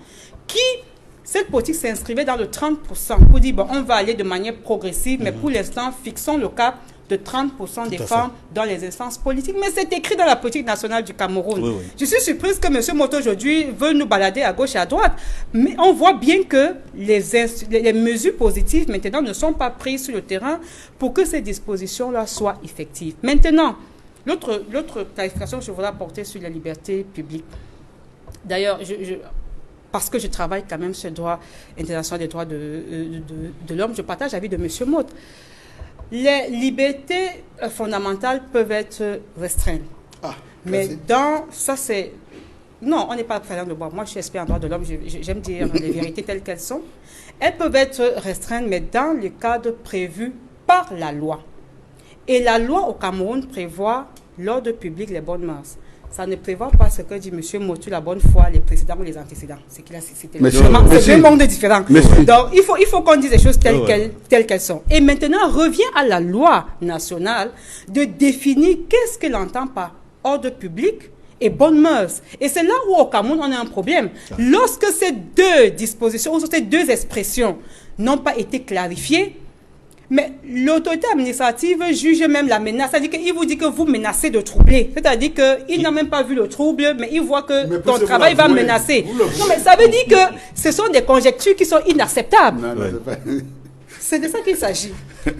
cette politique s'inscrivait dans le 30% pour dire, bon, on va aller de manière progressive, mais pour l'instant, fixons le cap de 30% des Tout à femmes dans les instances politiques. Mais c'est écrit dans la politique nationale du Cameroun. Oui, oui. Je suis surprise que M. Moto aujourd'hui veut nous balader à gauche et à droite. Mais on voit bien que les mesures positives maintenant ne sont pas prises sur le terrain pour que ces dispositions-là soient effectives. Maintenant, l'autre clarification que je voudrais apporter sur la liberté publique. D'ailleurs, parce que je travaille quand même sur le droit international des droits de l'homme, je partage l'avis de M. Motte. Les libertés fondamentales peuvent être restreintes. Mais ça c'est... Non, on n'est pas faisant de bois. Moi, je suis expert en droit de l'homme, j'aime dire les vérités telles qu'elles sont. Elles peuvent être restreintes, mais dans le cadre prévu par la loi. Et la loi au Cameroun prévoit l'ordre public, les bonnes mœurs. Ça ne prévoit pas ce que dit M. Motu, la bonne foi, les précédents ou les antécédents. C'est qu'il a cité. C'est deux mondes différents. Donc, il faut qu'on dise les choses telles qu'elles sont. Et maintenant, revient à la loi nationale de définir qu'est-ce qu'elle entend par ordre public et bonnes mœurs. Et c'est là où, au Cameroun, on a un problème. Lorsque ces deux dispositions, ou ces deux expressions n'ont pas été clarifiées, mais l'autorité administrative juge même la menace. C'est-à-dire qu'il vous dit que vous menacez de troubler. C'est-à-dire qu'il n'a même pas vu le trouble, mais il voit que ton travail va menacer. Non, mais ça veut dire que ce sont des conjectures qui sont inacceptables. C'est de ça qu'il s'agit.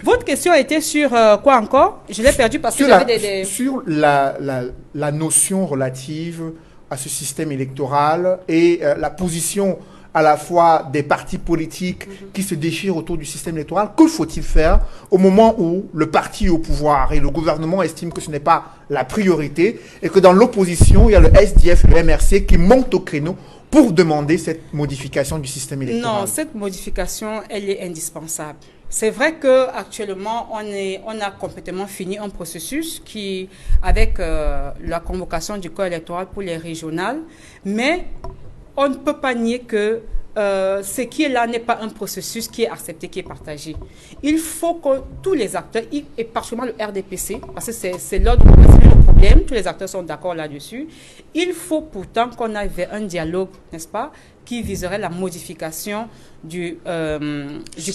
Votre question était sur quoi encore? Je l'ai perdu parce que j'avais des... Sur la notion relative à ce système électoral et la position à la fois des partis politiques qui se déchirent autour du système électoral. Que faut-il faire au moment où le parti au pouvoir et le gouvernement estiment que ce n'est pas la priorité et que dans l'opposition, il y a le SDF, le MRC qui montent au créneau pour demander cette modification du système électoral? Non, cette modification, elle est indispensable. C'est vrai qu'actuellement, on a complètement fini un processus qui, avec la convocation du corps électoral pour les régionales, mais on ne peut pas nier que ce qui est là n'est pas un processus qui est accepté, qui est partagé. Il faut que tous les acteurs, et particulièrement le RDPC, parce que c'est l'ordre le problème, tous les acteurs sont d'accord là-dessus, il faut pourtant qu'on aille vers un dialogue, n'est-ce pas, qui viserait la modification du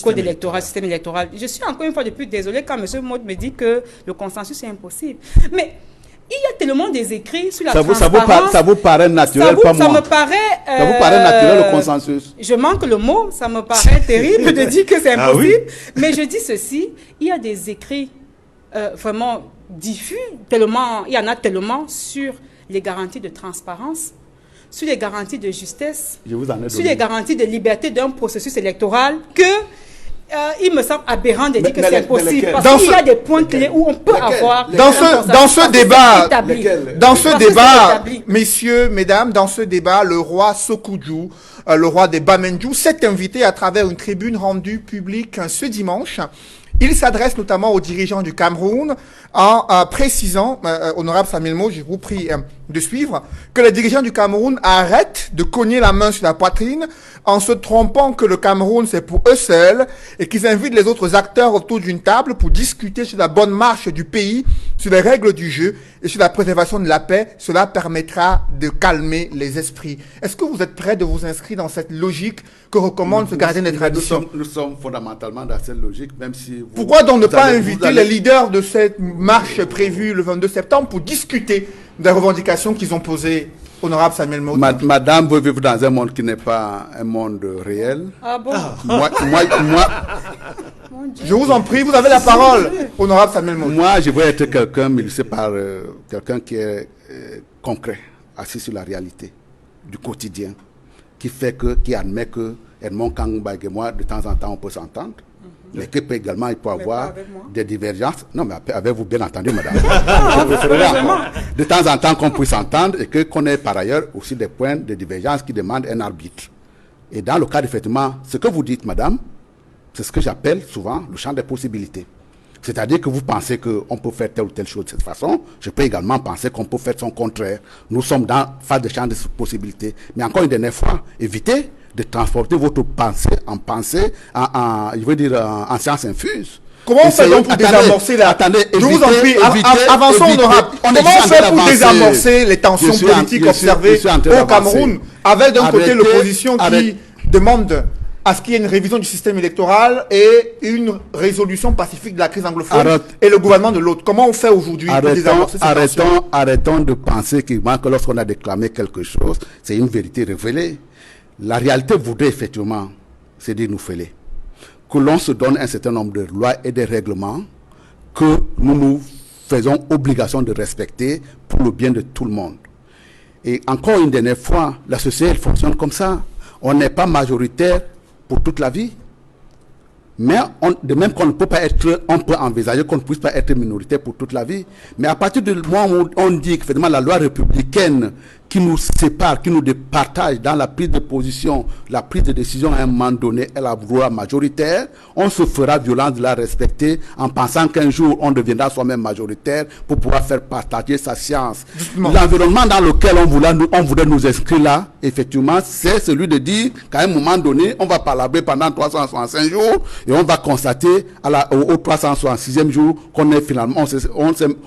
code électoral, système électoral. Je suis encore une fois de plus désolée quand M. Maud me dit que le consensus est impossible. Mais il y a tellement des écrits sur la transparence. Ça vous paraît naturel, pas moi. Ça me paraît... ça vous paraît naturel, le consensus? Je manque le mot, ça me paraît terrible de dire que c'est impossible. Mais je dis ceci, il y a des écrits vraiment diffus, tellement, il y en a tellement sur les garanties de transparence, sur les garanties de justesse, sur les garanties de liberté d'un processus électoral que... il me semble aberrant de dire que c'est impossible parce qu'il y a des points clés où on peut avoir dans ce débat, messieurs, mesdames, dans ce débat, le roi Sokudju, le roi des Bamenju, s'est invité à travers une tribune rendue publique ce dimanche. Il s'adresse notamment aux dirigeants du Cameroun en précisant, honorable Samuel Mo, je vous prie de suivre, que les dirigeants du Cameroun arrêtent de cogner la main sur la poitrine en se trompant que le Cameroun c'est pour eux seuls et qu'ils invitent les autres acteurs autour d'une table pour discuter sur la bonne marche du pays, sur les règles du jeu et sur la préservation de la paix. Cela permettra de calmer les esprits. Est-ce que vous êtes prêts de vous inscrire dans cette logique que recommande ce gardien des traditions? Nous sommes fondamentalement dans cette logique, même si... Pourquoi donc ne pas inviter les leaders de cette marche prévue le 22 septembre pour discuter des revendications qu'ils ont posées, honorable Samuel Maud? Madame veut vivre dans un monde qui n'est pas un monde réel. Ah bon? Moi, je vous en prie, vous avez la parole, honorable Samuel Maud. Moi, je veux être quelqu'un milité par quelqu'un qui est concret, assis sur la réalité du quotidien, qui admet que Edmond Kangoumbag et moi, de temps en temps, on peut s'entendre. Mais qu'il peut également, il peut avoir des divergences. Non, mais avec vous, bien entendu, madame. De temps en temps, qu'on puisse s'entendre et qu'on ait par ailleurs aussi des points de divergence qui demandent un arbitre. Et dans le cas, effectivement, ce que vous dites, madame, c'est ce que j'appelle souvent le champ des possibilités. C'est-à-dire que vous pensez qu'on peut faire telle ou telle chose de cette façon. Je peux également penser qu'on peut faire son contraire. Nous sommes dans phase de champ des possibilités. Mais encore une dernière fois, évitez de transporter votre pensée en science infuse. Comment on fait donc pour désamorcer la... Je vous en prie, avançons honorable. Comment on fait pour désamorcer les tensions politiques observées au Cameroun avec d'un côté l'opposition qui demande à ce qu'il y ait une révision du système électoral et une résolution pacifique de la crise anglophone et le gouvernement de l'autre. Comment on fait aujourd'hui pour désamorcer cette tension? Arrêtons de penser que lorsqu'on a déclamé quelque chose, c'est une vérité révélée. La réalité voudrait effectivement, c'est dire nous fêler, que l'on se donne un certain nombre de lois et de règlements que nous faisons obligation de respecter pour le bien de tout le monde. Et encore une dernière fois, la société elle fonctionne comme ça. On n'est pas majoritaire pour toute la vie. Mais de même qu'on ne peut pas être, on peut envisager qu'on ne puisse pas être minoritaire pour toute la vie. Mais à partir du moment où on dit que finalement la loi républicaine qui nous sépare, qui nous départage dans la prise de position, la prise de décision à un moment donné est la loi majoritaire, on se fera violence de la respecter en pensant qu'un jour on deviendra soi-même majoritaire pour pouvoir faire partager sa science. L'environnement dans lequel on voulait nous inscrire là, effectivement, c'est celui de dire qu'à un moment donné, on va palabrer pendant 365 jours et on va constater au 366e jour qu'on est finalement,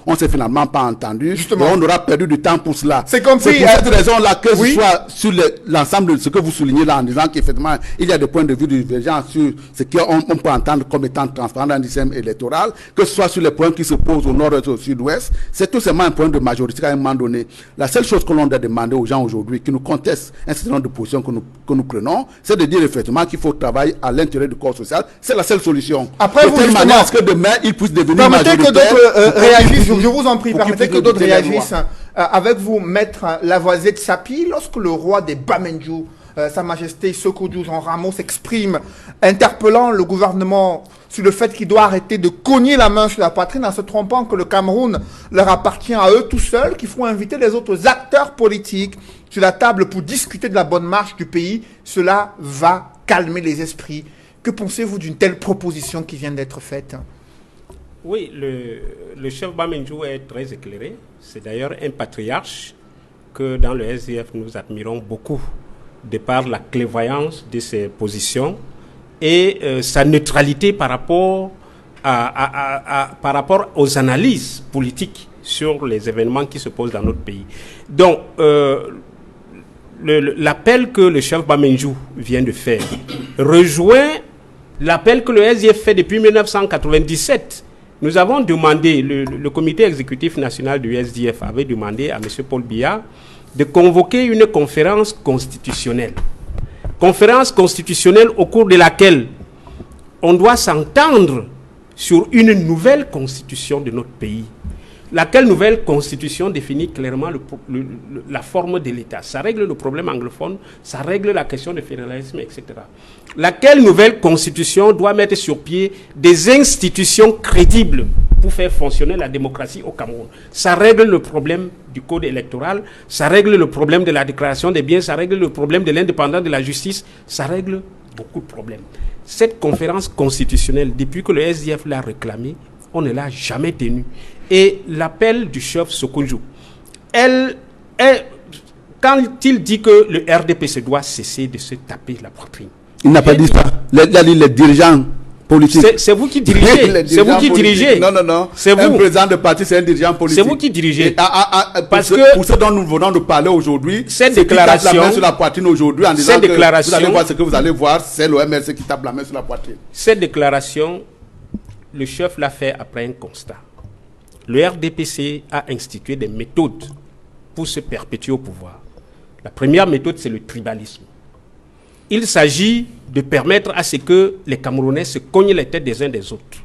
on s'est finalement pas entendu. Justement. Et on aura perdu du temps pour cela. C'est comme si pour cette raison-là que ce soit sur l'ensemble de ce que vous soulignez là en disant qu'effectivement il y a des points de vue divergents sur ce qu'on peut entendre comme étant transparent dans le système électoral, que ce soit sur les points qui se posent au nord et au sud-ouest, c'est tout simplement un point de majorité à un moment donné. La seule chose que l'on doit demander aux gens aujourd'hui qui nous contestent un certain nombre de positions que nous prenons, c'est de dire effectivement qu'il faut travailler à l'intérieur du corps social. C'est la seule solution. Après, de telle manière à ce que demain ils puissent devenir majoritaires. Permettez que d'autres réagissent, je vous en prie, permettez que d'autres réagissent. Avec vous, maître Lavoisier de Sapi, lorsque le roi des Bamenju, Sa Majesté Sékou Ramos, s'exprime, interpellant le gouvernement sur le fait qu'il doit arrêter de cogner la main sur la poitrine en se trompant que le Cameroun leur appartient à eux tout seuls, qu'il faut inviter les autres acteurs politiques sur la table pour discuter de la bonne marche du pays, cela va calmer les esprits. Que pensez-vous d'une telle proposition qui vient d'être faite? Oui, le chef Bamenju est très éclairé. C'est d'ailleurs un patriarche que dans le SDF nous admirons beaucoup, de par la clairvoyance de ses positions et sa neutralité par rapport aux analyses politiques sur les événements qui se posent dans notre pays. Donc, l'appel que le chef Bamenju vient de faire rejoint l'appel que le SDF fait depuis 1997. Nous avons demandé, le comité exécutif national du SDF avait demandé à M. Paul Biya de convoquer une conférence constitutionnelle. Conférence constitutionnelle au cours de laquelle on doit s'entendre sur une nouvelle constitution de notre pays. Laquelle nouvelle constitution définit clairement la forme de l'État. Ça règle le problème anglophone, ça règle la question de fédéralisme, etc. Laquelle nouvelle constitution doit mettre sur pied des institutions crédibles pour faire fonctionner la démocratie au Cameroun. Ça règle le problème du code électoral, ça règle le problème de la déclaration des biens, ça règle le problème de l'indépendance de la justice, ça règle beaucoup de problèmes. Cette conférence constitutionnelle, depuis que le SDF l'a réclamée, on ne l'a jamais tenue. Et l'appel du chef Sékou, quand il dit que le RDPC doit cesser de se taper la poitrine. Il n'a pas dit ça. Les dirigeants politiques. C'est vous qui dirigez. C'est vous qui dirigez. Non. C'est vous. Un président de parti, c'est un dirigeant politique. C'est vous qui dirigez. Parce que pour ce dont nous venons de parler aujourd'hui, cette déclaration, la main sur la poitrine aujourd'hui en disant que vous allez voir ce que vous allez voir, c'est l'OMLC qui tape la main sur la poitrine. Cette déclaration, le chef l'a fait après un constat. Le RDPC a institué des méthodes pour se perpétuer au pouvoir. La première méthode, c'est le tribalisme. Il s'agit de permettre à ce que les Camerounais se cognent les têtes des uns des autres.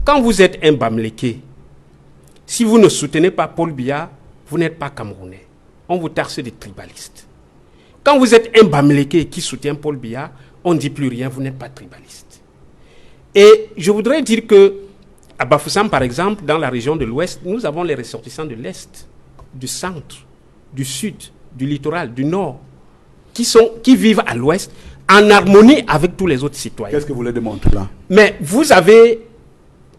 Quand vous êtes un Bamléké, si vous ne soutenez pas Paul Biya, vous n'êtes pas Camerounais. On vous taxe de tribaliste. Quand vous êtes un Bamléké qui soutient Paul Biya, on ne dit plus rien, vous n'êtes pas tribaliste. Et je voudrais dire que à Bafoussam, par exemple, dans la région de l'Ouest, nous avons les ressortissants de l'Est, du centre, du sud, du littoral, du nord, qui vivent à l'Ouest en harmonie avec tous les autres citoyens. Qu'est-ce que vous voulez démontrer là? Mais vous avez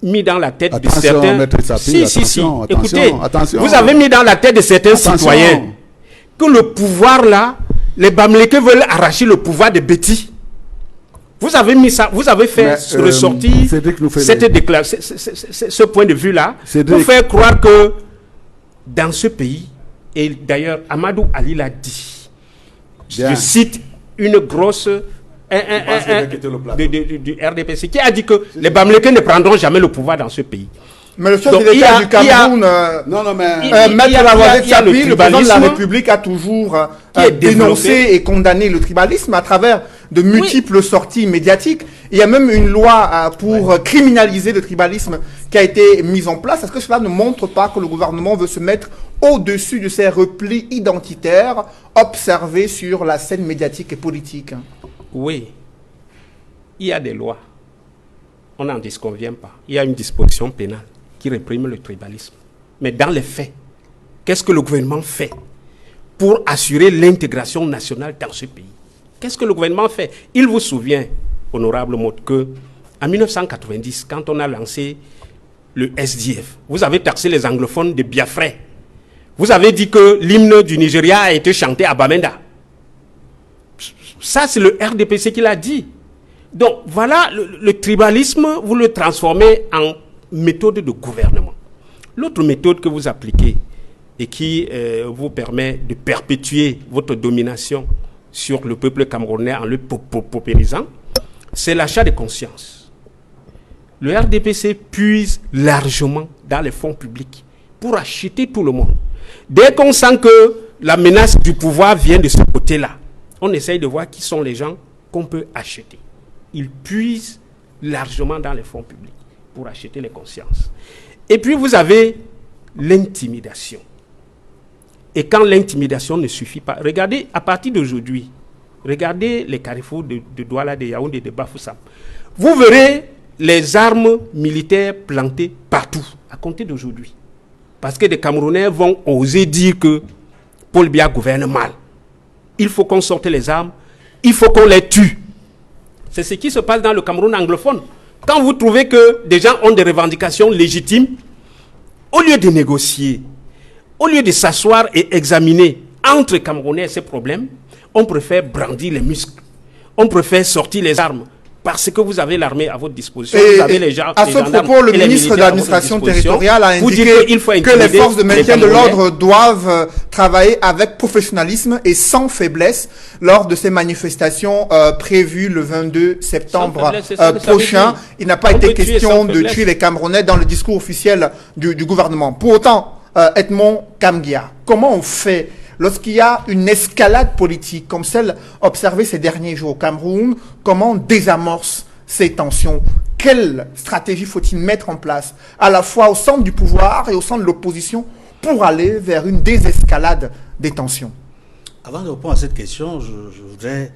mis dans la tête de certains... Écoutez, vous avez mis dans la tête de certains citoyens que le pouvoir là, les Bamlékés veulent arracher le pouvoir de Betty. Vous avez mis ça, vous avez fait ressortir ce point de vue-là pour faire croire que dans ce pays, et d'ailleurs Amadou Ali l'a dit, je cite un du RDPC qui a dit que les Bamileke ne prendront jamais le pouvoir dans ce pays. Mais le chef de l'État du Cameroun, Maître Lavoisier Tchapi, le président de la République, a toujours dénoncé et condamné le tribalisme à travers de multiples sorties médiatiques. Il y a même une loi pour criminaliser le tribalisme qui a été mise en place. Est-ce que cela ne montre pas que le gouvernement veut se mettre au-dessus de ces replis identitaires observés sur la scène médiatique et politique? Oui, il y a des lois. On n'en disconvient pas. Il y a une disposition pénale qui réprime le tribalisme. Mais dans les faits, qu'est-ce que le gouvernement fait pour assurer l'intégration nationale dans ce pays? Qu'est-ce que le gouvernement fait? Il vous souvient, honorable Maud, que en 1990, quand on a lancé le SDF, vous avez taxé les anglophones de Biafrais. Vous avez dit que l'hymne du Nigeria a été chanté à Bamenda. Ça, c'est le RDPC qui l'a dit. Donc, voilà, le tribalisme, vous le transformez en méthode de gouvernement. L'autre méthode que vous appliquez et qui vous permet de perpétuer votre domination sur le peuple camerounais en le paupérisant, c'est l'achat de conscience. Le RDPC puise largement dans les fonds publics pour acheter tout le monde. Dès qu'on sent que la menace du pouvoir vient de ce côté-là, on essaye de voir qui sont les gens qu'on peut acheter. Ils puisent largement dans les fonds publics pour acheter les consciences. Et puis vous avez l'intimidation. Et quand l'intimidation ne suffit pas, regardez à partir d'aujourd'hui, regardez les carrefours de Douala, de Yaoundé, de Bafoussam. Vous verrez les armes militaires plantées partout à compter d'aujourd'hui. Parce que des Camerounais vont oser dire que Paul Biya gouverne mal. Il faut qu'on sorte les armes, il faut qu'on les tue. C'est ce qui se passe dans le Cameroun anglophone. Quand vous trouvez que des gens ont des revendications légitimes, au lieu de négocier, au lieu de s'asseoir et examiner entre Camerounais ces problèmes, on préfère brandir les muscles. On préfère sortir les armes. Parce que vous avez l'armée à votre disposition. Vous avez les gens, à ce propos, le ministre de l'administration territoriale a indiqué que les forces de maintien de l'ordre doivent travailler avec professionnalisme et sans faiblesse lors de ces manifestations prévues le 22 septembre prochain. Il n'a pas été question de tuer les Camerounais dans le discours officiel du gouvernement. Pour autant, Edmond Kamgia, comment on fait lorsqu'il y a une escalade politique comme celle observée ces derniers jours au Cameroun? Comment on désamorce ces tensions? Quelle stratégie faut-il mettre en place, à la fois au centre du pouvoir et au centre de l'opposition, pour aller vers une désescalade des tensions? Avant de répondre à cette question, je voudrais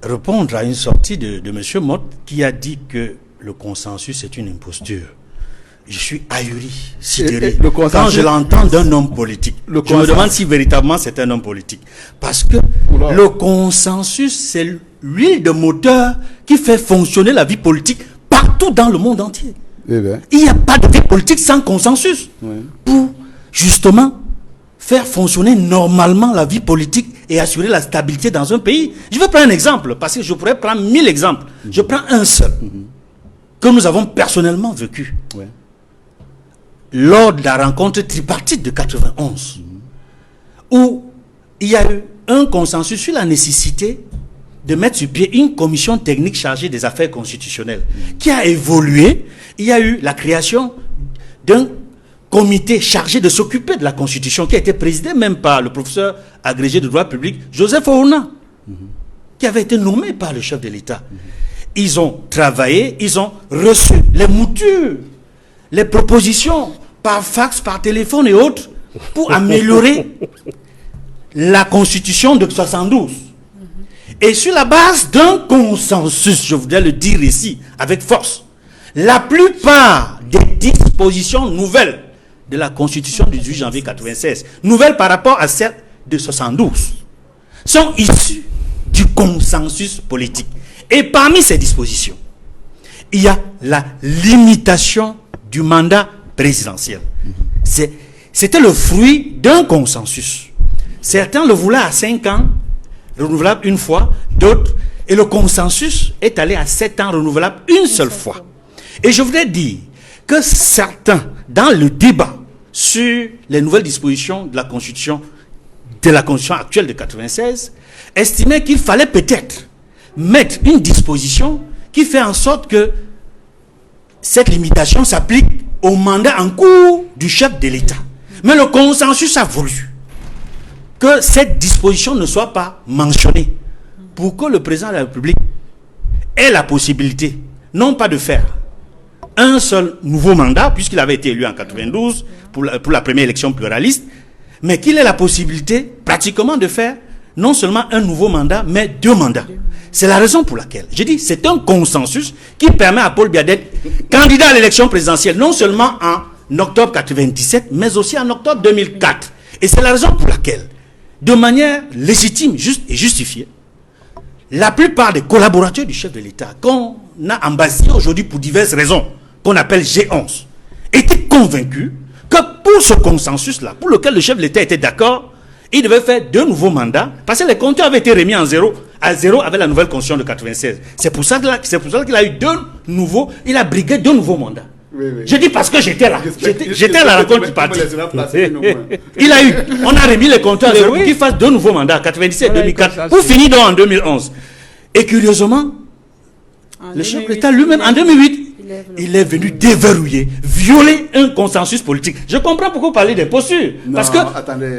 répondre à une sortie de M. Mott qui a dit que le consensus est une imposture. Je suis ahuri, sidéré, quand je l'entends d'un homme politique. Je me demande si véritablement c'est un homme politique. Parce que le consensus, c'est l'huile de moteur qui fait fonctionner la vie politique partout dans le monde entier. Il n'y a pas de vie politique sans consensus. Pour, justement, faire fonctionner normalement la vie politique et assurer la stabilité dans un pays. Je vais prendre un exemple, parce que je pourrais prendre 1000 exemples. Je prends un seul, que nous avons personnellement vécu. Lors de la rencontre tripartite de 91, où il y a eu un consensus sur la nécessité de mettre sur pied une commission technique chargée des affaires constitutionnelles, qui a évolué. Il y a eu la création d'un comité chargé de s'occuper de la Constitution, qui a été présidé même par le professeur agrégé de droit public, Joseph Ouna, qui avait été nommé par le chef de l'État. Ils ont travaillé, ils ont reçu les moutures, les propositions par fax, par téléphone et autres pour améliorer la Constitution de 72. Et sur la base d'un consensus, je voudrais le dire ici avec force, la plupart des dispositions nouvelles de la Constitution du 18 janvier 96, nouvelles par rapport à celle de 72, sont issues du consensus politique. Et parmi ces dispositions, il y a la limitation du mandat présidentiel. C'était le fruit d'un consensus. Certains le voulaient à 5 ans, renouvelable une fois, d'autres, et le consensus est allé à 7 ans, renouvelable une seule fois. Et je voudrais dire que certains, dans le débat sur les nouvelles dispositions de la Constitution actuelle de 96, estimaient qu'il fallait peut-être mettre une disposition qui fait en sorte que cette limitation s'applique au mandat en cours du chef de l'État. Mais le consensus a voulu que cette disposition ne soit pas mentionnée pour que le président de la République ait la possibilité, non pas de faire un seul nouveau mandat, puisqu'il avait été élu en 92 pour la première élection pluraliste, mais qu'il ait la possibilité pratiquement de faire non seulement un nouveau mandat, mais 2 mandats. C'est la raison pour laquelle, j'ai dit, c'est un consensus qui permet à Paul Biya d'être candidat à l'élection présidentielle, non seulement en octobre 97, mais aussi en octobre 2004. Et c'est la raison pour laquelle, de manière légitime, juste et justifiée, la plupart des collaborateurs du chef de l'État, qu'on a embassés aujourd'hui pour diverses raisons, qu'on appelle G11, étaient convaincus que pour ce consensus-là, pour lequel le chef de l'État était d'accord, il devait faire 2 nouveaux mandats, parce que les compteurs avaient été remis à zéro avec la nouvelle constitution de 96. C'est pour ça qu'il a eu 2 nouveaux, il a brigué 2 nouveaux mandats. Oui. Je dis parce que j'étais là. J'étais à la rencontre du parti. On a remis les compteurs à zéro pour qu'il fasse 2 nouveaux mandats, 97 et 2004, pour finir donc en 2011. Et curieusement, le chef de l'État lui-même, en 2008, il est venu déverrouiller, violer un consensus politique. Je comprends pourquoi vous parlez d'imposture. Parce que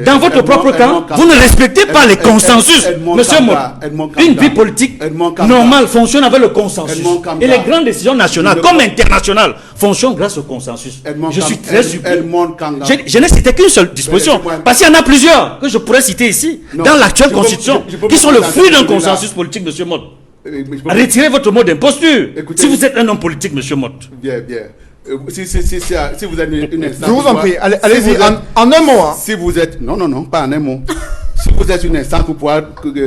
dans votre propre camp, vous ne respectez pas les consensus. Monsieur Mott, une vie politique normale fonctionne avec le consensus. Et les grandes décisions nationales comme internationales fonctionnent grâce au consensus. Je suis très surpris. Je n'ai cité qu'une seule disposition. Parce qu'il y en a plusieurs que je pourrais citer ici, dans l'actuelle constitution, qui sont le fruit d'un consensus politique, monsieur Mott. Retirez votre mot d'imposture. Si vous êtes un homme politique, monsieur Mott. Bien. Si vous êtes une instance... Je vous en prie, allez-y, en un mot. Hein. Si vous êtes... Non, pas en un mot. Si vous êtes une instance pour pouvoir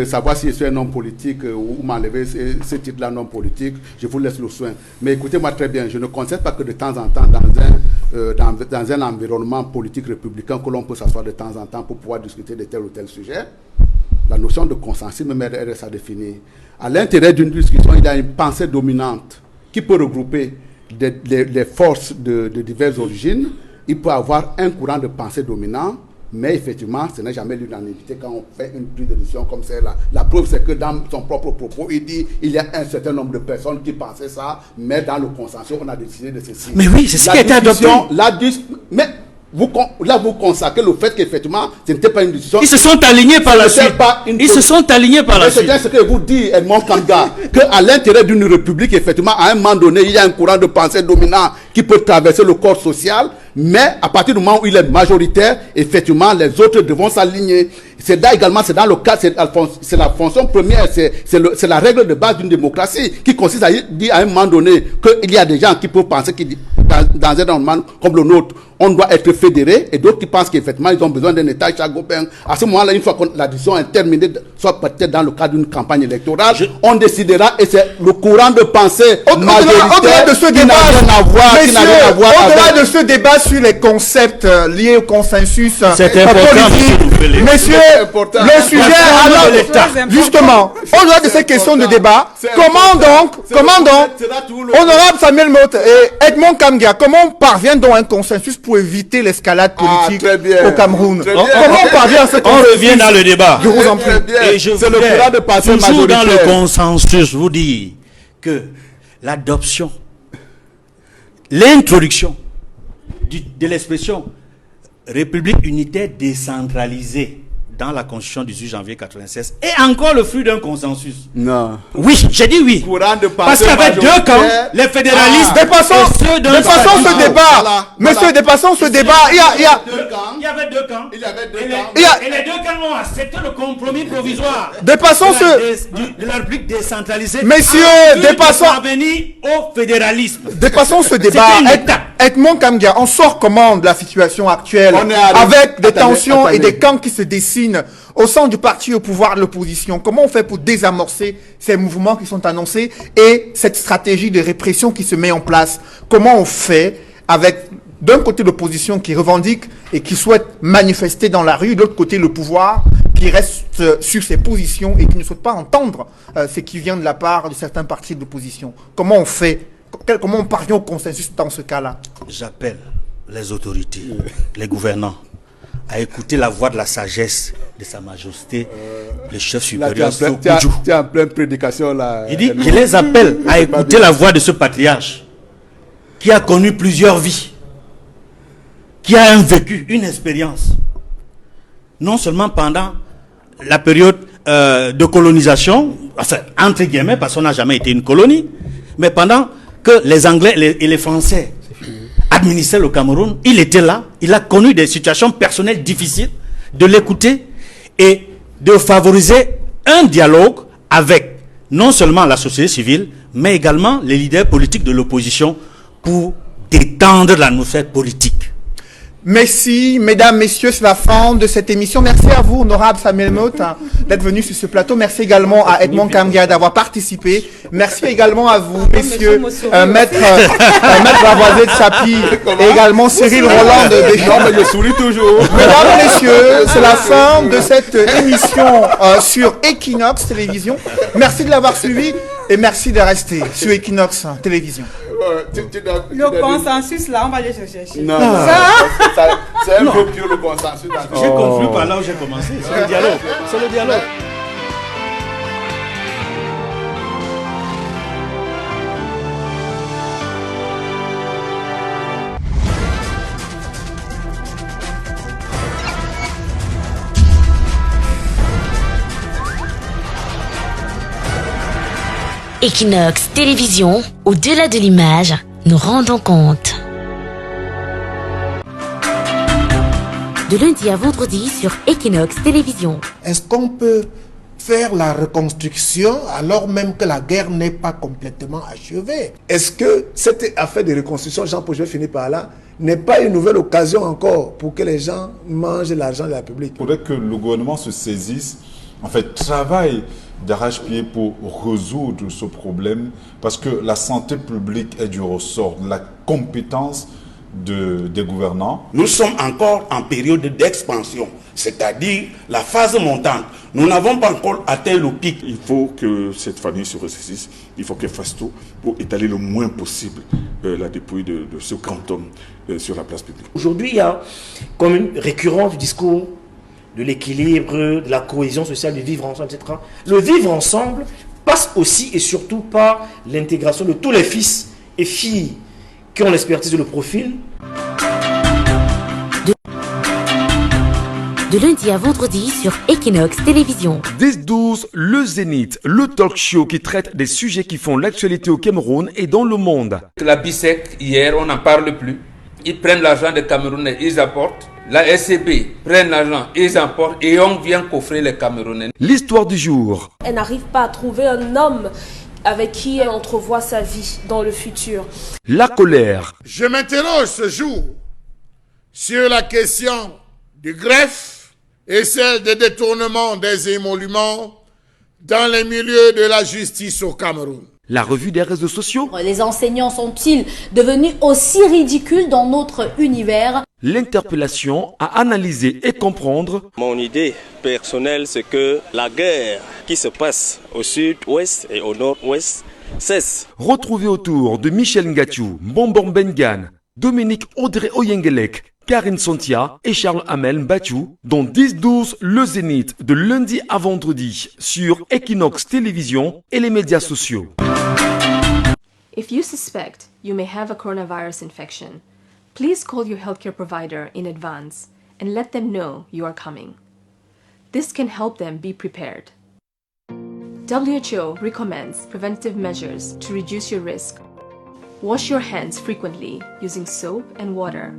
savoir si je suis un homme politique ou m'enlever ce titre-là, non politique, je vous laisse le soin. Mais écoutez-moi très bien, je ne concède pas que de temps en temps, dans un environnement politique républicain, que l'on peut s'asseoir de temps en temps pour pouvoir discuter de tel ou tel sujet. La notion de consensus me reste à définir. À l'intérieur d'une discussion, il y a une pensée dominante qui peut regrouper des forces de diverses origines. Il peut avoir un courant de pensée dominant, mais effectivement, ce n'est jamais l'unanimité quand on fait une prise de décision comme celle-là. La preuve, c'est que dans son propre propos, il dit il y a un certain nombre de personnes qui pensaient ça, mais dans le consensus, on a décidé de ceci. Mais oui, c'est ce qui a été adopté. Mais vous consacrez le fait qu'effectivement, ce n'était pas une décision. Ils se sont alignés par la suite. Ils se sont alignés par la suite. C'est ce que vous dit Edmond Kanga, qu'à l'intérieur d'une république, effectivement, à un moment donné, il y a un courant de pensée dominant qui peut traverser le corps social, mais à partir du moment où il est majoritaire, effectivement, les autres devront s'aligner. C'est là également, c'est dans le cas, c'est la fonction première, c'est la règle de base d'une démocratie qui consiste à dire à un moment donné qu'il y a des gens qui peuvent penser que dans un environnement comme le nôtre, on doit être fédéré, et d'autres qui pensent qu'effectivement ils ont besoin d'un État chagopin. À ce moment-là, une fois que la décision est terminée, soit peut-être dans le cadre d'une campagne électorale, on décidera, et c'est le courant de pensée au-delà de ce débat, au-delà de ce débat sur les concepts liés au consensus politique, messieurs, le sujet, alors, justement, au-delà de ces questions de débat, comment donc, honorable Samuel Mott et Edmond Kanga, comment on parvient donc à un consensus pour éviter l'escalade politique au Cameroun? Comment on parvient à ce consensus? On revient dans le débat. Je vous en prie. Et je voudrais toujours dans le consensus vous dire que l'adoption, l'introduction de l'expression République unitaire décentralisée dans la Constitution du 18 janvier 1996 est encore le fruit d'un consensus. Non. Oui, j'ai dit oui. Parce qu'il y avait 2 camps, les fédéralistes. Dépassons ce débat. Monsieur, dépassons ce débat. Il y avait 2 camps. Et les 2 camps ont accepté le compromis provisoire. Dépassons de la République décentralisée. Messieurs, dépassons. Au fédéralisme. Dépassons ce débat. Edmond Kanga, on sort comment de la situation actuelle avec des tensions et des camps qui se dessinent au sein du parti au pouvoir de l'opposition? Comment on fait pour désamorcer ces mouvements qui sont annoncés et cette stratégie de répression qui se met en place? Comment on fait avec d'un côté l'opposition qui revendique et qui souhaite manifester dans la rue, de l'autre côté le pouvoir qui reste sur ses positions et qui ne souhaite pas entendre ce qui vient de la part de certains partis de l'opposition? Comment on fait? Comment on parvient au consensus dans ce cas-là? J'appelle les autorités, les gouvernants, à écouter la voix de la sagesse de Sa Majesté, le chef Là, tu es supérieur en plein- Sokoudjou. tu es en pleine prédication là. Il dit, je les appelle à écouter la voix de ce patriarche qui a connu plusieurs vies, qui a un vécu, une expérience. Non seulement pendant la période de colonisation, enfin, entre guillemets, parce qu'on n'a jamais été une colonie, mais pendant que les Anglais et les Français administraient le Cameroun, il était là, il a connu des situations personnelles difficiles, de l'écouter et de favoriser un dialogue avec non seulement la société civile, mais également les leaders politiques de l'opposition pour détendre l'atmosphère politique. Merci, mesdames, messieurs, c'est la fin de cette émission. Merci à vous, honorable Samuel Motte, d'être venu sur ce plateau. Merci également à Edmond Kamgia d'avoir participé. Merci également à vous, messieurs, maître Lavoisier de Sapi et également Cyril Roland de Béchon. Non, mais je souris toujours. Mesdames, messieurs, c'est la fin de cette émission sur Equinox Télévision. Merci de l'avoir suivi et merci de rester sur Equinox Télévision. Le consensus, là, on va aller chercher. Non, c'est un peu pur le consensus. J'ai conclu par là où j'ai commencé. C'est le dialogue. C'est le dialogue. Equinox Télévision, au-delà de l'image, nous rendons compte. De lundi à vendredi sur Equinox Télévision. Est-ce qu'on peut faire la reconstruction alors même que la guerre n'est pas complètement achevée? Est-ce que cette affaire de reconstruction, Jean-Paul, je vais finir par là, n'est pas une nouvelle occasion encore pour que les gens mangent l'argent de la République? Il faudrait que le gouvernement se saisisse, en fait, travaille d'arrache-pied pour résoudre ce problème, parce que la santé publique est du ressort de la compétence des gouvernants. Nous sommes encore en période d'expansion, c'est-à-dire la phase montante. Nous n'avons pas encore atteint le pic. Il faut que cette famille se ressaisisse, il faut qu'elle fasse tout pour étaler le moins possible la dépouille de ce grand homme sur la place publique. Aujourd'hui, il y a comme une récurrence du discours de l'équilibre, de la cohésion sociale, du vivre ensemble, etc. Le vivre ensemble passe aussi et surtout par l'intégration de tous les fils et filles qui ont l'expertise et le profil. De lundi à vendredi sur Equinox Télévision. 10-12, le Zénith, le talk show qui traite des sujets qui font l'actualité au Cameroun et dans le monde. La BISEC, hier, on n'en parle plus. Ils prennent l'argent des Camerounais, ils apportent. La SCB prennent l'argent, ils apportent et on vient coffrer les Camerounais. L'histoire du jour. Elle n'arrive pas à trouver un homme avec qui elle entrevoit sa vie dans le futur. La colère. Je m'interroge ce jour sur la question du greffe et celle des détournements des émoluments dans les milieux de la justice au Cameroun. La revue des réseaux sociaux. Les enseignants sont-ils devenus aussi ridicules dans notre univers? L'interpellation à analyser et comprendre. Mon idée personnelle, c'est que la guerre qui se passe au sud-ouest et au nord-ouest cesse. Retrouvez autour de Michel Ngatiou, Bombom Bengan, Dominique Audrey Oyengelek, Karine Sontia et Charles Amel Mbachou dans 10-12 le Zénith de lundi à vendredi sur Equinox Télévision et les médias sociaux. If you suspect you may have a coronavirus infection, please call your healthcare provider in advance and let them know you are coming. This can help them be prepared. WHO recommends preventive measures to reduce your risk. Wash your hands frequently using soap and water.